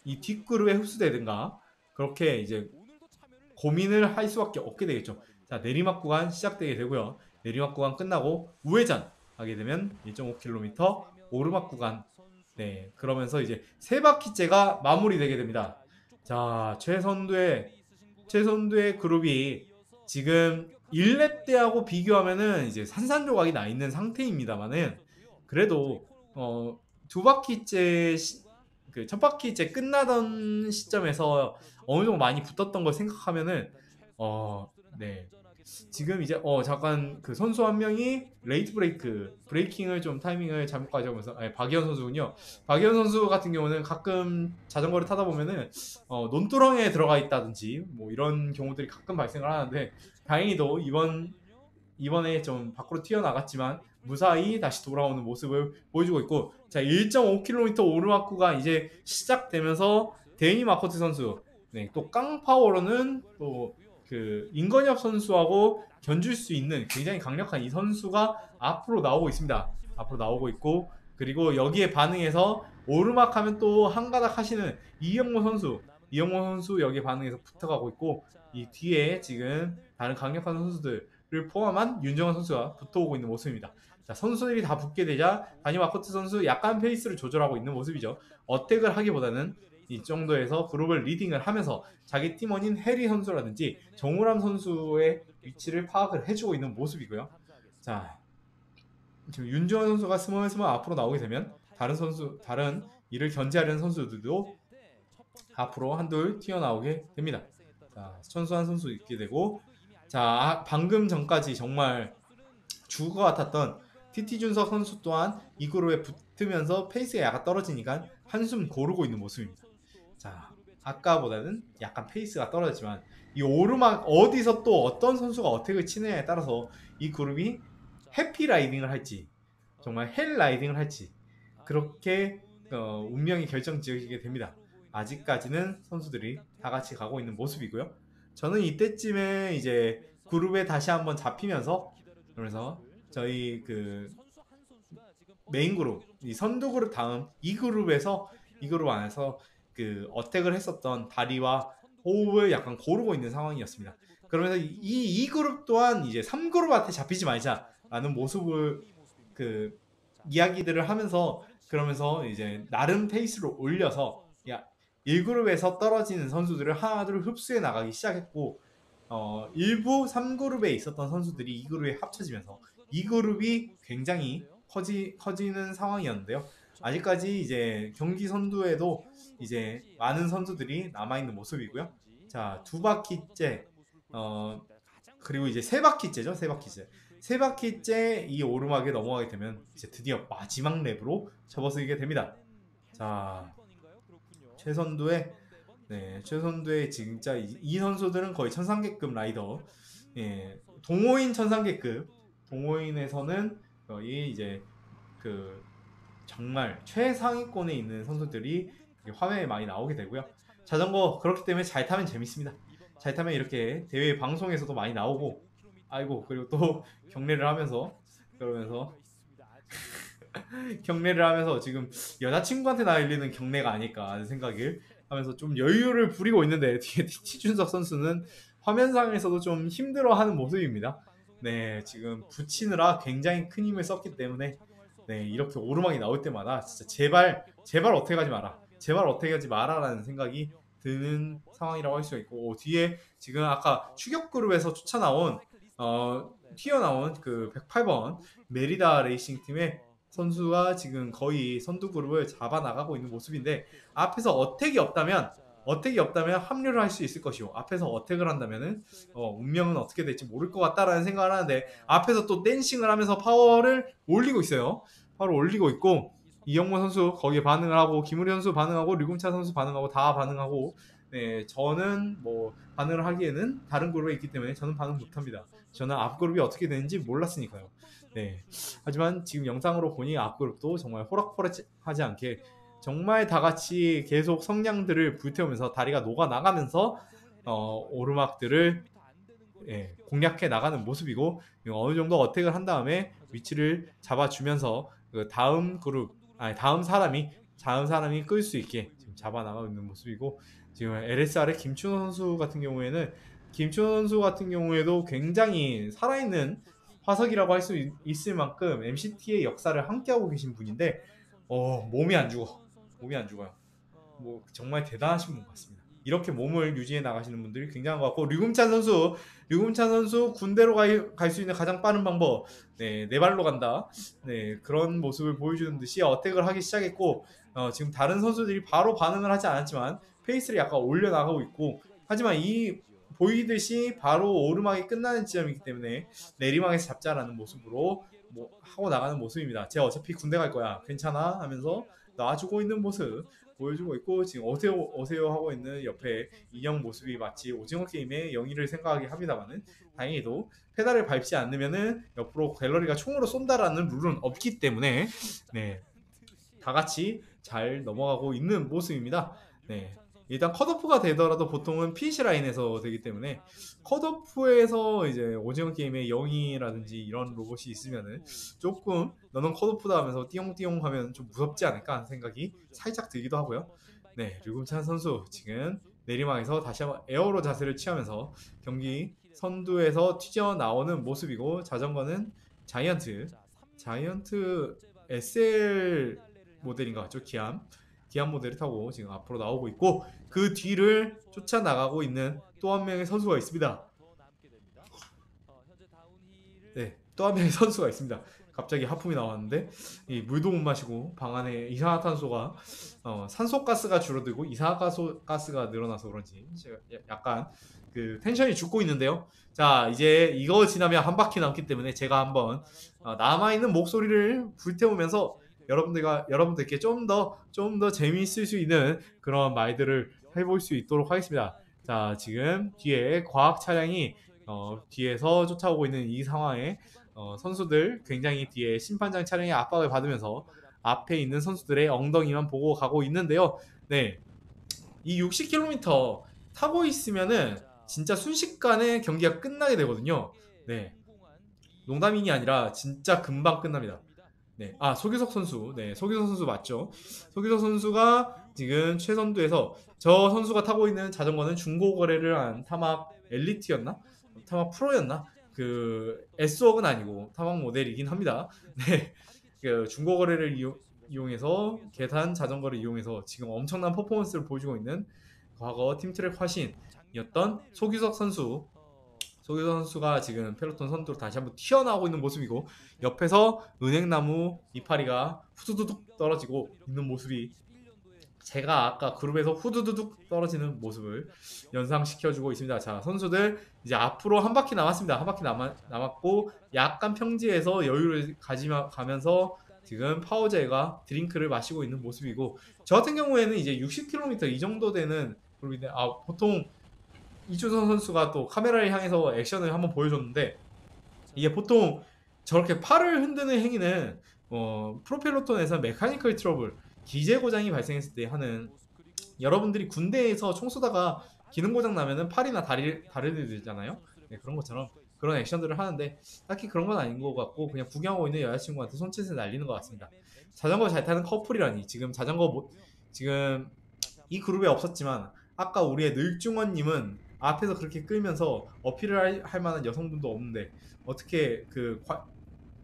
이 뒷그룹에 흡수되든가 그렇게 이제 고민을 할 수밖에 없게 되겠죠. 자, 내리막 구간 시작되게 되고요. 내리막 구간 끝나고 우회전 하게 되면 1.5km 오르막 구간 그러면서 이제 3바퀴째가 마무리되게 됩니다. 자, 최선두의 그룹이 지금 1렙 때하고 비교하면은 이제 산산조각이 나 있는 상태입니다만은 그래도 두 바퀴째 그 첫 바퀴째 끝나던 시점에서 어느 정도 많이 붙었던 걸 생각하면은 지금 이제 잠깐 그 선수 한 명이 레이트 브레이킹을 좀 타이밍을 잘못 가져오면서 박이현 선수군요. 박이현 선수 같은 경우는 가끔 자전거를 타다 보면은 논두렁에 들어가 있다든지 뭐 이런 경우들이 가끔 발생을 하는데 다행히도 이번에 좀 밖으로 튀어나갔지만 무사히 다시 돌아오는 모습을 보여주고 있고 자 1.5km 오르막 구간 이제 시작되면서 데니 마코트 선수 또 깡파워로는 또 그 임건엽 선수하고 견줄 수 있는 굉장히 강력한 이 선수가 앞으로 나오고 있습니다. 앞으로 나오고 있고 그리고 여기에 반응해서 오르막 하면 또 한가닥 하시는 이영모 선수 여기에 반응해서 붙어가고 있고 이 뒤에 지금 다른 강력한 선수들을 포함한 윤정환 선수가 붙어오고 있는 모습입니다. 자, 선수들이 다 붙게 되자 다니 마코트 선수 약간 페이스를 조절하고 있는 모습이죠. 어택을 하기보다는 이 정도에서 그룹을 리딩을 하면서 자기 팀원인 해리 선수라든지 정우람 선수의 위치를 파악을 해주고 있는 모습이고요. 자, 지금 윤정환 선수가 스멀스멀 앞으로 나오게 되면 다른 이를 견제하려는 선수들도 앞으로 한둘 튀어나오게 됩니다. 자, 천수한 선수 있게 되고, 자, 방금 전까지 정말 죽을 것 같았던 TT 준석 선수 또한 이 그룹에 붙으면서 페이스가 약간 떨어지니까 한숨 고르고 있는 모습입니다. 자, 아까보다는 약간 페이스가 떨어졌지만 이 오르막 어디서 또 어떤 선수가 어택을 치느냐에 따라서 이 그룹이 해피 라이딩을 할지 정말 헬 라이딩을 할지 그렇게 운명이 결정지어지게 됩니다. 아직까지는 선수들이 다 같이 가고 있는 모습이고요. 저는 이때쯤에 이제 그룹에 다시 한번 잡히면서 그러면서 저희 그 메인 그룹, 이 선두 그룹 다음 이 그룹 안에서 그 어택을 했었던 다리와 호흡을 약간 고르고 있는 상황이었습니다. 그러면서 이 그룹 또한 이제 3그룹한테 잡히지 말자라는 모습을 그 이야기들을 하면서 그러면서 이제 나름 페이스를 올려서 야 1그룹에서 떨어지는 선수들을 하나둘 흡수해 나가기 시작했고 일부 3그룹에 있었던 선수들이 2그룹에 합쳐지면서 2그룹이 굉장히 커지는 상황이었는데요. 아직까지 이제 경기 선두에도 이제 많은 선수들이 남아있는 모습이고요. 자, 두 바퀴째, 그리고 이제 세 바퀴째죠. 세 바퀴째. 세 바퀴째 이 오르막에 넘어가게 되면 이제 드디어 마지막 랩으로 접어들게 됩니다. 자, 최선두의 최선두의 진짜 이 선수들은 거의 천상계급 라이더. 예, 동호인 천상계급. 동호인에서는 거의 이제 그 정말 최상위권에 있는 선수들이 화면에 많이 나오게 되고요. 자전거 그렇기 때문에 잘 타면 재밌습니다. 잘 타면 이렇게 대회 방송에서도 많이 나오고, 아이고 그리고 또 경례를 하면서 그러면서 경례를 하면서 지금 여자친구한테 날리는 경례가 아닐까 하는 생각을 하면서 좀 여유를 부리고 있는데 뒤에 티준석 선수는 화면상에서도 좀 힘들어하는 모습입니다. 네, 지금 붙이느라 굉장히 큰 힘을 썼기 때문에 네, 이렇게 오르막이 나올 때마다 진짜 제발 어떻게 가지 마라. 제발 어떻게 가지 마라라는 생각이 드는 상황이라고 할 수가 있고 뒤에 지금 아까 추격 그룹에서 튀어나온 그 108번 메리다 레이싱 팀의 선수가 지금 거의 선두 그룹을 잡아 나가고 있는 모습인데 앞에서 어택이 없다면 합류를 할 수 있을 것이고 앞에서 어택을 한다면은 운명은 어떻게 될지 모를 것 같다라는 생각을 하는데 앞에서 또 댄싱을 하면서 파워를 올리고 있어요. 파워를 올리고 있고 이영모 선수 거기에 반응을 하고 김우리 선수 반응하고 류금차 선수 반응하고 다 반응하고 네, 저는 뭐 반응을 하기에는 다른 그룹에 있기 때문에 저는 반응 못합니다. 저는 앞 그룹이 어떻게 되는지 몰랐으니까요. 네. 하지만 지금 영상으로 보니 앞그룹도 정말 호락호락하지 않게 정말 다 같이 계속 성량들을 불태우면서 다리가 녹아 나가면서 오르막들을 공략해 나가는 모습이고 어느 정도 어택을 한 다음에 위치를 잡아주면서 그 다음 사람이 끌 수 있게 지금 잡아 나가고 있는 모습이고 지금 LSR의 김춘호 선수 같은 경우에도 굉장히 살아있는 화석이라고 할 수 있을 만큼 MCT의 역사를 함께하고 계신 분인데 몸이 안 죽어요. 뭐 정말 대단하신 분 같습니다. 이렇게 몸을 유지해 나가시는 분들이 굉장한 것 같고 류금찬 선수 군대로 갈 수 있는 가장 빠른 방법 네 발로 간다. 네 그런 모습을 보여주는 듯이 어택을 하기 시작했고 지금 다른 선수들이 바로 반응을 하지 않았지만 페이스를 약간 올려나가고 있고 하지만 이 보이듯이 바로 오르막이 끝나는 지점이기 때문에 내리막에서 잡자라는 모습으로 하고 나가는 모습입니다. 제가 어차피 군대 갈 거야 괜찮아 하면서 놔주고 있는 모습 보여주고 있고 지금 오세요 하고 있는 옆에 인형 모습이 마치 오징어 게임의 영희를 생각하게 합니다만은 다행히도 페달을 밟지 않으면은 옆으로 갤러리가 총으로 쏜다라는 룰은 없기 때문에 네, 다 같이 잘 넘어가고 있는 모습입니다. 네. 일단 컷오프가 되더라도 보통은 피니시 라인에서 되기 때문에 컷오프에서 이제 오징어 게임의 영희라든지 이런 로봇이 있으면은 조금 너는 컷오프다 하면서 띠용띠용 하면 좀 무섭지 않을까 하는 생각이 살짝 들기도 하고요. 네, 류금찬 선수 지금 내리막에서 다시 한번 에어로 자세를 취하면서 경기 선두에서 튀어나오는 모습이고 자전거는 자이언트 SL 모델인가 같죠? 기암 모델을 타고 지금 앞으로 나오고 있고 그 뒤를 쫓아 나가고 있는 또 한 명의 선수가 있습니다. 네, 또 한 명의 선수가 있습니다. 갑자기 하품이 나왔는데 이 물도 못 마시고 방 안에 이산화탄소가 산소가스가 줄어들고 이산화가스가 늘어나서 그런지 제가 약간 그 텐션이 죽고 있는데요. 자, 이제 이거 지나면 한 바퀴 남기 때문에 제가 한번 남아있는 목소리를 불태우면서 여러분들께 좀 더 재미있을 수 있는 그런 말들을 해볼 수 있도록 하겠습니다. 자, 지금 뒤에 과학 차량이 뒤에서 쫓아오고 있는 이 상황에 선수들 굉장히 뒤에 심판장 차량의 압박을 받으면서 앞에 있는 선수들의 엉덩이만 보고 가고 있는데요. 네, 이 60km 타고 있으면은 진짜 순식간에 경기가 끝나게 되거든요. 네, 농담이 아니라 진짜 금방 끝납니다. 네, 소규석 선수, 네, 소규석 선수 맞죠? 소규석 선수가 지금 최선두에서 저 선수가 타고 있는 자전거는 중고 거래를 한 타막 엘리트였나? 타막 프로였나? 그 S웍은 아니고 타막 모델이긴 합니다. 네, 그 중고 거래를 이용해서 계산 자전거를 이용해서 지금 엄청난 퍼포먼스를 보여주고 있는 과거 팀트랙 화신이었던 소규석 선수가 지금 펠로톤 선두로 다시 한번 튀어나오고 있는 모습이고 옆에서 은행나무 이파리가 후두둑 떨어지고 있는 모습이 제가 아까 그룹에서 후두둑 떨어지는 모습을 연상시켜주고 있습니다. 자, 선수들 이제 앞으로 한 바퀴 남았습니다. 한 바퀴 남았고 약간 평지에서 여유를 가면서 지금 파워젤과 드링크를 마시고 있는 모습이고 저 같은 경우에는 이제 60km 이 정도 되는 그룹인데 보통 이주선 선수가 또 카메라를 향해서 액션을 한번 보여줬는데 이게 보통 저렇게 팔을 흔드는 행위는 프로펠러톤에서 메카니컬 트러블 기재 고장이 발생했을 때 하는 여러분들이 군대에서 총 쏘다가 기능 고장 나면은 팔이나 다리를 들잖아요. 네, 그런 것처럼 그런 액션들을 하는데 딱히 그런 건 아닌 것 같고 그냥 구경하고 있는 여자친구한테 손짓을 날리는 것 같습니다. 자전거 잘 타는 커플이라니 지금 지금 이 그룹에 없었지만 아까 우리의 늙중원님은 앞에서 그렇게 끌면서 어필을 할 만한 여성분도 없는데 어떻게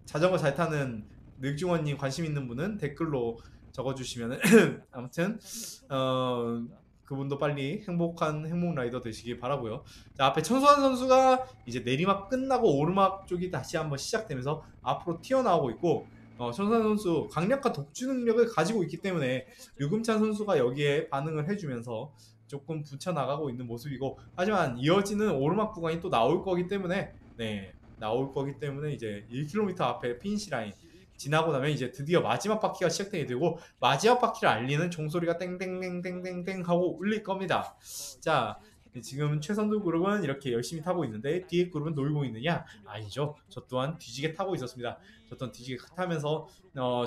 자전거 잘 타는 늙중원님 관심 있는 분은 댓글로 적어주시면 아무튼 그분도 빨리 행복한 행복 라이더 되시길 바라고요. 자, 앞에 천수환 선수가 이제 내리막 끝나고 오르막 쪽이 다시 한번 시작되면서 앞으로 튀어나오고 있고 천수환 선수 강력한 독주 능력을 가지고 있기 때문에 유금찬 선수가 여기에 반응을 해주면서 조금 붙여나가고 있는 모습이고 하지만 이어지는 오르막 구간이 또 나올 거기 때문에 이제 1km 앞에 피니시 라인 지나고 나면 이제 드디어 마지막 바퀴가 시작되게 되고 마지막 바퀴를 알리는 종소리가 땡땡땡땡땡땡 하고 울릴 겁니다. 자, 지금 최선두 그룹은 이렇게 열심히 타고 있는데 뒤에 그룹은 놀고 있느냐? 아니죠. 저 또한 뒤지게 타고 있었습니다. 저 또한 뒤지게 타면서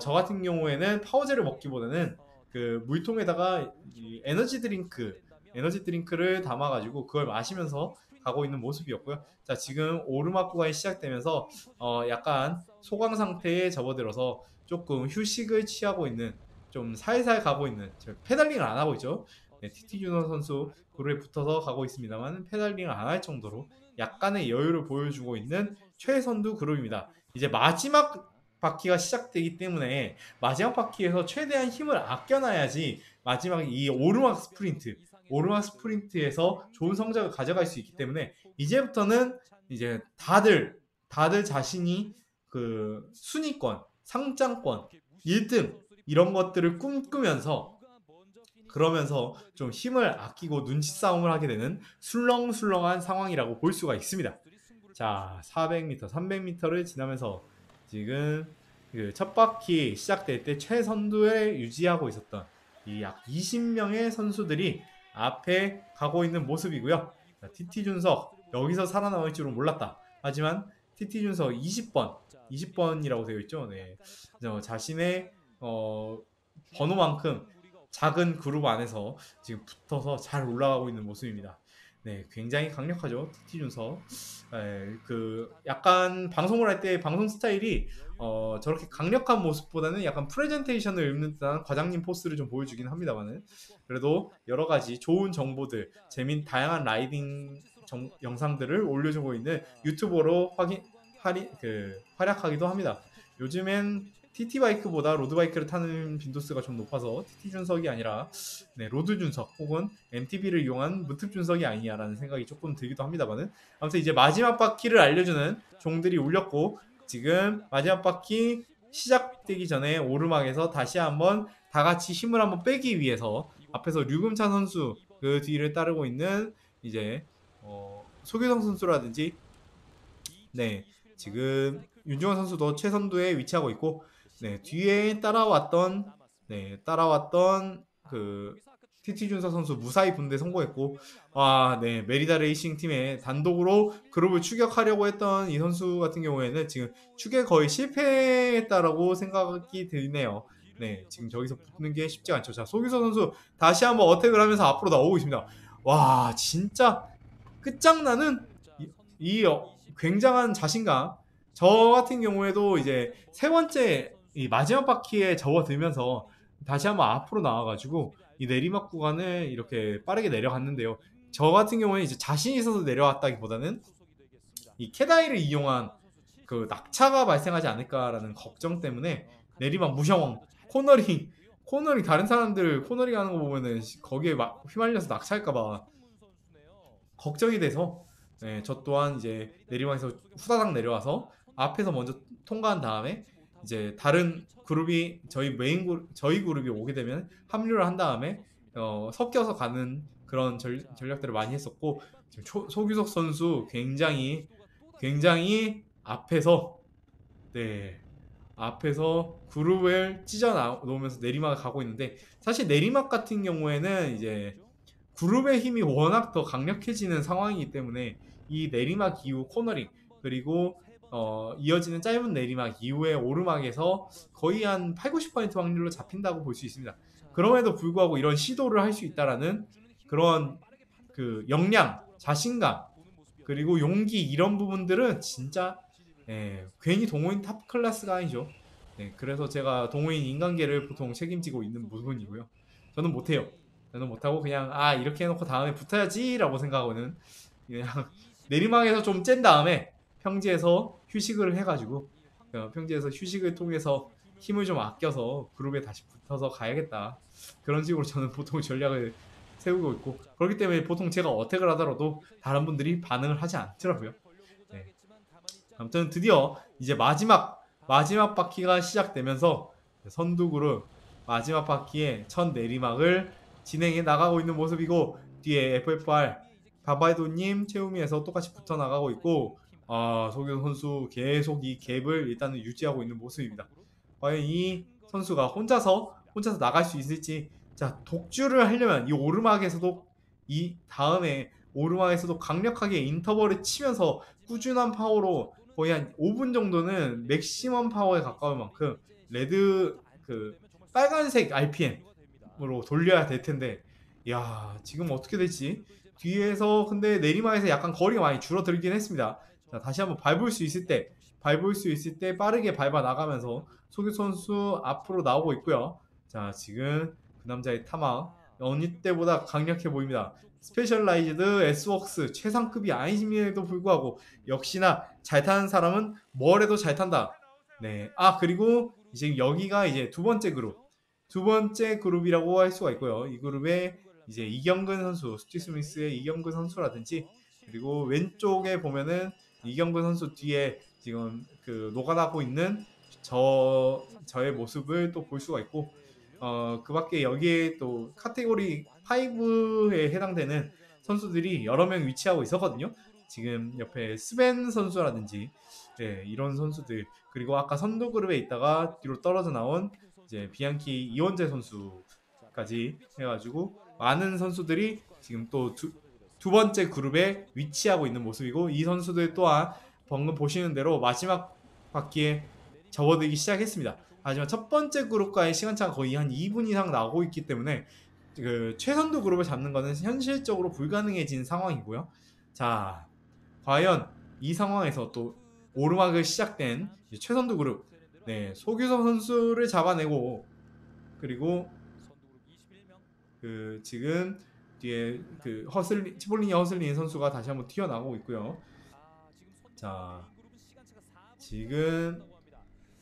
저 같은 경우에는 파워젤을 먹기보다는 그 물통에다가 에너지 드링크를 담아가지고 그걸 마시면서 가고 있는 모습이었고요. 자, 지금 오르막 구간이 시작되면서 약간 소강 상태에 접어들어서 조금 휴식을 취하고 있는 좀 살살 가고 있는 페달링을 안 하고 있죠. 네, TT 준호 선수 그룹에 붙어서 가고 있습니다만 페달링을 안 할 정도로 약간의 여유를 보여주고 있는 최선두 그룹입니다. 이제 마지막 바퀴가 시작되기 때문에 마지막 바퀴에서 최대한 힘을 아껴놔야지 마지막 이 오르막 스프린트에서 좋은 성적을 가져갈 수 있기 때문에 이제부터는 이제 다들 자신이 그 순위권, 상장권, 1등 이런 것들을 꿈꾸면서 그러면서 좀 힘을 아끼고 눈치 싸움을 하게 되는 술렁술렁한 상황이라고 볼 수가 있습니다. 자, 400m, 300m를 지나면서 지금 그 첫 바퀴 시작될 때 최선두에 유지하고 있었던 이 약 20명의 선수들이 앞에 가고 있는 모습이고요. TT 준석 여기서 살아남을 줄은 몰랐다. 하지만 TT 준석 20번이라고 되어 있죠. 네, 자신의 번호만큼 작은 그룹 안에서 지금 붙어서 잘 올라가고 있는 모습입니다. 네, 굉장히 강력하죠. TT 준석. 그 약간 방송을 할 때 방송 스타일이 저렇게 강력한 모습보다는 약간 프레젠테이션을 읽는 듯한 과장님 포스를 좀 보여주긴 합니다만은 그래도 여러 가지 좋은 정보들, 다양한 라이딩 영상들을 올려주고 있는 유튜버로 활약하기도 합니다. 요즘엔 TT 바이크보다 로드 바이크를 타는 빈도수가 좀 높아서 TT 준석이 아니라 로드 준석 혹은 MTB를 이용한 무특 준석이 아니냐라는 생각이 조금 들기도 합니다만은 아무튼 이제 마지막 바퀴를 알려주는 종들이 울렸고 지금 마지막 바퀴 시작되기 전에 오르막에서 다시 한번 다 같이 힘을 한번 빼기 위해서 앞에서 류금찬 선수 그 뒤를 따르고 있는 이제 소규성 선수라든지 네 지금 윤중원 선수도 최선두에 위치하고 있고 네 뒤에 따라왔던 그 TT 준서 선수 무사히 분대 성공했고 네 메리다 레이싱 팀의 단독으로 그룹을 추격하려고 했던 이 선수 같은 경우에는 지금 추격 거의 실패했다라고 생각이 드네요. 네 지금 저기서 붙는 게 쉽지 않죠. 자 소규서 선수 다시 한번 어택을 하면서 앞으로 나오고 있습니다. 와 진짜 끝장나는 이 굉장한 자신감. 저 같은 경우에도 이제 세 번째 이 마지막 바퀴에 접어들면서 다시 한번 앞으로 나와가지고 이 내리막 구간을 이렇게 빠르게 내려갔는데요. 저 같은 경우는 이제 자신 있어서 내려왔다기보다는 이 캐다이를 이용한 그 낙차가 발생하지 않을까라는 걱정 때문에 내리막 무셔왕 코너링 다른 사람들 코너링 하는 거 보면은 거기에 막 휘말려서 낙차할까봐 걱정이 돼서 네, 저 또한 이제 내리막에서 후다닥 내려와서 앞에서 먼저 통과한 다음에 이제 다른 그룹이 저희 그룹이 오게 되면 합류를 한 다음에 섞여서 가는 그런 전략들을 많이 했었고 지금 소규석 선수 굉장히 앞에서 그룹을 찢어 놓으면서 내리막을 가고 있는데 사실 내리막 같은 경우에는 이제 그룹의 힘이 워낙 더 강력해지는 상황이기 때문에 이 내리막 이후 코너링 그리고 이어지는 짧은 내리막 이후의 오르막에서 거의 한 8, 90% 확률로 잡힌다고 볼 수 있습니다. 그럼에도 불구하고 이런 시도를 할 수 있다라는 그런 그 역량, 자신감 그리고 용기 이런 부분들은 진짜 괜히 동호인 탑 클래스가 아니죠. 그래서 제가 동호인 인간계를 보통 책임지고 있는 부분이고요. 저는 못해요. 저는 못하고 그냥 이렇게 해놓고 다음에 붙어야지라고 생각하고는 그냥 내리막에서 좀 짠 다음에 평지에서 휴식을 해가지고 평지에서 휴식을 통해서 힘을 좀 아껴서 그룹에 다시 붙어서 가야겠다. 그런 식으로 저는 보통 전략을 세우고 있고 그렇기 때문에 보통 제가 어택을 하더라도 다른 분들이 반응을 하지 않더라고요. 네. 아무튼 드디어 이제 마지막 바퀴가 시작되면서 선두 그룹 마지막 바퀴의 첫 내리막을 진행해 나가고 있는 모습이고 뒤에 FFR 바바이도님 채우미에서 똑같이 붙어 나가고 있고 소규 선수 계속 이 갭을 일단은 유지하고 있는 모습입니다. 과연 이 선수가 혼자서 나갈 수 있을지. 자 독주를 하려면 이 오르막에서도 이 다음에 오르막에서도 강력하게 인터벌을 치면서 꾸준한 파워로 거의 한 5분 정도는 맥시멈 파워에 가까울 만큼 레드 그 빨간색 RPM으로 돌려야 될 텐데 야 지금 어떻게 될지 뒤에서 근데 내리막에서 약간 거리가 많이 줄어들긴 했습니다. 자 다시 한번 밟을 수 있을 때 빠르게 밟아 나가면서 소규 선수 앞으로 나오고 있고요. 자 지금 그 남자의 타막 어느 때보다 강력해 보입니다. 스페셜라이즈드 S웍스 최상급이 아님에도 불구하고 역시나 잘 타는 사람은 뭘 해도 잘 탄다. 네. 그리고 이제 여기가 이제 두 번째 그룹이라고 할 수가 있고요. 이 그룹에 이제 이경근 선수, 스티 스미스의 이경근 선수라든지 그리고 왼쪽에 보면은 이경근 선수 뒤에 지금 그 녹아나고 있는 저의 모습을 또 볼 수가 있고 그 밖에 여기에 또 카테고리 5에 해당되는 선수들이 여러 명 위치하고 있었거든요. 지금 옆에 스벤 선수라든지 이런 선수들 그리고 아까 선두 그룹에 있다가 뒤로 떨어져 나온 이제 비앙키 이원재 선수까지 해가지고 많은 선수들이 지금 또 두 번째 그룹에 위치하고 있는 모습이고 이 선수들 또한 방금 보시는 대로 마지막 바퀴에 접어들기 시작했습니다. 하지만 첫 번째 그룹과의 시간차가 거의 한 2분 이상 나오고 있기 때문에 그 최선두 그룹을 잡는 것은 현실적으로 불가능해진 상황이고요. 자, 과연 이 상황에서 또 오르막을 시작된 최선두 그룹, 소규성 선수를 잡아내고 그리고 그 지금 뒤에 그 치폴리니 허슬린 선수가 다시 한번 튀어나오고 있고요. 자, 지금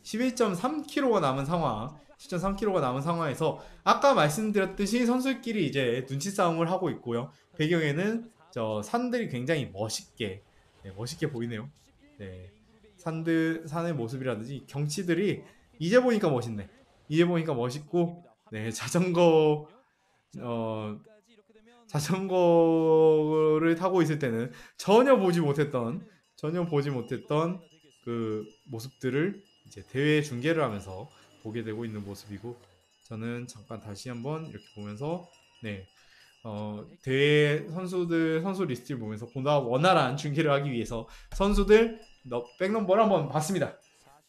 11.3km가 남은 상황, 10.3km가 남은 상황에서 아까 말씀드렸듯이 선수끼리 이제 눈치 싸움을 하고 있고요. 배경에는 저 산들이 굉장히 멋있게 보이네요. 산의 모습이라든지 경치들이 이제 보니까 멋있네. 이제 보니까 멋있고, 네, 자전거를 타고 있을 때는 전혀 보지 못했던 그 모습들을 이제 대회 중계를 하면서 보게 되고 있는 모습이고, 저는 잠깐 다시 한번 이렇게 보면서, 네, 대회 선수 리스트를 보면서 보다 원활한 중계를 하기 위해서 선수들 백넘버를 한번 봤습니다.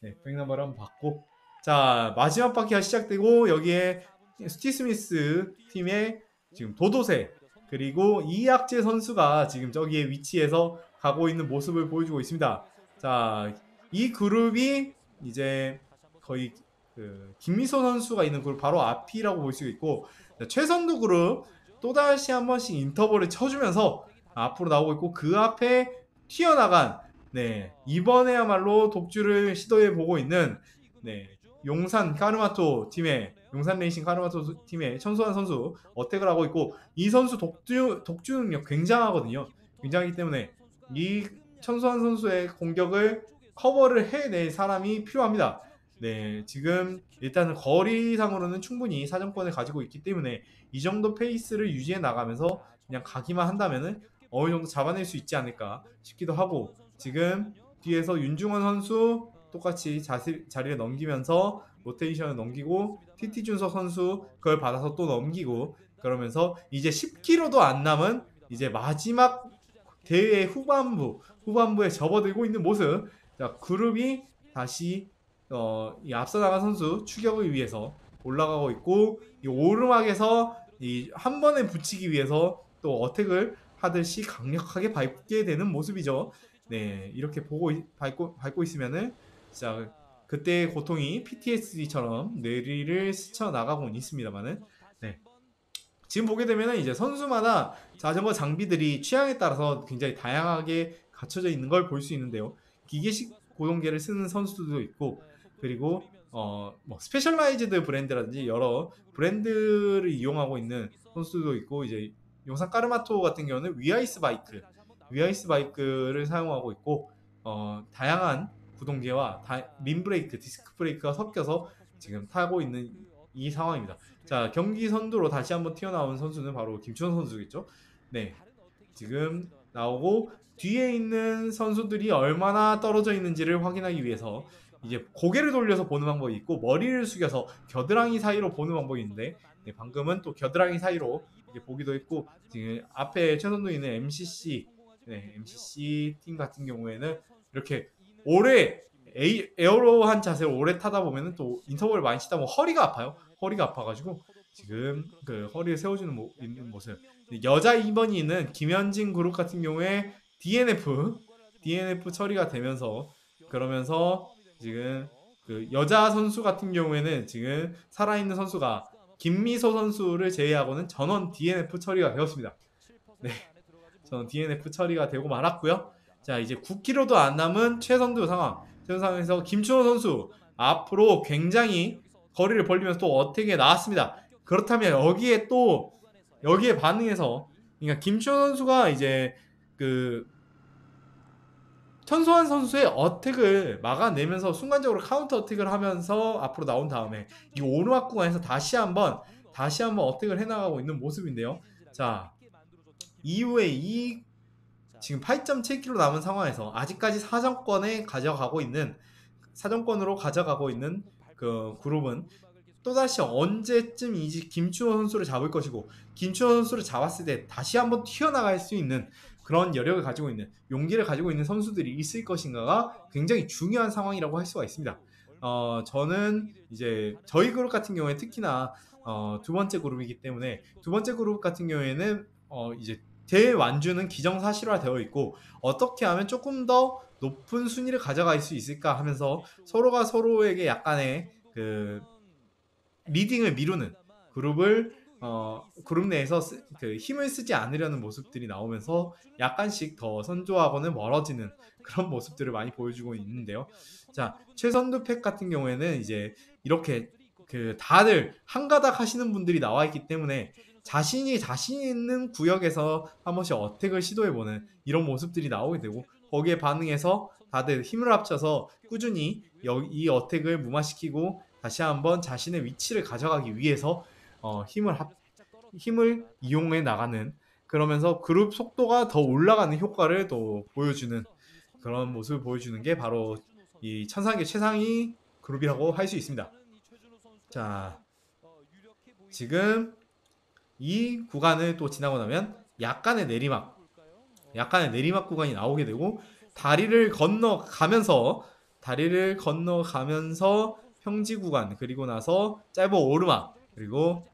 네, 백넘버를 한번 봤고, 자, 마지막 바퀴가 시작되고 여기에 스티 스미스 팀의 지금 도도새 그리고 이학재 선수가 지금 저기에 위치해서 가고 있는 모습을 보여주고 있습니다. 자, 이 그룹이 이제 거의 그 김미소 선수가 있는 그룹 바로 앞이라고 볼 수 있고, 최선두 그룹 또다시 한 번씩 인터벌을 쳐주면서 앞으로 나오고 있고, 그 앞에 튀어나간, 네, 이번에야말로 독주를 시도해 보고 있는, 네, 용산 레이싱 카르마토 팀의 천수환 선수 어택을 하고 있고, 이 선수 독주 능력 굉장하거든요. 굉장하기 때문에 이 천수환 선수의 공격을 커버를 해낼 사람이 필요합니다. 네, 지금 일단은 거리상으로는 충분히 사정권을 가지고 있기 때문에 이 정도 페이스를 유지해 나가면서 그냥 가기만 한다면은 어느 정도 잡아낼 수 있지 않을까 싶기도 하고, 지금 뒤에서 윤중원 선수 똑같이 자리를 넘기면서 로테이션을 넘기고, TT 준석 선수 그걸 받아서 또 넘기고, 그러면서 이제 10km도 안 남은 이제 마지막 대회 후반부에 접어들고 있는 모습. 자, 그룹이 다시 이 앞서 나간 선수 추격을 위해서 올라가고 있고, 이 오르막에서 이 한 번에 붙이기 위해서 또 어택을 하듯이 강력하게 밟게 되는 모습이죠. 네, 이렇게 밟고 있으면은 진짜 그때의 고통이 PTSD처럼 뇌리를 스쳐 나가곤 있습니다만은, 네, 지금 보게 되면은 이제 선수마다 자전거 장비들이 취향에 따라서 굉장히 다양하게 갖춰져 있는 걸 볼 수 있는데요. 기계식 고동계를 쓰는 선수들도 있고, 그리고 뭐 스페셜라이즈드 브랜드라든지 여러 브랜드를 이용하고 있는 선수도 있고, 이제 용산 까르마토 같은 경우는 위아이스 바이크를 사용하고 있고, 다양한 구동계와 림브레이크, 디스크 브레이크가 섞여서 지금 타고 있는 이 상황입니다. 자, 경기 선두로 다시 한번 튀어나온 선수는 바로 김주현 선수겠죠. 네, 지금 나오고 뒤에 있는 선수들이 얼마나 떨어져 있는지를 확인하기 위해서 이제 고개를 돌려서 보는 방법이 있고, 머리를 숙여서 겨드랑이 사이로 보는 방법이 있는데, 네, 방금은 또 겨드랑이 사이로 이렇게 보기도 했고, 지금 앞에 최선도 있는 MCC 팀 같은 경우에는 이렇게 오래 에어로한 자세로 오래 타다 보면은 또 인터벌을 많이 치다 보면 허리가 아파가지고 지금 그 허리를 세워주는 있는 모습. 여자 2번이 있는 김현진 그룹 같은 경우에 DNF 처리가 되면서, 그러면서 지금 그 여자 선수 같은 경우에는 지금 살아있는 선수가 김미소 선수를 제외하고는 전원 DNF 처리가 되었습니다. 네, 전원 DNF 처리가 되고 말았고요. 자, 이제 9km도 안 남은 최선두 상황에서 김추호 선수 앞으로 굉장히 거리를 벌리면서 또 어택에 나왔습니다. 그렇다면 여기에 반응해서, 그러니까 김추호 선수가 이제 그 천소환 선수의 어택을 막아내면서 순간적으로 카운터 어택을 하면서 앞으로 나온 다음에 이 오르막 구간에서 다시 한번 어택을 해나가고 있는 모습인데요. 자, 이후에 지금 8.7km 남은 상황에서 아직까지 사정권으로 가져가고 있는 그 그룹은 또다시 언제쯤 김추호 선수를 잡을 것이고, 김추호 선수를 잡았을 때 다시 한번 튀어나갈 수 있는 그런 여력을 가지고 있는, 용기를 가지고 있는 선수들이 있을 것인가가 굉장히 중요한 상황이라고 할 수가 있습니다. 저는 이제 저희 그룹 같은 경우에 특히나 두 번째 그룹이기 때문에, 두 번째 그룹 같은 경우에는 이제 대완주는 기정사실화 되어 있고, 어떻게 하면 조금 더 높은 순위를 가져갈 수 있을까 하면서 서로가 서로에게 약간의 그 리딩을 미루는 그룹 내에서 그 힘을 쓰지 않으려는 모습들이 나오면서 약간씩 더 선조하고는 멀어지는 그런 모습들을 많이 보여주고 있는데요. 자, 최선두 팩 같은 경우에는 이제 이렇게 그 다들 한가닥 하시는 분들이 나와 있기 때문에 자신 있는 구역에서 한 번씩 어택을 시도해보는 이런 모습들이 나오게 되고, 거기에 반응해서 다들 힘을 합쳐서 꾸준히 이 어택을 무마시키고 다시 한번 자신의 위치를 가져가기 위해서 힘을 이용해 나가는, 그러면서 그룹 속도가 더 올라가는 효과를 또 보여주는 그런 모습을 보여주는 게 바로 이 천상계 최상위 그룹이라고 할 수 있습니다. 자, 지금 이 구간을 또 지나고 나면 약간의 내리막 구간이 나오게 되고, 다리를 건너가면서 평지 구간, 그리고 나서 짧은 오르막, 그리고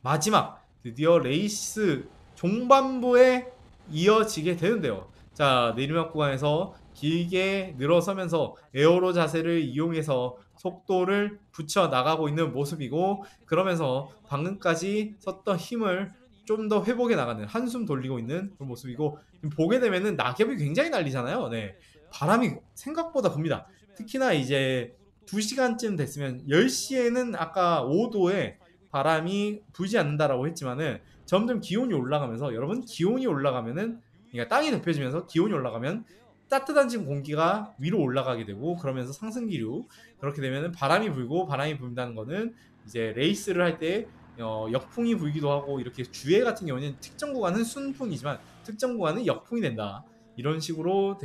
마지막 드디어 레이스 종반부에 이어지게 되는데요. 자, 내리막 구간에서 길게 늘어서면서 에어로 자세를 이용해서 속도를 붙여 나가고 있는 모습이고, 그러면서 방금까지 썼던 힘을 좀 더 회복해 나가는, 한숨 돌리고 있는 그런 모습이고, 보게 되면은 낙엽이 굉장히 날리잖아요. 네. 바람이 생각보다 붑니다. 특히나 이제 2시간쯤 됐으면 10시에는 아까 5도에 바람이 불지 않는다라고 했지만은 점점 기온이 올라가면서, 여러분 기온이 올라가면은, 그러니까 땅이 덮여지면서 기온이 올라가면 따뜻한 지금 공기가 위로 올라가게 되고, 그러면서 상승기류, 그렇게 되면은 바람이 불다는 거는 이제 레이스를 할 때 역풍이 불기도 하고, 이렇게 주행 같은 경우는 특정 구간은 순풍이지만 특정 구간은 역풍이 된다, 이런 식으로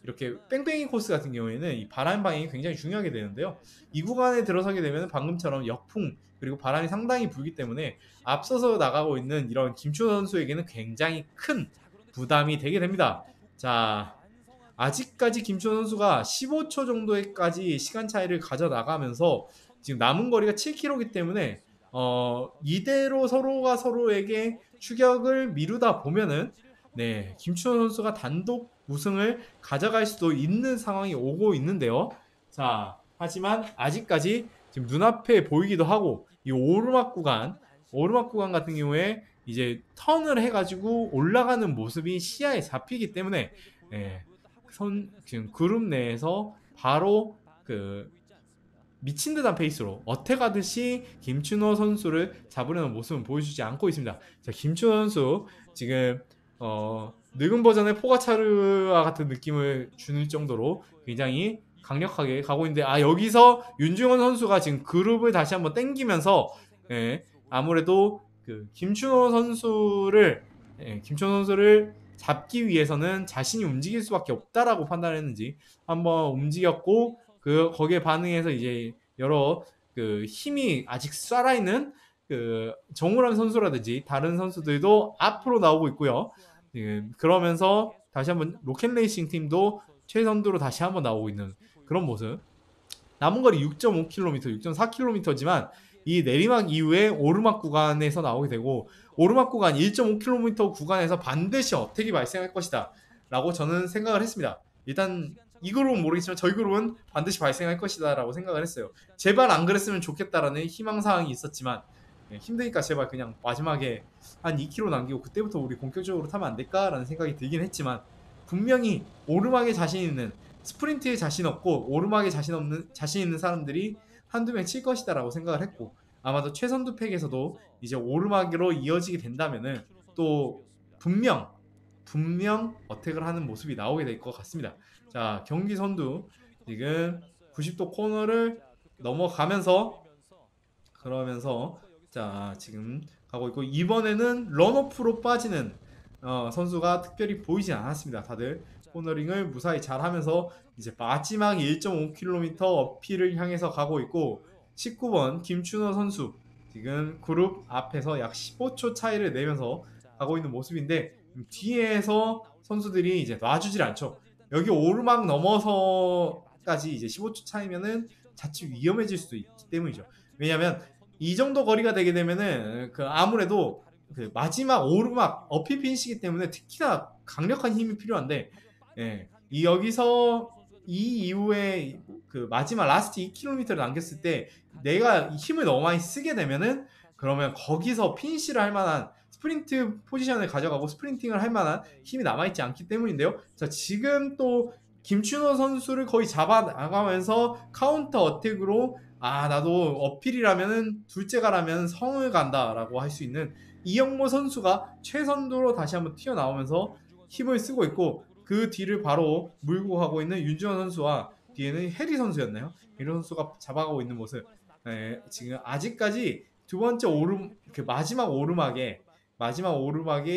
이렇게 뺑뺑이 코스 같은 경우에는 이 바람 방향이 굉장히 중요하게 되는데요. 이 구간에 들어서게 되면 방금처럼 역풍 그리고 바람이 상당히 불기 때문에 앞서서 나가고 있는 이런 김추 선수에게는 굉장히 큰 부담이 되게 됩니다. 자, 아직까지 김추 선수가 15초 정도까지 시간 차이를 가져 나가면서 지금 남은 거리가 7km이기 때문에 이대로 서로가 서로에게 추격을 미루다 보면은 네, 김추원 선수가 단독 우승을 가져갈 수도 있는 상황이 오고 있는데요. 자, 하지만 아직까지 지금 눈앞에 보이기도 하고, 이 오르막 구간 같은 경우에 이제 턴을 해가지고 올라가는 모습이 시야에 잡히기 때문에 예, 지금 그룹 내에서 바로 미친 듯한 페이스로 어택하듯이 김춘호 선수를 잡으려는 모습은 보여주지 않고 있습니다. 자, 김춘호 선수 지금 늙은 버전의 포가차르와 같은 느낌을 주는 정도로 굉장히 강력하게 가고 있는데, 여기서 윤중원 선수가 지금 그룹을 다시 한번 땡기면서 아무래도 김춘호 선수를 잡기 위해서는 자신이 움직일 수밖에 없다라고 판단했는지 한번 움직였고, 거기에 반응해서 이제 여러 힘이 아직 살아있는 정우람 선수라든지 다른 선수들도 앞으로 나오고 있고요. 그러면서 다시 한번 로켓레이싱 팀도 최선두로 다시 한번 나오고 있는 그런 모습. 남은 거리 6.5km, 6.4km지만 이 내리막 이후에 오르막 구간에서 나오게 되고, 오르막 구간 1.5km 구간에서 반드시 어택이 발생할 것이다 라고 저는 생각을 했습니다. 일단 이 그룹은 모르겠지만 저희 그룹은 반드시 발생할 것이다 라고 생각을 했어요. 제발 안 그랬으면 좋겠다라는 희망사항이 있었지만 힘드니까 제발 그냥 마지막에 한 2km 남기고 그때부터 우리 본격적으로 타면 안 될까라는 생각이 들긴 했지만, 분명히 오르막에 자신 있는, 스프린트에 자신 없고 오르막에 자신 있는 사람들이 한두 명 칠 것이다 라고 생각을 했고, 아마도 최선두 팩에서도 이제 오르막으로 이어지게 된다면은 또 분명 어택을 하는 모습이 나오게 될 것 같습니다. 자, 경기 선두 지금 90도 코너를 넘어가면서 자, 지금 가고 있고, 이번에는 런오프로 빠지는 선수가 특별히 보이지 않았습니다. 다들 코너링을 무사히 잘 하면서 이제 마지막 1.5km 어필을 향해서 가고 있고, 19번 김춘호 선수 지금 그룹 앞에서 약 15초 차이를 내면서 가고 있는 모습인데, 뒤에서 선수들이 이제 놔주질 않죠. 여기 오르막 넘어서까지 이제 15초 차이면은 자칫 위험해질 수도 있기 때문이죠. 왜냐하면 이 정도 거리가 되게 되면은 아무래도 마지막 오르막 어필 피니시기 때문에 특히나 강력한 힘이 필요한데, 여기서 이 이후에 마지막 라스트 2km를 남겼을 때 내가 힘을 너무 많이 쓰게 되면은, 그러면 거기서 피니시를 할 만한 스프린트 포지션을 가져가고 스프린팅을 할 만한 힘이 남아있지 않기 때문인데요. 자, 지금 또 김춘호 선수를 거의 잡아 나가면서 카운터 어택으로 나도 어필이라면은 둘째가라면 성을 간다라고 할 수 있는 이영모 선수가 최선두로 다시 한번 튀어나오면서 힘을 쓰고 있고, 그 뒤를 바로 물고 가고 있는 윤주원 선수와 뒤에는 해리 선수였나요? 해리 선수가 잡아가고 있는 모습. 네, 지금 아직까지 두 번째 그 마지막 오르막의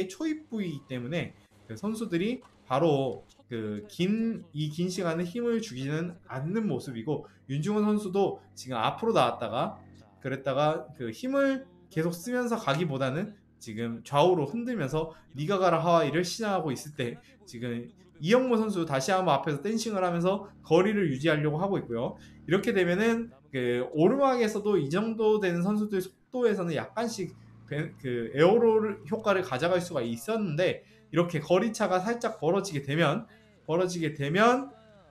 초입 부위이기 때문에 그 선수들이 바로 이 긴 시간에 힘을 주지는 않는 모습이고, 윤중원 선수도 지금 앞으로 나왔다가 그랬다가 그 힘을 계속 쓰면서 가기보다는 지금 좌우로 흔들면서 니가 가라 하와이를 시작하고 있을 때, 지금 이영모 선수 다시 한번 앞에서 댄싱을 하면서 거리를 유지하려고 하고 있고요. 이렇게 되면은 그 오르막에서도 이 정도 되는 선수들 속도에서는 약간씩 그 에어롤 효과를 가져갈 수가 있었는데, 이렇게 거리차가 살짝 벌어지게 되면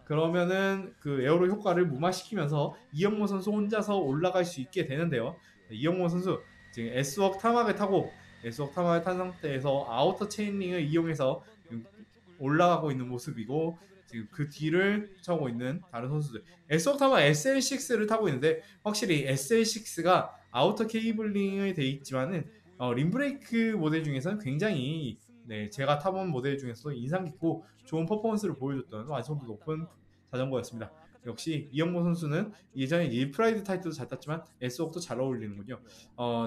그러면은 그 에어롤 효과를 무마시키면서 이영모 선수 혼자서 올라갈 수 있게 되는데요. 이영모 선수 지금 S웍 타막을 타고, S웍 타막을 탄 상태에서 아우터 체인링을 이용해서 올라가고 있는 모습이고, 지금 그 뒤를 쫓아오고 있는 다른 선수들, S웍 타막 SL6를 타고 있는데, 확실히 SL6가 아우터 케이블링이 돼 있지만은 림브레이크 모델 중에서는 굉장히, 네, 제가 타본 모델 중에서 인상 깊고 좋은 퍼포먼스를 보여줬던 완성도 높은 자전거였습니다. 역시 이영모 선수는 예전에 일프라이드 타이틀도 잘 탔지만 S웍도 잘 어울리는군요.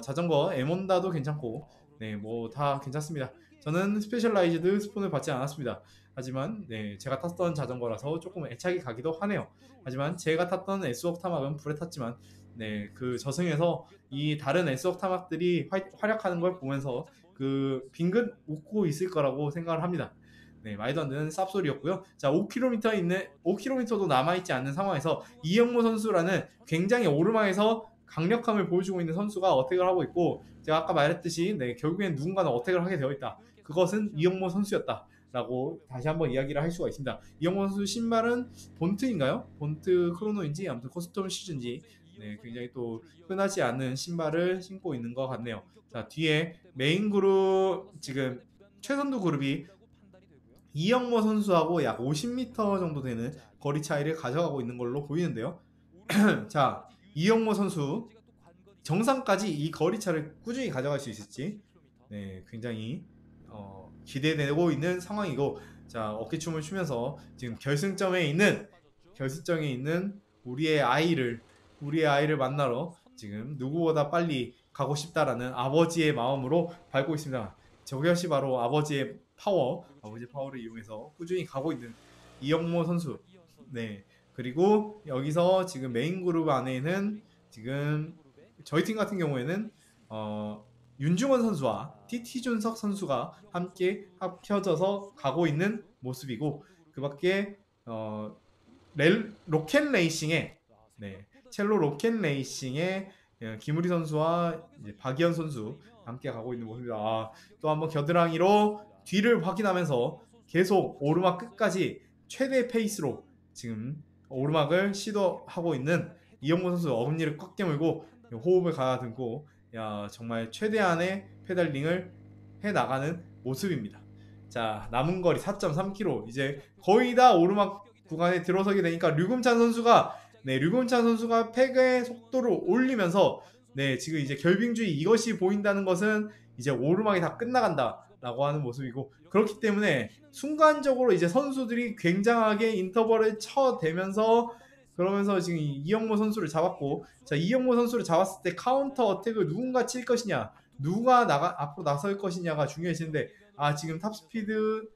자전거 에몬다도 괜찮고, 네, 뭐 다 괜찮습니다. 저는 스페셜라이즈드 스폰을 받지 않았습니다. 하지만 네, 제가 탔던 자전거라서 조금 애착이 가기도 하네요. 하지만 제가 탔던 S웍 타막은 불에 탔지만, 네, 그 저승에서 이 다른 S웍 타막들이 활약하는 걸 보면서 그 빙긋 웃고 있을 거라고 생각을 합니다. 네, 말도 안 되는 쌉소리였고요. 자, 5km도 남아있지 않는 상황에서 이영모 선수라는 굉장히 오르막에서 강력함을 보여주고 있는 선수가 어택을 하고 있고, 제가 아까 말했듯이 네, 결국엔 누군가는 어택을 하게 되어 있다. 그것은 이영모 선수였다 라고 다시 한번 이야기를 할 수가 있습니다. 이영모 선수 신발은 본트인가요? 본트 크로노인지 아무튼 커스텀 시즌인지, 네, 굉장히 또 흔하지 않은 신발을 신고 있는 것 같네요. 자, 뒤에 메인 그룹, 지금 최선두 그룹이 이영모 선수하고 약 50m 정도 되는 거리 차이를 가져가고 있는 걸로 보이는데요. 자, 이영모 선수 정상까지 이 거리 차를 꾸준히 가져갈 수 있을지, 네, 굉장히 기대되고 있는 상황이고, 자, 어깨춤을 추면서 지금 결승점에 있는 우리의 아이를 만나러 지금 누구보다 빨리 가고 싶다라는 아버지의 마음으로 밟고 있습니다. 저것이 바로 아버지의 파워를 이용해서 꾸준히 가고 있는 이영모 선수. 네, 그리고 여기서 지금 메인 그룹 안에는 지금 저희 팀 같은 경우에는 윤중원 선수와 TT준석 선수가 함께 합쳐져서 가고 있는 모습이고, 그 밖에 로켓레이싱의, 네, 첼로 로켓레이싱의 김우리 선수와 이제 박이현 선수 함께 가고 있는 모습입니다. 또 한번 겨드랑이로 뒤를 확인하면서 계속 오르막 끝까지 최대 페이스로 지금 오르막을 시도하고 있는 이영모 선수, 어금니를 꽉 깨물고 호흡을 가다듬고, 정말 최대한의 페달링을 해나가는 모습입니다. 자, 남은 거리 4.3km, 이제 거의 다 오르막 구간에 들어서게 되니까 류금찬 선수가 팩의 속도를 올리면서, 네, 지금 이제 결빙주의 이것이 보인다는 것은 이제 오르막이 다 끝나간다 라고 하는 모습이고, 그렇기 때문에 순간적으로 이제 선수들이 굉장하게 인터벌을 쳐대면서, 그러면서 지금 이영모 선수를 잡았고, 자, 이영모 선수를 잡았을 때 카운터 어택을 누군가 칠 것이냐, 누가 앞으로 나설 것이냐가 중요해지는데, 지금 탑스피드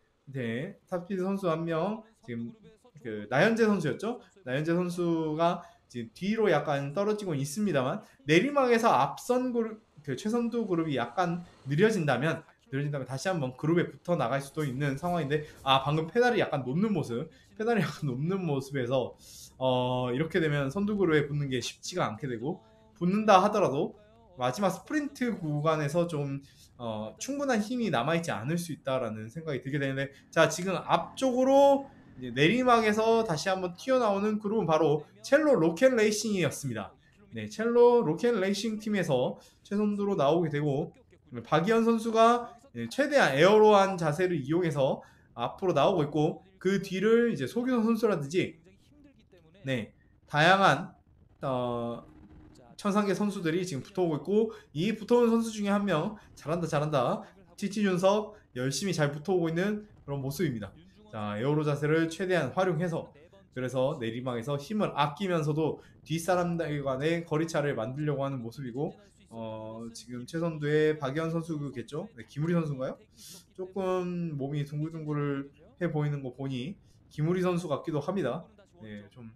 선수 한 명, 지금 그 나현재 선수였죠? 나현재 선수가 지금 뒤로 약간 떨어지고 있습니다만, 내리막에서 앞선 그룹, 그 최선두 그룹이 약간 느려진다면 다시 한번 그룹에 붙어 나갈 수도 있는 상황인데, 방금 페달이 약간 높는 모습에서 이렇게 되면 선두 그룹에 붙는 게 쉽지가 않게 되고, 붙는다 하더라도 마지막 스프린트 구간에서 좀 충분한 힘이 남아있지 않을 수 있다라는 생각이 들게 되는데, 자, 지금 앞쪽으로 내리막에서 다시 한번 튀어나오는 그룹은 바로 첼로 로켓 레이싱이었습니다. 네, 첼로 로켓 레이싱 팀에서 최선두로 나오게 되고, 박이현 선수가 최대한 에어로한 자세를 이용해서 앞으로 나오고 있고, 그 뒤를 이제 소규성 선수라든지, 네, 다양한 천상계 선수들이 지금 붙어오고 있고, 이 붙어오는 선수 중에 한 명 잘한다 TT준석 열심히 잘 붙어오고 있는 그런 모습입니다. 자, 에어로 자세를 최대한 활용해서 그래서 내리막에서 힘을 아끼면서도 뒷사람들 간의 거리차를 만들려고 하는 모습이고 지금 최선두의 박연 선수겠죠? 네, 김우리 선수인가요? 조금 몸이 둥글둥글해 보이는 거 보니 김우리 선수 같기도 합니다. 네, 좀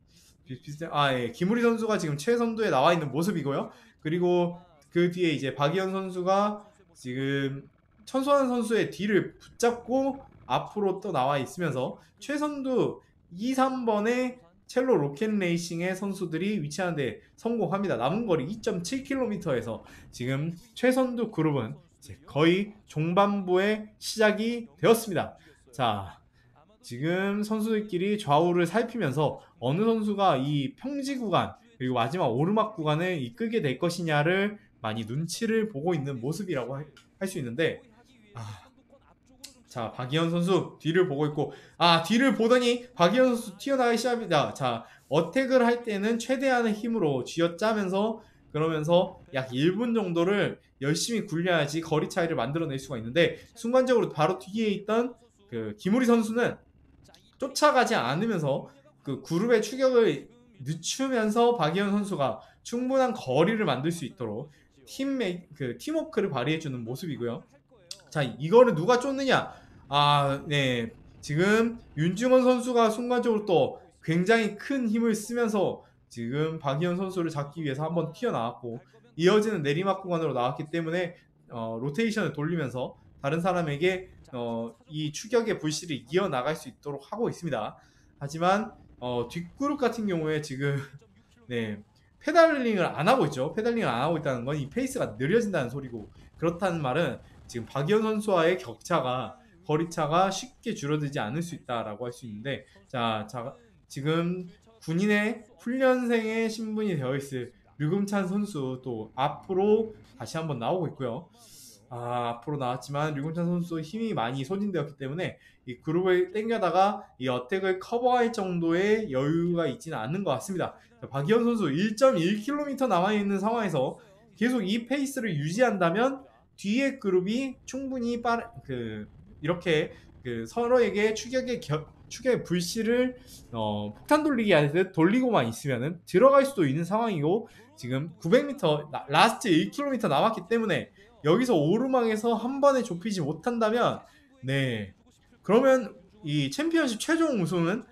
비슷비슷해. 예, 김우리 선수가 지금 최선두에 나와 있는 모습이고요. 그리고 그 뒤에 이제 박이현 선수가 지금 천소환 선수의 뒤를 붙잡고 앞으로 또 나와 있으면서 최선두 2, 3번의 첼로 로켓 레이싱의 선수들이 위치하는데 성공합니다. 남은 거리 2.7km에서 지금 최선두 그룹은 이제 거의 종반부의 시작이 되었습니다. 자, 지금 선수들끼리 좌우를 살피면서 어느 선수가 이 평지 구간 그리고 마지막 오르막 구간을 이끌게 될 것이냐를 많이 눈치를 보고 있는 모습이라고 할 수 있는데 자, 박이현 선수 뒤를 보고 있고 뒤를 보더니 박이현 선수 튀어나가기 시작합니다. 자, 어택을 할 때는 최대한의 힘으로 쥐어짜면서 그러면서 약 1분 정도를 열심히 굴려야지 거리 차이를 만들어낼 수가 있는데 순간적으로 바로 뒤에 있던 그 김우리 선수는 쫓아가지 않으면서 그 그룹의 추격을 늦추면서 박이현 선수가 충분한 거리를 만들 수 있도록 팀워크를 발휘해주는 모습이고요. 자, 이거를 누가 쫓느냐? 네. 지금 윤중원 선수가 순간적으로 또 굉장히 큰 힘을 쓰면서 지금 박이현 선수를 잡기 위해서 한번 튀어나왔고 이어지는 내리막 구간으로 나왔기 때문에 로테이션을 돌리면서 다른 사람에게 이 추격의 불씨를 이어나갈 수 있도록 하고 있습니다. 하지만 뒷그룹 같은 경우에 지금 네, 페달링을 안 하고 있죠. 페달링을 안 하고 있다는 건 이 페이스가 느려진다는 소리고 그렇다는 말은 지금 박이현 선수와의 격차가 거리차가 쉽게 줄어들지 않을 수 있다라고 할 수 있는데 자 지금 군인의 훈련생의 신분이 되어 있을 류금찬 선수 또 앞으로 다시 한번 나오고 있고요. 앞으로 나왔지만 류금찬 선수 힘이 많이 소진되었기 때문에 이 그룹을 땡겨다가 이 어택을 커버할 정도의 여유가 있지는 않는 것 같습니다. 박이현 선수 1.1km 남아있는 상황에서 계속 이 페이스를 유지한다면 뒤에 그룹이 충분히 이렇게 서로에게 추격의 불씨를 폭탄 돌리기 하듯 돌리고만 있으면 들어갈 수도 있는 상황이고 지금 900m 라스트 1km 남았기 때문에 여기서 오르막에서 한 번에 좁히지 못한다면 네 그러면 이 챔피언십 최종 우승은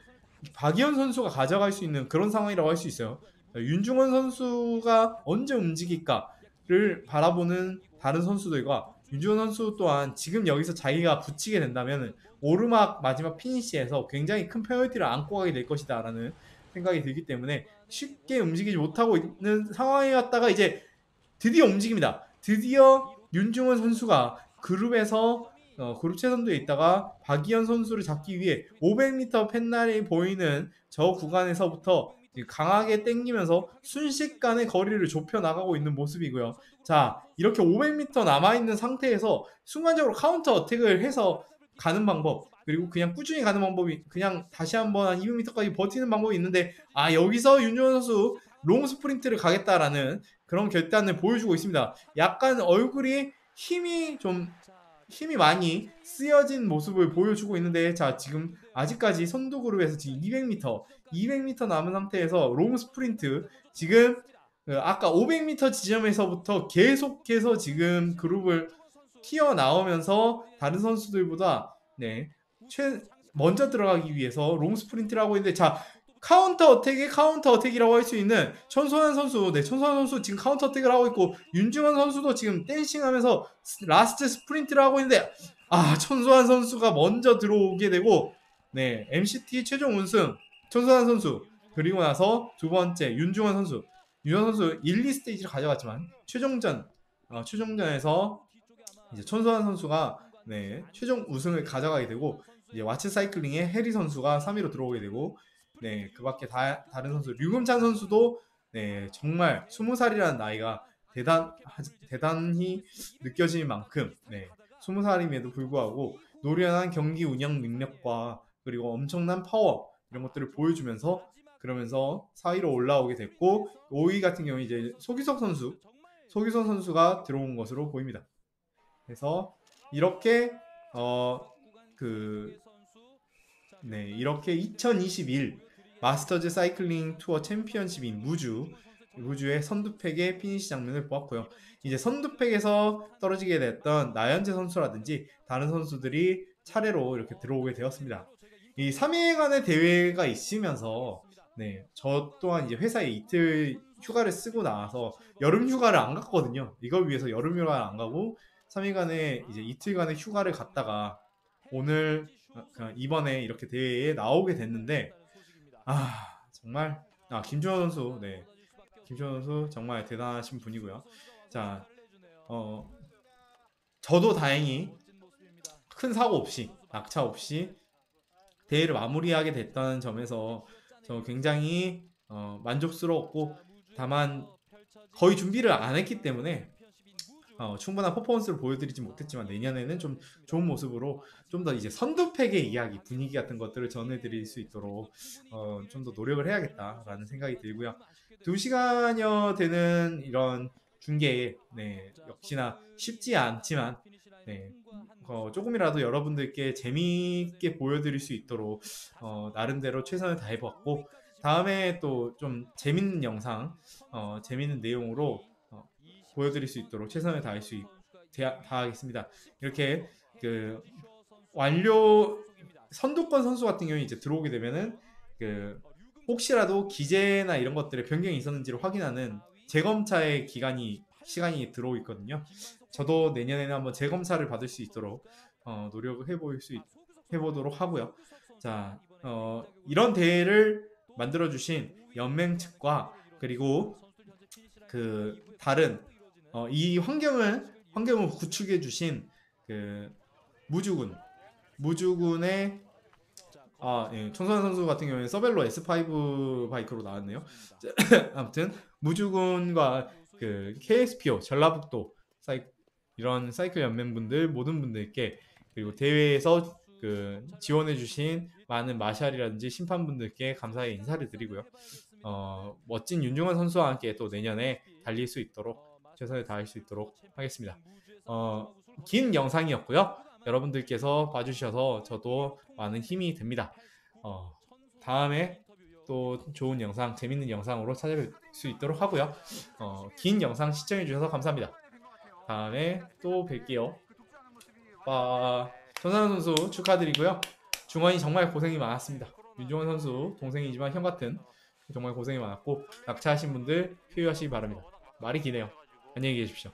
박이현 선수가 가져갈 수 있는 그런 상황이라고 할 수 있어요. 윤중원 선수가 언제 움직일까를 바라보는 다른 선수들과 윤중원 선수 또한 지금 여기서 자기가 붙이게 된다면 오르막 마지막 피니시에서 굉장히 큰 페널티를 안고 가게 될 것이다 라는 생각이 들기 때문에 쉽게 움직이지 못하고 있는 상황이었다가 이제 드디어 움직입니다. 드디어 윤중원 선수가 그룹에서 그룹 최선두에 있다가 박이현 선수를 잡기 위해 500m 펜날이 보이는 저 구간에서부터 강하게 땡기면서 순식간에 거리를 좁혀 나가고 있는 모습이고요. 자, 이렇게 500m 남아있는 상태에서 순간적으로 카운터 어택을 해서 가는 방법 그리고 그냥 꾸준히 가는 방법이 그냥 다시 한번 한 200m까지 버티는 방법이 있는데 여기서 윤중원 선수 롱 스프린트를 가겠다라는 그런 결단을 보여주고 있습니다. 약간 얼굴이 힘이 많이 쓰여진 모습을 보여주고 있는데 자 지금 아직까지 선두그룹에서 지금 200m 남은 상태에서 롱 스프린트 지금 아까 500m 지점에서부터 계속해서 지금 그룹을 튀어나오면서 다른 선수들보다 먼저 들어가기 위해서 롱 스프린트를 하고 있는데 자 카운터 어택이라고 할 수 있는 천소환 선수, 천소환 선수 지금 카운터 어택을 하고 있고 윤중원 선수도 지금 댄싱하면서 라스트 스프린트를 하고 있는데 천소환 선수가 먼저 들어오게 되고 MCT 최종 우승 천소환 선수 그리고 나서 두 번째 윤중원 선수 1, 2스테이지를 가져갔지만 최종전에서 이제 천소환 선수가 최종 우승을 가져가게 되고 이제 와츠 사이클링의 해리 선수가 3위로 들어오게 되고 그 밖에 다른 선수 류금찬 선수도 정말 20살이라는 나이가 대단히 느껴질 만큼 20살임에도 불구하고 노련한 경기 운영 능력과 그리고 엄청난 파워 이런 것들을 보여주면서 그러면서 4위로 올라오게 됐고 5위 같은 경우 이제 소기석 선수가 들어온 것으로 보입니다. 그래서 이렇게 네, 이렇게 2021 마스터즈 사이클링 투어 챔피언십인 무주의 선두팩의 피니시 장면을 보았고요. 이제 선두팩에서 떨어지게 됐던 나연재 선수라든지 다른 선수들이 차례로 이렇게 들어오게 되었습니다. 이 3일간의 대회가 있으면서 네, 저 또한 이제 회사에 이틀 휴가를 쓰고 나와서 여름 휴가를 안 갔거든요. 이걸 위해서 여름 휴가를 안 가고 3일간의 이제 이틀간의 휴가를 갔다가 오늘 이번에 이렇게 대회에 나오게 됐는데 정말 김주현 선수 네 김주현 선수 정말 대단하신 분이고요. 자 저도 다행히 큰 사고 없이 낙차 없이 대회를 마무리하게 됐다는 점에서 저 굉장히 만족스러웠고 다만 거의 준비를 안 했기 때문에 충분한 퍼포먼스를 보여드리지 못했지만 내년에는 좀 좋은 모습으로 좀 더 이제 선두팩의 이야기 분위기 같은 것들을 전해드릴 수 있도록 좀 더 노력을 해야겠다라는 생각이 들고요. 2시간여 되는 이런 중계 네, 역시나 쉽지 않지만 네, 조금이라도 여러분들께 재미있게 보여드릴 수 있도록 나름대로 최선을 다해봤고 다음에 또 좀 재밌는 영상 재밌는 내용으로 보여드릴 수 있도록 최선을 다하겠습니다. 이렇게 그 완료 선두권 선수 같은 경우에 이제 들어오게 되면은 그 혹시라도 기재나 이런 것들에 변경이 있었는지를 확인하는 재검차의 시간이 들어오고 있거든요. 저도 내년에는 한번 재검사를 받을 수 있도록 노력을 해보도록 하고요. 자, 이런 대회를 만들어주신 연맹 측과 그리고 그 다른 이 환경을 구축해주신 그 무주군의 예, 청소년 선수 같은 경우에는 서벨로 S5 바이크로 나왔네요. 아무튼 무주군과 그 KSPO 전라북도 이런 사이클 연맹분들 모든 분들께 그리고 대회에서 그 지원해주신 많은 마샬이라든지 심판분들께 감사의 인사를 드리고요. 멋진 윤중원 선수와 함께 또 내년에 달릴 수 있도록 최선을 다할 수 있도록 하겠습니다. 긴 영상이었고요. 여러분들께서 봐주셔서 저도 많은 힘이 됩니다. 다음에 또 좋은 영상, 재밌는 영상으로 찾아뵐 수 있도록 하고요. 긴 영상 시청해주셔서 감사합니다. 다음에 또 뵐게요. 전상현 선수 축하드리고요. 중원이 정말 고생이 많았습니다. 윤중원 선수 동생이지만 형 같은 정말 고생이 많았고 낙차하신 분들 휴유하시기 바랍니다. 말이 기네요. 안녕히 계십시오.